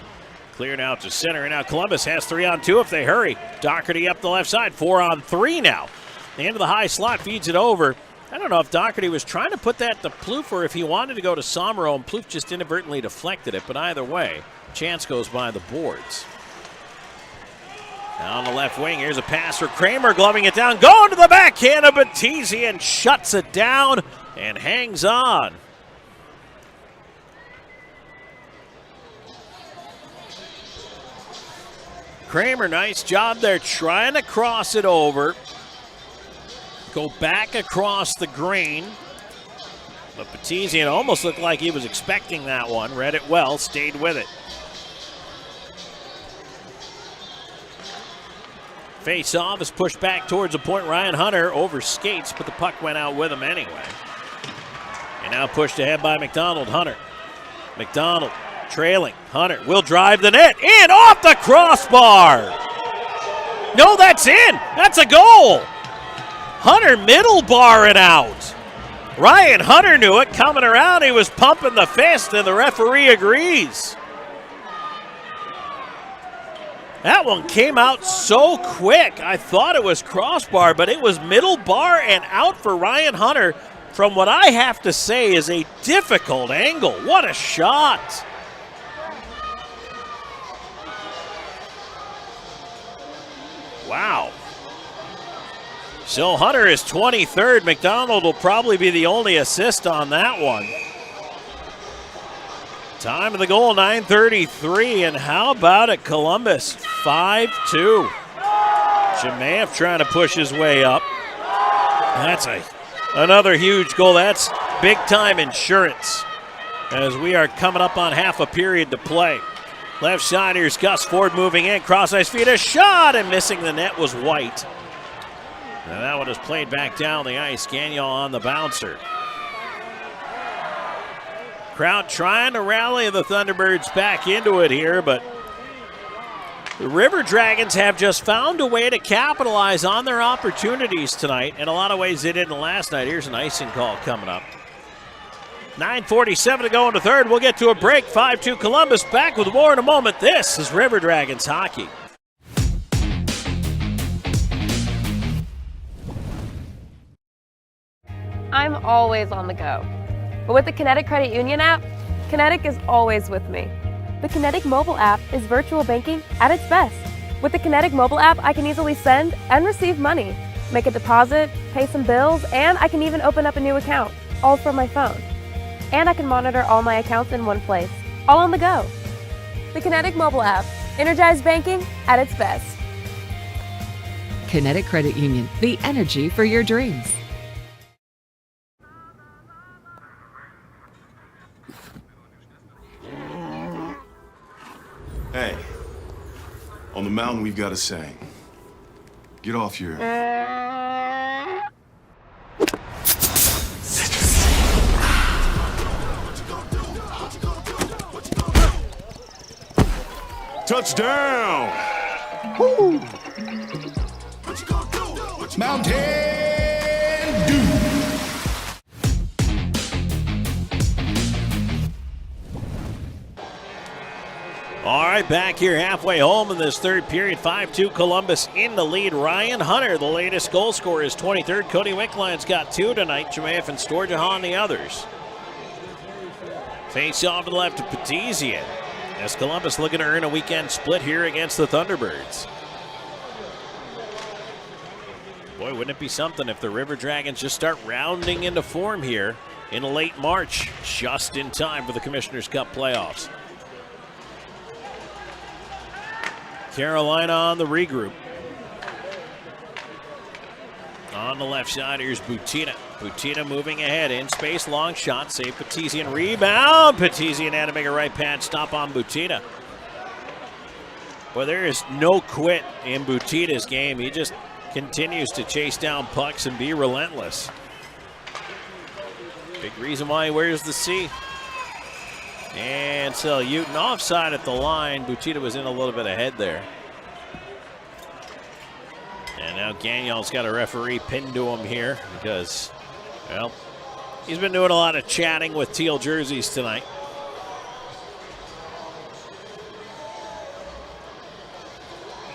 Speaker 1: Cleared out to center, and now Columbus has 3-on-2 if they hurry. Doherty up the left side, 4-on-3 now. The end of the high slot feeds it over. I don't know if Doherty was trying to put that to Plouffe or if he wanted to go to Somro, and Plouffe just inadvertently deflected it, but either way, chance goes by the boards. Now on the left wing, here's a pass for Kramer, gloving it down, going to the backhand of Batizian, shuts it down and hangs on. Kramer, nice job there, trying to cross it over. Go back across the green. But Batizian almost looked like he was expecting that one, read it well, stayed with it. Face-off is pushed back towards the point. Ryan Hunter over skates, but the puck went out with him anyway. And now pushed ahead by McDonald. Hunter. McDonald trailing. Hunter will drive the net. In off the crossbar. No, that's in. That's a goal. Hunter middle bar it out. Ryan Hunter knew it. Coming around, he was pumping the fist, and the referee agrees. That one came out so quick. I thought it was crossbar, but it was middle bar and out for Ryan Hunter from what I have to say is a difficult angle. What a shot. Wow. So Hunter is 23rd. McDonald will probably be the only assist on that one. Time of the goal, 9:33, and how about it, Columbus, 5-2. Jemaev trying to push his way up. That's another huge goal. That's big-time insurance as we are coming up on half a period to play. Left side, here's Gus Ford moving in, cross-ice feed, a shot, and missing the net was White. And that one is played back down the ice. Gagnon on the bouncer. Crowd trying to rally the Thunderbirds back into it here, but the River Dragons have just found a way to capitalize on their opportunities tonight. In a lot of ways they didn't last night. Here's an icing call coming up. 9:47 to go in the third. We'll get to a break. 5-2 Columbus. Back with more in a moment. This is River Dragons hockey.
Speaker 17: I'm always on the go. But with the Kinetic Credit Union app, Kinetic is always with me. The Kinetic mobile app is virtual banking at its best. With the Kinetic mobile app, I can easily send and receive money, make a deposit, pay some bills, and I can even open up a new account, all from my phone. And I can monitor all my accounts in one place, all on the go. The Kinetic mobile app. Energized banking at its best.
Speaker 2: Kinetic Credit Union, the energy for your dreams.
Speaker 3: Hey, on the mountain we've got a saying. Get off your... Touchdown! Woo! Mountain Dew!
Speaker 1: All right, back here halfway home in this third period. 5-2 Columbus in the lead. Ryan Hunter, the latest goal scorer, is 23rd. Cody Wickline's got 2 tonight. Jemayeff and Storjahan the others. Face off to the left of Petizian, as Columbus looking to earn a weekend split here against the Thunderbirds. Boy, wouldn't it be something if the River Dragons just start rounding into form here in late March, just in time for the Commissioner's Cup playoffs. Carolina on the regroup. On the left side, here's Butina. Butina moving ahead, in space, long shot, save Petizian, rebound. Petizian had to make a right pad stop on Butina. Well, there is no quit in Butina's game. He just continues to chase down pucks and be relentless. Big reason why he wears the C. And so Uton offside at the line. Butina was in a little bit ahead there. And now Gagnon's got a referee pinned to him here because, well, he's been doing a lot of chatting with teal jerseys tonight.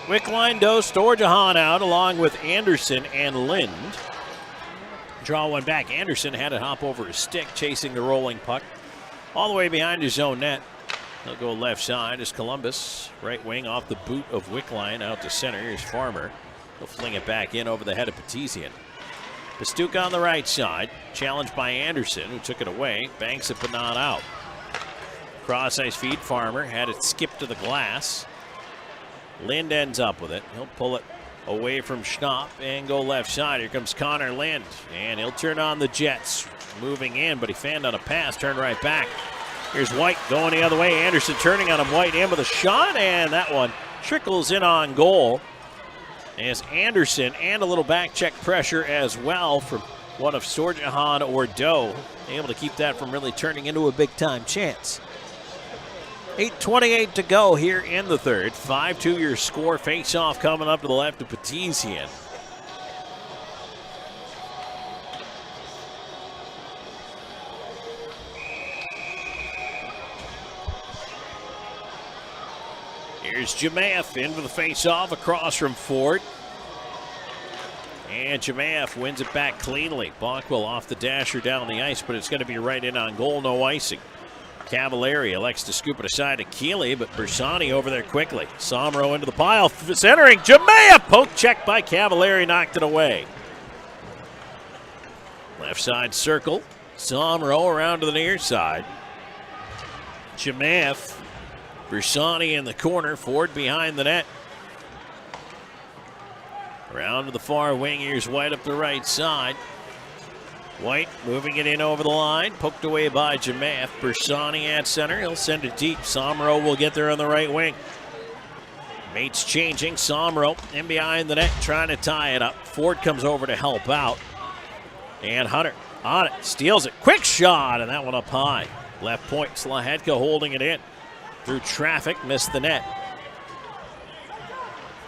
Speaker 1: Wickline does Storjahan out along with Anderson and Lind. Draw one back. Anderson had it hop over his stick, chasing the rolling puck all the way behind his own net. They'll go left side as Columbus. Right wing off the boot of Wickline out to center. Here's Farmer. He'll fling it back in over the head of Petizian. Pastuca on the right side. Challenged by Anderson, who took it away. Banks it, but not out. Cross ice feed. Farmer had it skip to the glass. Lind ends up with it. He'll pull it away from Schnapp and go left side. Here comes Connor Lind, and he'll turn on the Jets. Moving in, but he fanned on a pass, turned right back. Here's White going the other way. Anderson turning on him. White in with a shot, and that one trickles in on goal. As Anderson and a little back check pressure as well from one of Storjahan or Doe, able to keep that from really turning into a big-time chance. 8:28 to go here in the third. 5-2 your score. Face-off coming up to the left of Petizian. Here's Jemayeff in for the face-off across from Ford. And Jemayeff wins it back cleanly. Bonkwell off the dasher down the ice, but it's going to be right in on goal, no icing. Cavallari elects to scoop it aside to Keeley, but Bersani over there quickly. Somro into the pile, centering. Jemayeff, poke check by Cavallari, knocked it away. Left side circle. Somro around to the near side. Jemayeff. Bersani in the corner. Ford behind the net. Around to the far wing. Here's White up the right side. White moving it in over the line. Poked away by Jemayeff. Bersani at center. He'll send it deep. Somro will get there on the right wing. Mates changing. Somro in behind the net trying to tie it up. Ford comes over to help out. And Hunter on it. Steals it. Quick shot. And that one up high. Left point. Slahetka holding it in. Through traffic. Missed the net.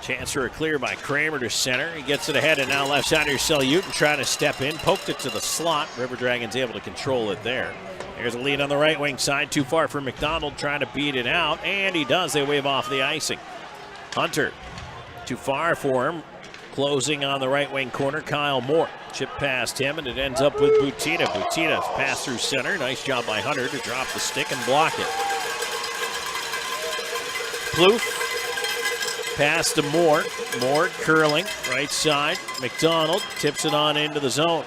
Speaker 1: Chance for a clear by Kramer to center. He gets it ahead, and now left side here, Selyutin trying to step in. Poked it to the slot. River Dragons able to control it there. There's a lead on the right wing side. Too far for McDonald trying to beat it out, and he does. They wave off the icing. Hunter too far for him. Closing on the right wing corner, Kyle Moore. Chip past him, and it ends up with Butina. Butina pass through center. Nice job by Hunter to drop the stick and block it. Plouffe. Pass to Moore. Moore curling, right side. McDonald tips it on into the zone.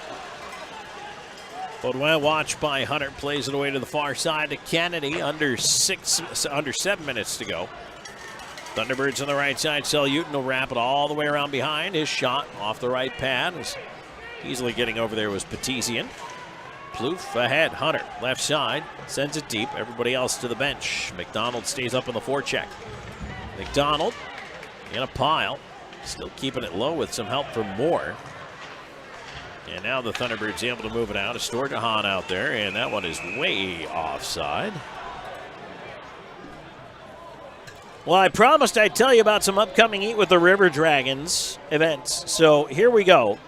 Speaker 1: Baudouin watched by Hunter, plays it away to the far side to Kennedy. Under 7 minutes to go. Thunderbirds on the right side. Seljutin will wrap it all the way around behind. His shot off the right pad. Easily getting over there was Petizian. Plouffe ahead. Hunter, left side. Sends it deep. Everybody else to the bench. McDonald stays up on the forecheck. McDonald in a pile. Still keeping it low with some help from Moore. And now the Thunderbirds able to move it out. It's Callahan out there, and that one is way offside. Well, I promised I'd tell you about some upcoming Eat with the River Dragons events. So here we go.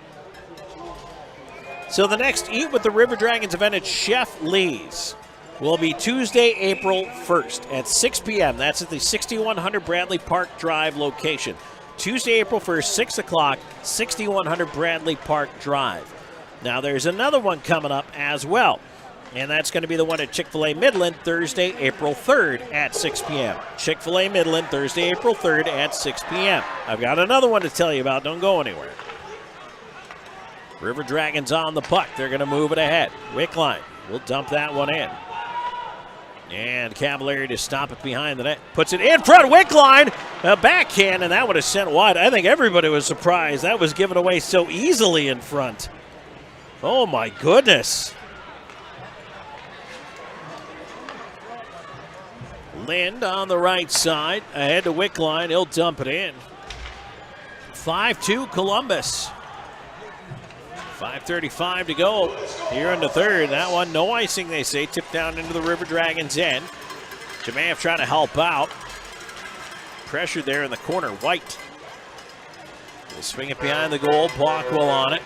Speaker 1: So the next Eat with the River Dragons event at Chef Lee's will be Tuesday, April 1st at 6 p.m. That's at the 6100 Bradley Park Drive location. Tuesday, April 1st, 6 o'clock, 6100 Bradley Park Drive. Now, there's another one coming up as well, and that's going to be the one at Chick-fil-A Midland, Thursday, April 3rd at 6 p.m. Chick-fil-A Midland, Thursday, April 3rd at 6 p.m. I've got another one to tell you about. Don't go anywhere. River Dragons on the puck. They're going to move it ahead. Wickline will dump that one in. And Cavalieri to stop it behind the net. Puts it in front. Wickline, a backhand, and that one is sent wide. I think everybody was surprised. That was given away so easily in front. Oh, my goodness. Lind on the right side. Ahead to Wickline. He'll dump it in. 5-2 Columbus. 5:35 to go here in the third. That one, no icing, they say. Tipped down into the River Dragons' end. Jemayev trying to help out. Pressure there in the corner. White will swing it behind the goal. Blockwell on it.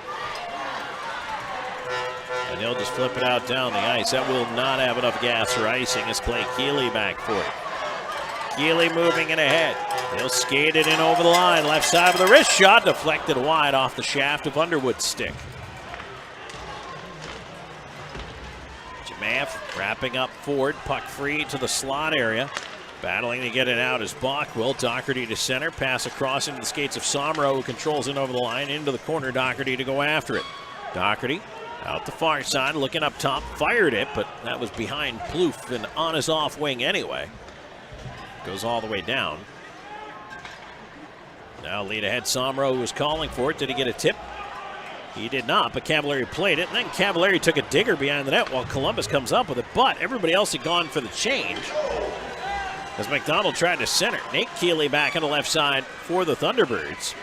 Speaker 1: And he'll just flip it out down the ice. That will not have enough gas for icing as Clay Keeley back for it. Keeley moving it ahead. He'll skate it in over the line. Left side of the wrist shot. Deflected wide off the shaft of Underwood's stick. Wrapping up forward, puck free to the slot area. Battling to get it out is Bockwell. Doherty to center, pass across into the skates of Somro, who controls it over the line, into the corner. Doherty to go after it. Doherty out the far side, looking up top, fired it, but that was behind Plouffe and on his off wing anyway. Goes all the way down. Now lead ahead, Somro, who was calling for it. Did he get a tip? He did not, but Cavalieri played it, and then Cavalieri took a digger behind the net while Columbus comes up with it, but everybody else had gone for the change as McDonald tried to center. Nate Keeley back on the left side for the Thunderbirds.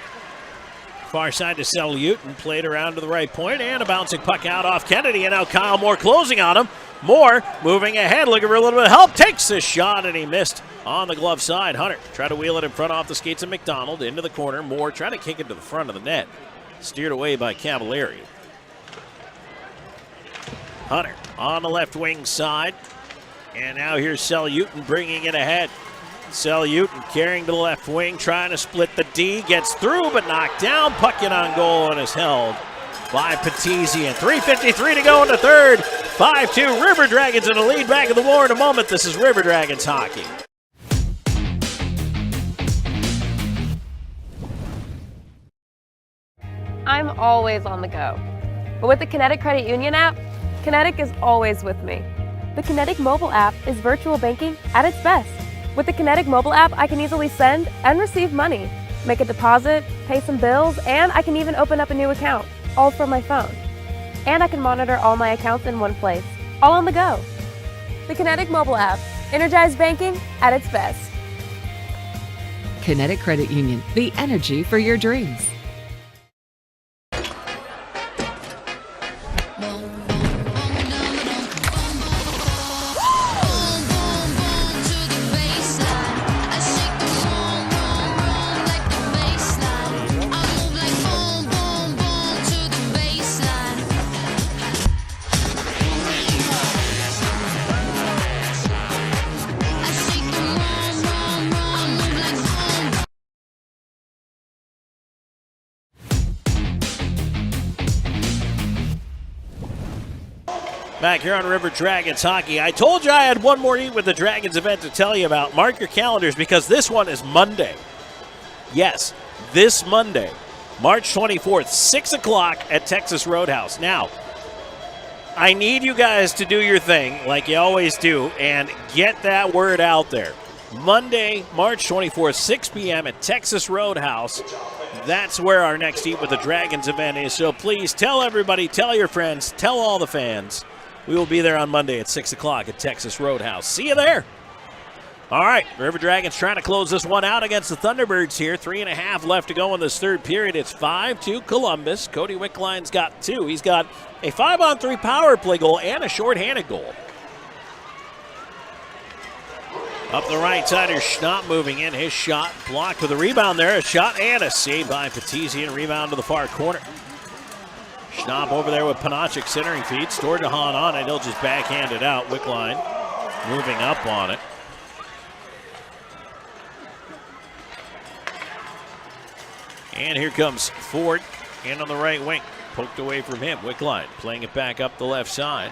Speaker 1: Far side to Seljutin, played around to the right point, and a bouncing puck out off Kennedy, and now Kyle Moore closing on him. Moore moving ahead, looking for a little bit of help, takes the shot, and he missed on the glove side. Hunter tried to wheel it in front off the skates of McDonald, into the corner. Moore trying to kick it to the front of the net. Steered away by Cavalieri. Hunter on the left wing side. And now here's Seljutin bringing it ahead. Seljutin carrying to the left wing, trying to split the D. Gets through, but knocked down. Puck in on goal and is held by Petizian. 3:53 to go in the third. 5-2 River Dragons in the lead. Back in the war in a moment. This is River Dragons hockey.
Speaker 17: I'm always on the go. But with the Kinetic Credit Union app, Kinetic is always with me. The Kinetic mobile app is virtual banking at its best. With the Kinetic mobile app, I can easily send and receive money, make a deposit, pay some bills, and I can even open up a new account, all from my phone. And I can monitor all my accounts in one place, all on the go. The Kinetic mobile app, energized banking at its best.
Speaker 2: Kinetic Credit Union, the energy for your dreams.
Speaker 1: Back here on River Dragons hockey. I told you I had one more Eat with the Dragons event to tell you about. Mark your calendars because this one is Monday. Yes, this Monday, March 24th, 6 o'clock at Texas Roadhouse. Now, I need you guys to do your thing like you always do and get that word out there. Monday, March 24th, 6 p.m. at Texas Roadhouse. That's where our next Eat with the Dragons event is. So please tell everybody, tell your friends, tell all the fans. We will be there on Monday at 6 o'clock at Texas Roadhouse. See you there. All right, River Dragons trying to close this one out against the Thunderbirds here. 3.5 left to go in this third period. It's 5-2 Columbus. Cody Wickline's got 2. He's got a 5-on-3 power play goal and a shorthanded goal. Up the right side, here's Schnapp moving in. His shot blocked with a rebound there. A shot and a save by Petizzi and rebound to the far corner. Schnapp over there with Panachik centering feed. Stordahan on it. He'll just backhand it out. Wickline moving up on it. And here comes Ford in on the right wing. Poked away from him. Wickline playing it back up the left side.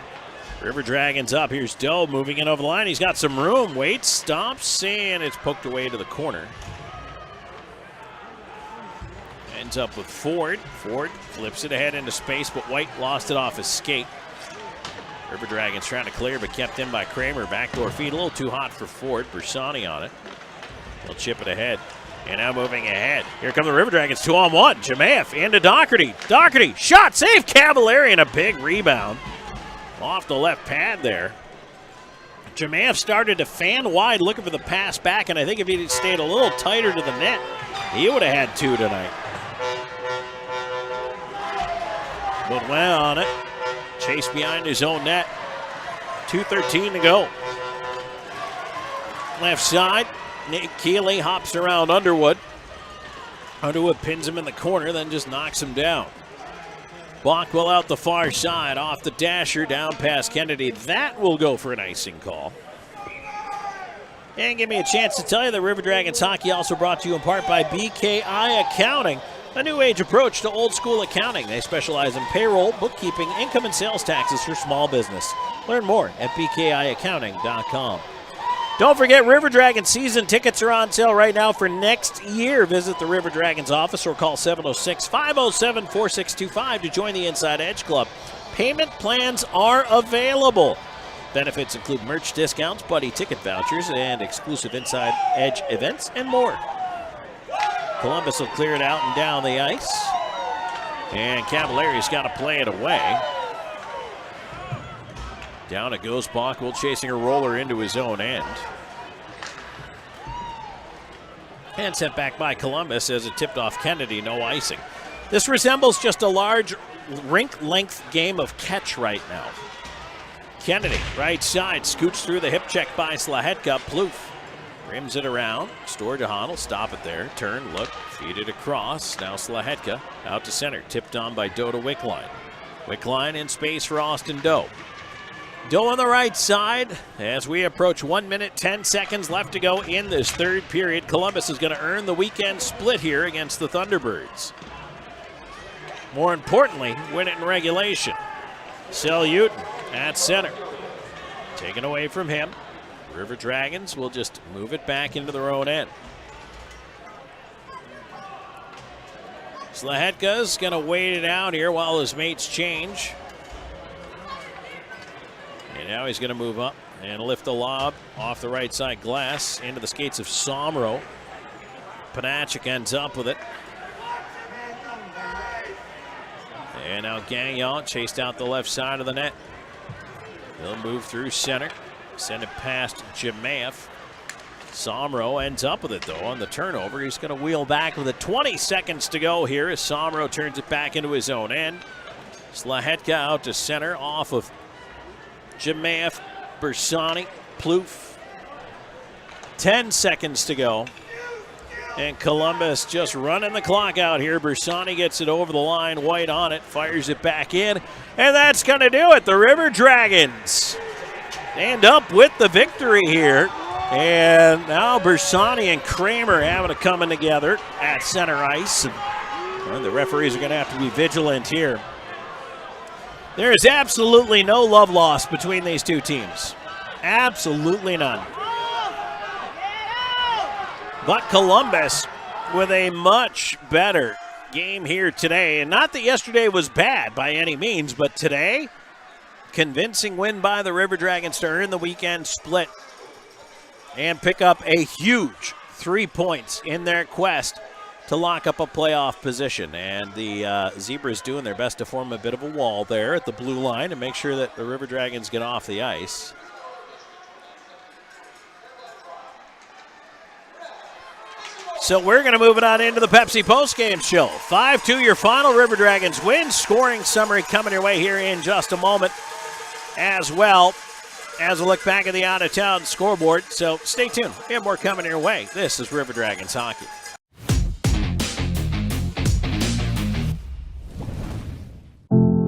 Speaker 1: River Dragons up. Here's Doe moving in over the line. He's got some room. Waits, stops, and it's poked away to the corner. Ends up with Ford. Ford flips it ahead into space, but White lost it off his skate. River Dragons trying to clear, but kept in by Kramer. Backdoor feed, a little too hot for Ford. Bersani on it. He'll chip it ahead. And now moving ahead. Here come the River Dragons, 2-on-1. Jamaev into Doherty. Doherty, shot, save Cavallari, and a big rebound. Off the left pad there. Jamaev started to fan wide looking for the pass back, and I think if he stayed a little tighter to the net, he would have had 2 tonight. But well on it. Chase behind his own net. 2:13 to go. Left side. Nick Keeley hops around Underwood. Underwood pins him in the corner, then just knocks him down. Bockwell out the far side, off the dasher, down past Kennedy. That will go for an icing call. And give me a chance to tell you that River Dragons hockey also brought to you in part by BKI Accounting, a new age approach to old school accounting. They specialize in payroll, bookkeeping, income, and sales taxes for small business. Learn more at bkiaccounting.com. Don't forget, River Dragons season tickets are on sale right now for next year. Visit the River Dragons office or call 706-507-4625 to join the Inside Edge Club. Payment plans are available. Benefits include merch discounts, buddy ticket vouchers, and exclusive Inside Edge events, and more. Columbus will clear it out and down the ice. And Cavallari's got to play it away. Down it goes. Bockwell chasing a roller into his own end. And sent back by Columbus as it tipped off Kennedy. No icing. This resembles just a large rink-length game of catch right now. Kennedy, right side, scoots through the hip check by Slahetka. Plouffe rims it around. Stordahan will stop it there. Turn, look, feed it across. Now Slahetka out to center. Tipped on by Doe to Wickline. Wickline in space for Austin Doe. Doe on the right side as we approach 1 minute, 10 seconds left to go in this third period. Columbus is going to earn the weekend split here against the Thunderbirds. More importantly, win it in regulation. Selyutin at center. Taken away from him. River Dragons will just move it back into their own end. Slahetka's going to wait it out here while his mates change. And now he's going to move up and lift the lob off the right side glass into the skates of Somro. Panachik ends up with it. And now Gagnon chased out the left side of the net. He'll move through center. Send it past Jamaev. Somro ends up with it, though, on the turnover. He's going to wheel back with it. 20 seconds to go here as Somro turns it back into his own end. Slahetka out to center off of Jamaev, Bersani, Plouffe. 10 seconds to go. And Columbus just running the clock out here. Bersani gets it over the line. White on it, fires it back in. And that's going to do it. The River Dragons end up with the victory here. And now Bersani and Kramer having to come in together at center ice. And the referees are going to have to be vigilant here. There is absolutely no love lost between these two teams. Absolutely none. But Columbus with a much better game here today. And not that yesterday was bad by any means, but today, convincing win by the River Dragons to earn the weekend split and pick up a huge 3 points in their quest to lock up a playoff position. And the Zebras doing their best to form a bit of a wall there at the blue line and make sure that the River Dragons get off the ice. So we're going to move it on into the Pepsi postgame show. 5-2 your final. River Dragons win. Scoring summary coming your way here in just a moment, as well as a look back at the out-of-town scoreboard. So stay tuned. We have more coming your way. This is River Dragons Hockey.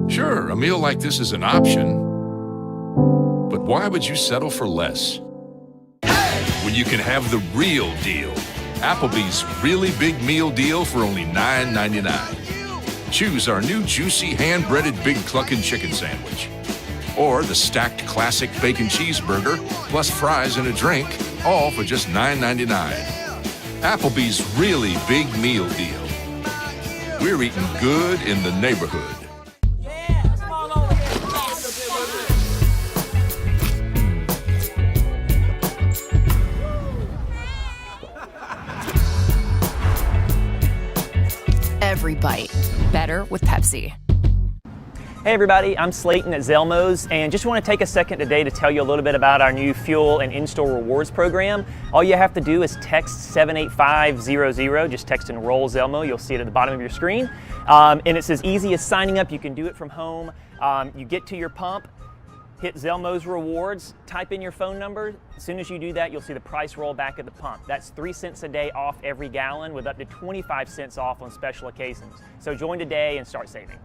Speaker 22: Sure, a meal like this is an option, but why would you settle for less? When you can have the real deal. Applebee's really big meal deal for only $9.99. Choose our new juicy hand-breaded Big Cluckin' chicken sandwich. Or the stacked classic bacon cheeseburger plus fries and a drink, all for just $9.99. Applebee's really big meal deal. We're eating good in the neighborhood.
Speaker 12: Every bite better with Pepsi.
Speaker 20: Hey everybody, I'm Slayton at Zelmo's, and just want to take a second today to tell you a little bit about our new fuel and in-store rewards program. All you have to do is text 78500, just text enroll Zelmo, you'll see it at the bottom of your screen. And it's as easy as signing up. You can do it from home. You get to your pump, hit Zelmo's rewards, type in your phone number. As soon as you do that, you'll see the price roll back at the pump. That's 3 cents a day off every gallon with up to 25 cents off on special occasions. So join today and start saving.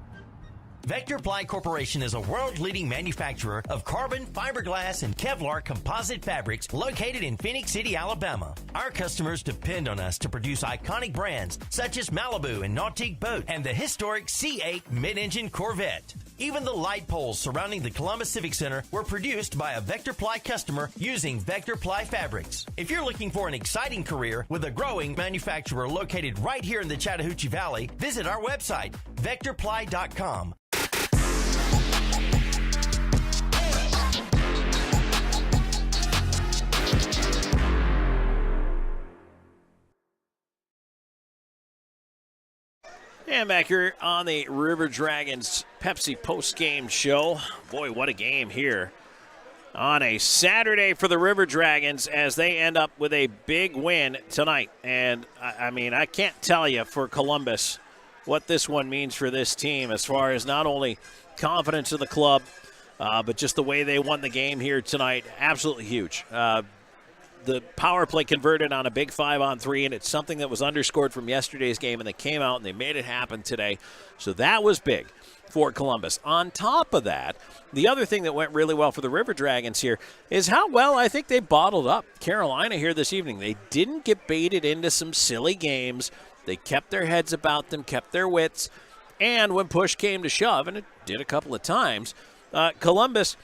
Speaker 9: Vector Ply Corporation is a world-leading manufacturer of carbon, fiberglass, and Kevlar composite fabrics located in Phoenix City, Alabama. Our customers depend on us to produce iconic brands such as Malibu and Nautique Boat and the historic C8 mid-engine Corvette. Even the light poles surrounding the Columbus Civic Center were produced by a Vector Ply customer using Vector Ply fabrics. If you're looking for an exciting career with a growing manufacturer located right here in the Chattahoochee Valley, visit our website, vectorply.com.
Speaker 1: And back here on the River Dragons Pepsi post-game show. Boy, what a game here on a Saturday for the River Dragons as they end up with a big win tonight. And, I mean, I can't tell you for Columbus what this one means for this team as far as not only confidence of the club, but just the way they won the game here tonight. Absolutely huge. The power play converted on a big 5-on-3, and it's something that was underscored from yesterday's game, and they came out and they made it happen today. So that was big for Columbus. On top of that, the other thing that went really well for the River Dragons here is how well I think they bottled up Carolina here this evening. They didn't get baited into some silly games. They kept their heads about them, kept their wits, and when push came to shove, and it did a couple of times, Columbus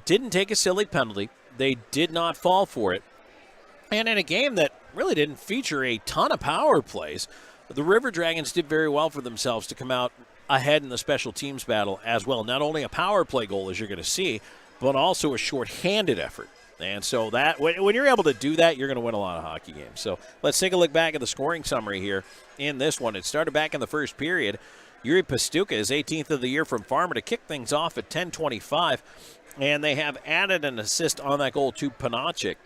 Speaker 1: didn't take a silly penalty. They did not fall for it. And in a game that really didn't feature a ton of power plays, the River Dragons did very well for themselves to come out ahead in the special teams battle as well. Not only a power play goal, as you're going to see, but also a shorthanded effort. And so that when you're able to do that, you're going to win a lot of hockey games. So let's take a look back at the scoring summary here in this one. It started back in the first period. Yuri Pastuka is 18th of the year from Farmer to kick things off at 10:25. And they have added an assist on that goal to Panachik.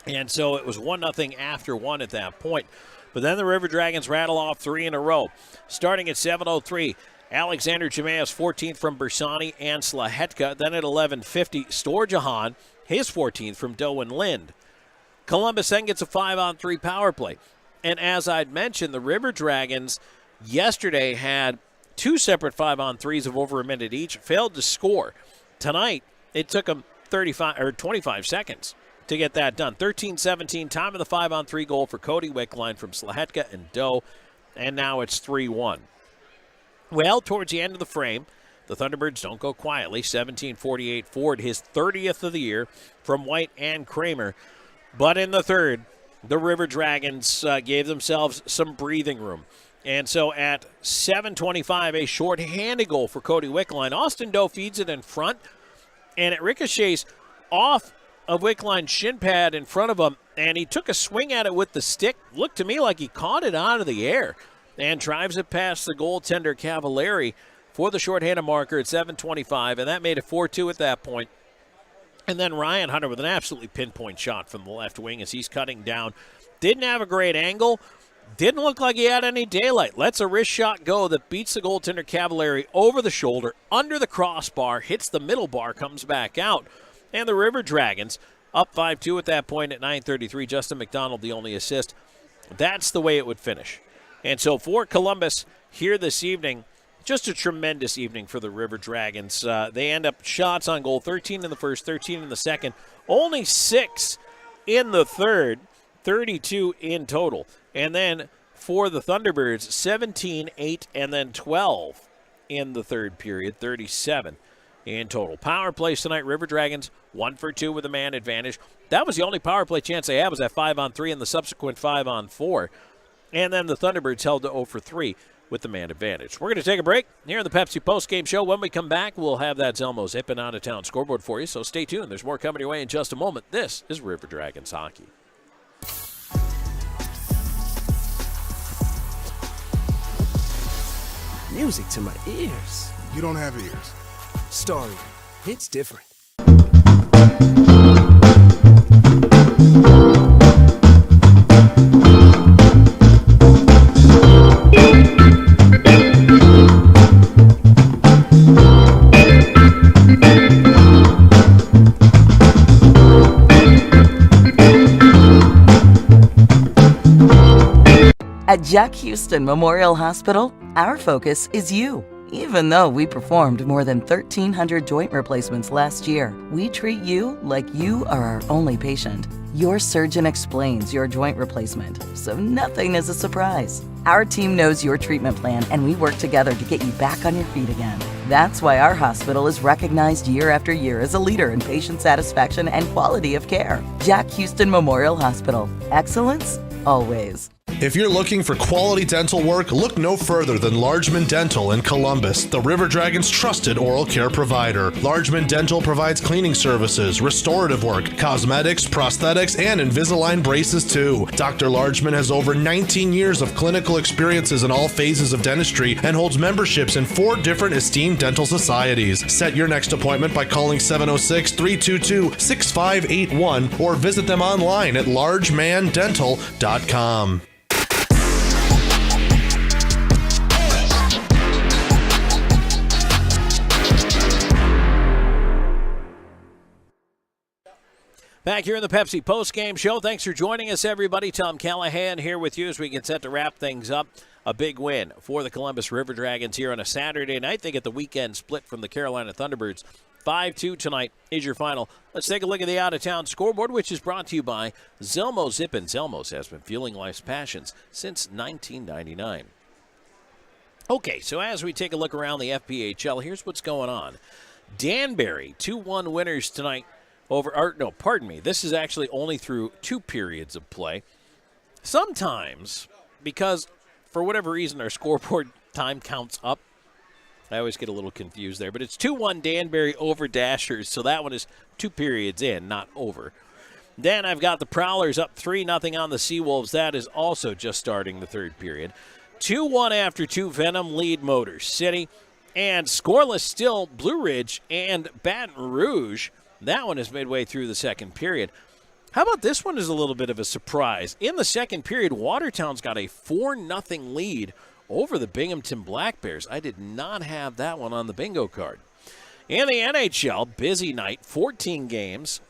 Speaker 1: And so it was 1-0 after one at that point. But then the River Dragons rattle off three in a row. Starting at 7:03, Alexander Jamaeus 14th from Bersani and Slahetka. Then at 11:50, Storjahan, his 14th from Doe and Lind. Columbus then gets a 5-on-3 power play. And as I'd mentioned, the River Dragons yesterday had two separate 5-on-3s of over a minute each, failed to score. Tonight, it took them 25 seconds to get that done. 13-17, time of the 5-on-3 goal for Cody Wickline from Slahetka and Doe, and now it's 3-1. Well, towards the end of the frame, the Thunderbirds don't go quietly. 17:48 Ford, his 30th of the year from White and Kramer. But in the third, the River Dragons gave themselves some breathing room. And so at 7:25, a short-handed goal for Cody Wickline. Austin Doe feeds it in front, and it ricochets off of Wickline's shin pad in front of him, and he took a swing at it with the stick. Looked to me like he caught it out of the air and drives it past the goaltender Cavallari for the shorthanded marker at 7:25, and that made it 4-2 at that point. And then Ryan Hunter with an absolutely pinpoint shot from the left wing as he's cutting down. Didn't have a great angle. Didn't look like he had any daylight. Lets a wrist shot go that beats the goaltender Cavallari over the shoulder, under the crossbar, hits the middle bar, comes back out. And the River Dragons up 5-2 at that point at 9:33. Justin McDonald the only assist. That's the way it would finish. And so for Columbus here this evening, just a tremendous evening for the River Dragons. They end up shots on goal, 13 in the first, 13 in the second, only 6 in the third, 32 in total. And then for the Thunderbirds, 17, 8, and then 12 in the third period, 37 in total. Power plays tonight, River Dragons 1 for 2 with a man advantage. That was the only power play chance they had, was that 5-on-3 and the subsequent 5-on-4. And then the Thunderbirds held to 0 for 3 with the man advantage. We're going to take a break here on the Pepsi Postgame Show. When we come back, we'll have that Zelmo Zip and out-of-town scoreboard for you, so stay tuned. There's more coming your way in just a moment. This is River Dragons Hockey.
Speaker 13: Music to my ears.
Speaker 14: You don't have ears.
Speaker 13: Story. It's different.
Speaker 21: At Jack Houston Memorial Hospital, our focus is you. Even though we performed more than 1,300 joint replacements last year, we treat you like you are our only patient. Your surgeon explains your joint replacement, so nothing is a surprise. Our team knows your treatment plan, and we work together to get you back on your feet again. That's why our hospital is recognized year after year as a leader in patient satisfaction and quality of care. Jack Houston Memorial Hospital. Excellence, always.
Speaker 8: If you're looking for quality dental work, look no further than Largeman Dental in Columbus, the River Dragons' trusted oral care provider. Largeman Dental provides cleaning services, restorative work, cosmetics, prosthetics, and Invisalign braces too. Dr. Largeman has over 19 years of clinical experiences in all phases of dentistry and holds memberships in 4 different esteemed dental societies. Set your next appointment by calling 706-322-6581 or visit them online at largemandental.com.
Speaker 1: Back here in the Pepsi Postgame Show. Thanks for joining us, everybody. Tom Callahan here with you as we get set to wrap things up. A big win for the Columbus River Dragons here on a Saturday night. They get the weekend split from the Carolina Thunderbirds. 5-2 tonight is your final. Let's take a look at the out-of-town scoreboard, which is brought to you by Zelmo Zip, and Zelmo's has been fueling life's passions since 1999. Okay, so as we take a look around the FPHL, here's what's going on. Danbury, 2-1 winners tonight. This is actually only through 2 periods of play. Sometimes, because for whatever reason our scoreboard time counts up, I always get a little confused there. But it's 2-1 Danbury over Dashers, so that one is 2 periods in, not over. Then I've got the Prowlers up 3-0 on the Seawolves. That is also just starting the 3rd period. 2-1 after 2, Venom lead Motor City. And scoreless still, Blue Ridge and Baton Rouge. That one is midway through the 2nd period. How about this one is a little bit of a surprise. In the 2nd period, Watertown's got a 4-0 lead over the Binghamton Black Bears. I did not have that one on the bingo card. In the NHL, busy night, 14 games.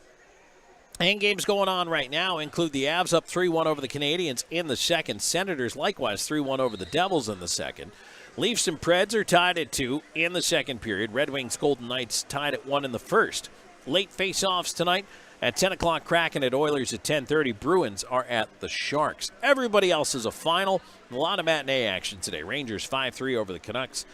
Speaker 1: And games going on right now include the Avs up 3-1 over the Canadiens in the 2nd. Senators likewise 3-1 over the Devils in the 2nd. Leafs and Preds are tied at 2 in the 2nd period. Red Wings Golden Knights tied at 1 in the 1st. Late face-offs tonight at 10 o'clock, Kraken at Oilers at 10:30. Bruins are at the Sharks. Everybody else is a final. A lot of matinee action today. Rangers 5-3 over the Canucks.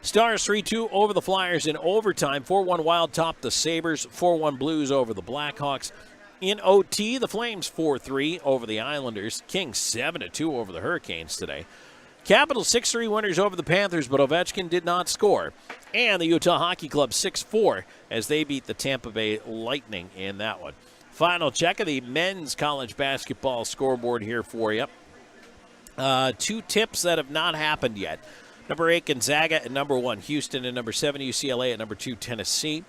Speaker 1: Stars 3-2 over the Flyers in overtime. 4-1 Wild topped the Sabres. 4-1 Blues over the Blackhawks. In OT, the Flames 4-3 over the Islanders. Kings 7-2 over the Hurricanes today. Capitals 6-3 winners over the Panthers, but Ovechkin did not score. And the Utah Hockey Club 6-4 as they beat the Tampa Bay Lightning in that one. Final check of the men's college basketball scoreboard here for you. 2 tips that have not happened yet. Number 8, Gonzaga, and number 1, Houston, and number 7, UCLA, and number 2, Tennessee.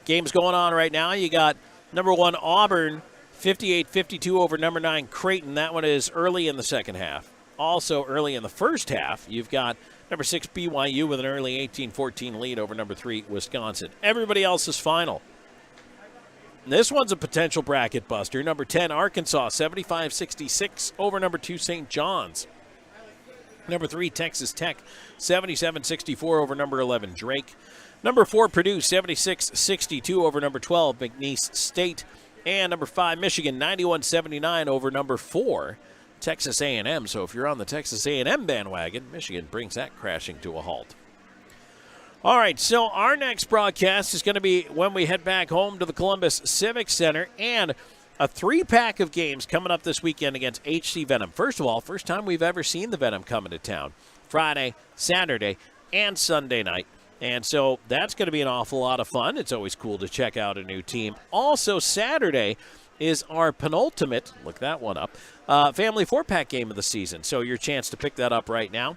Speaker 1: Games going on right now. You got number 1, Auburn, 58-52 over number 9, Creighton. That one is early in the second half. Also early in the first half, you've got number 6, BYU, with an early 18-14 lead over number 3, Wisconsin. Everybody else is final. This one's a potential bracket buster. Number 10, Arkansas, 75-66 over number 2, St. John's. Number 3, Texas Tech, 77-64 over number 11, Drake. Number 4, Purdue, 76-62 over number 12, McNeese State. And number 5, Michigan, 91-79 over number 4, Texas A&M. So if you're on the Texas A&M bandwagon, Michigan brings that crashing to a halt. All right, so our next broadcast is going to be when we head back home to the Columbus Civic Center, and a 3-pack of games coming up this weekend against HC Venom. First of all, first time we've ever seen the Venom coming to town. Friday, Saturday, and Sunday night. And so that's going to be an awful lot of fun. It's always cool to check out a new team. Also, Saturday is our penultimate, look that one up, family 4-pack game of the season. So your chance to pick that up right now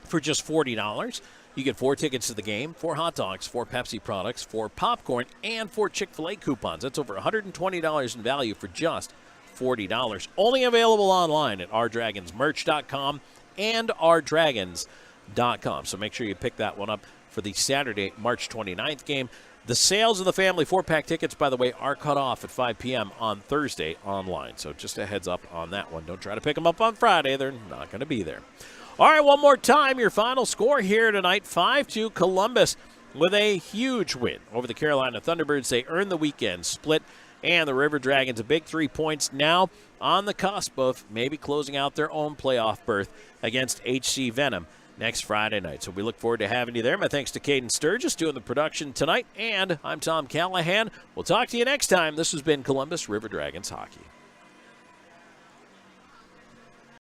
Speaker 1: for just $40. You get 4 tickets to the game, 4 hot dogs, 4 Pepsi products, 4 popcorn, and 4 Chick-fil-A coupons. That's over $120 in value for just $40. Only available online at ourdragonsmerch.com and ourdragons.com. So make sure you pick that one up for the Saturday, March 29th game. The sales of the family 4-pack tickets, by the way, are cut off at 5 p.m. on Thursday online. So just a heads up on that one. Don't try to pick them up on Friday. They're not going to be there. All right, one more time, your final score here tonight, 5-2 Columbus with a huge win over the Carolina Thunderbirds. They earned the weekend split, and the River Dragons, a big 3 points, now on the cusp of maybe closing out their own playoff berth against HC Venom next Friday night. So we look forward to having you there. My thanks to Caden Sturgis doing the production tonight, and I'm Tom Callahan. We'll talk to you next time. This has been Columbus River Dragons Hockey.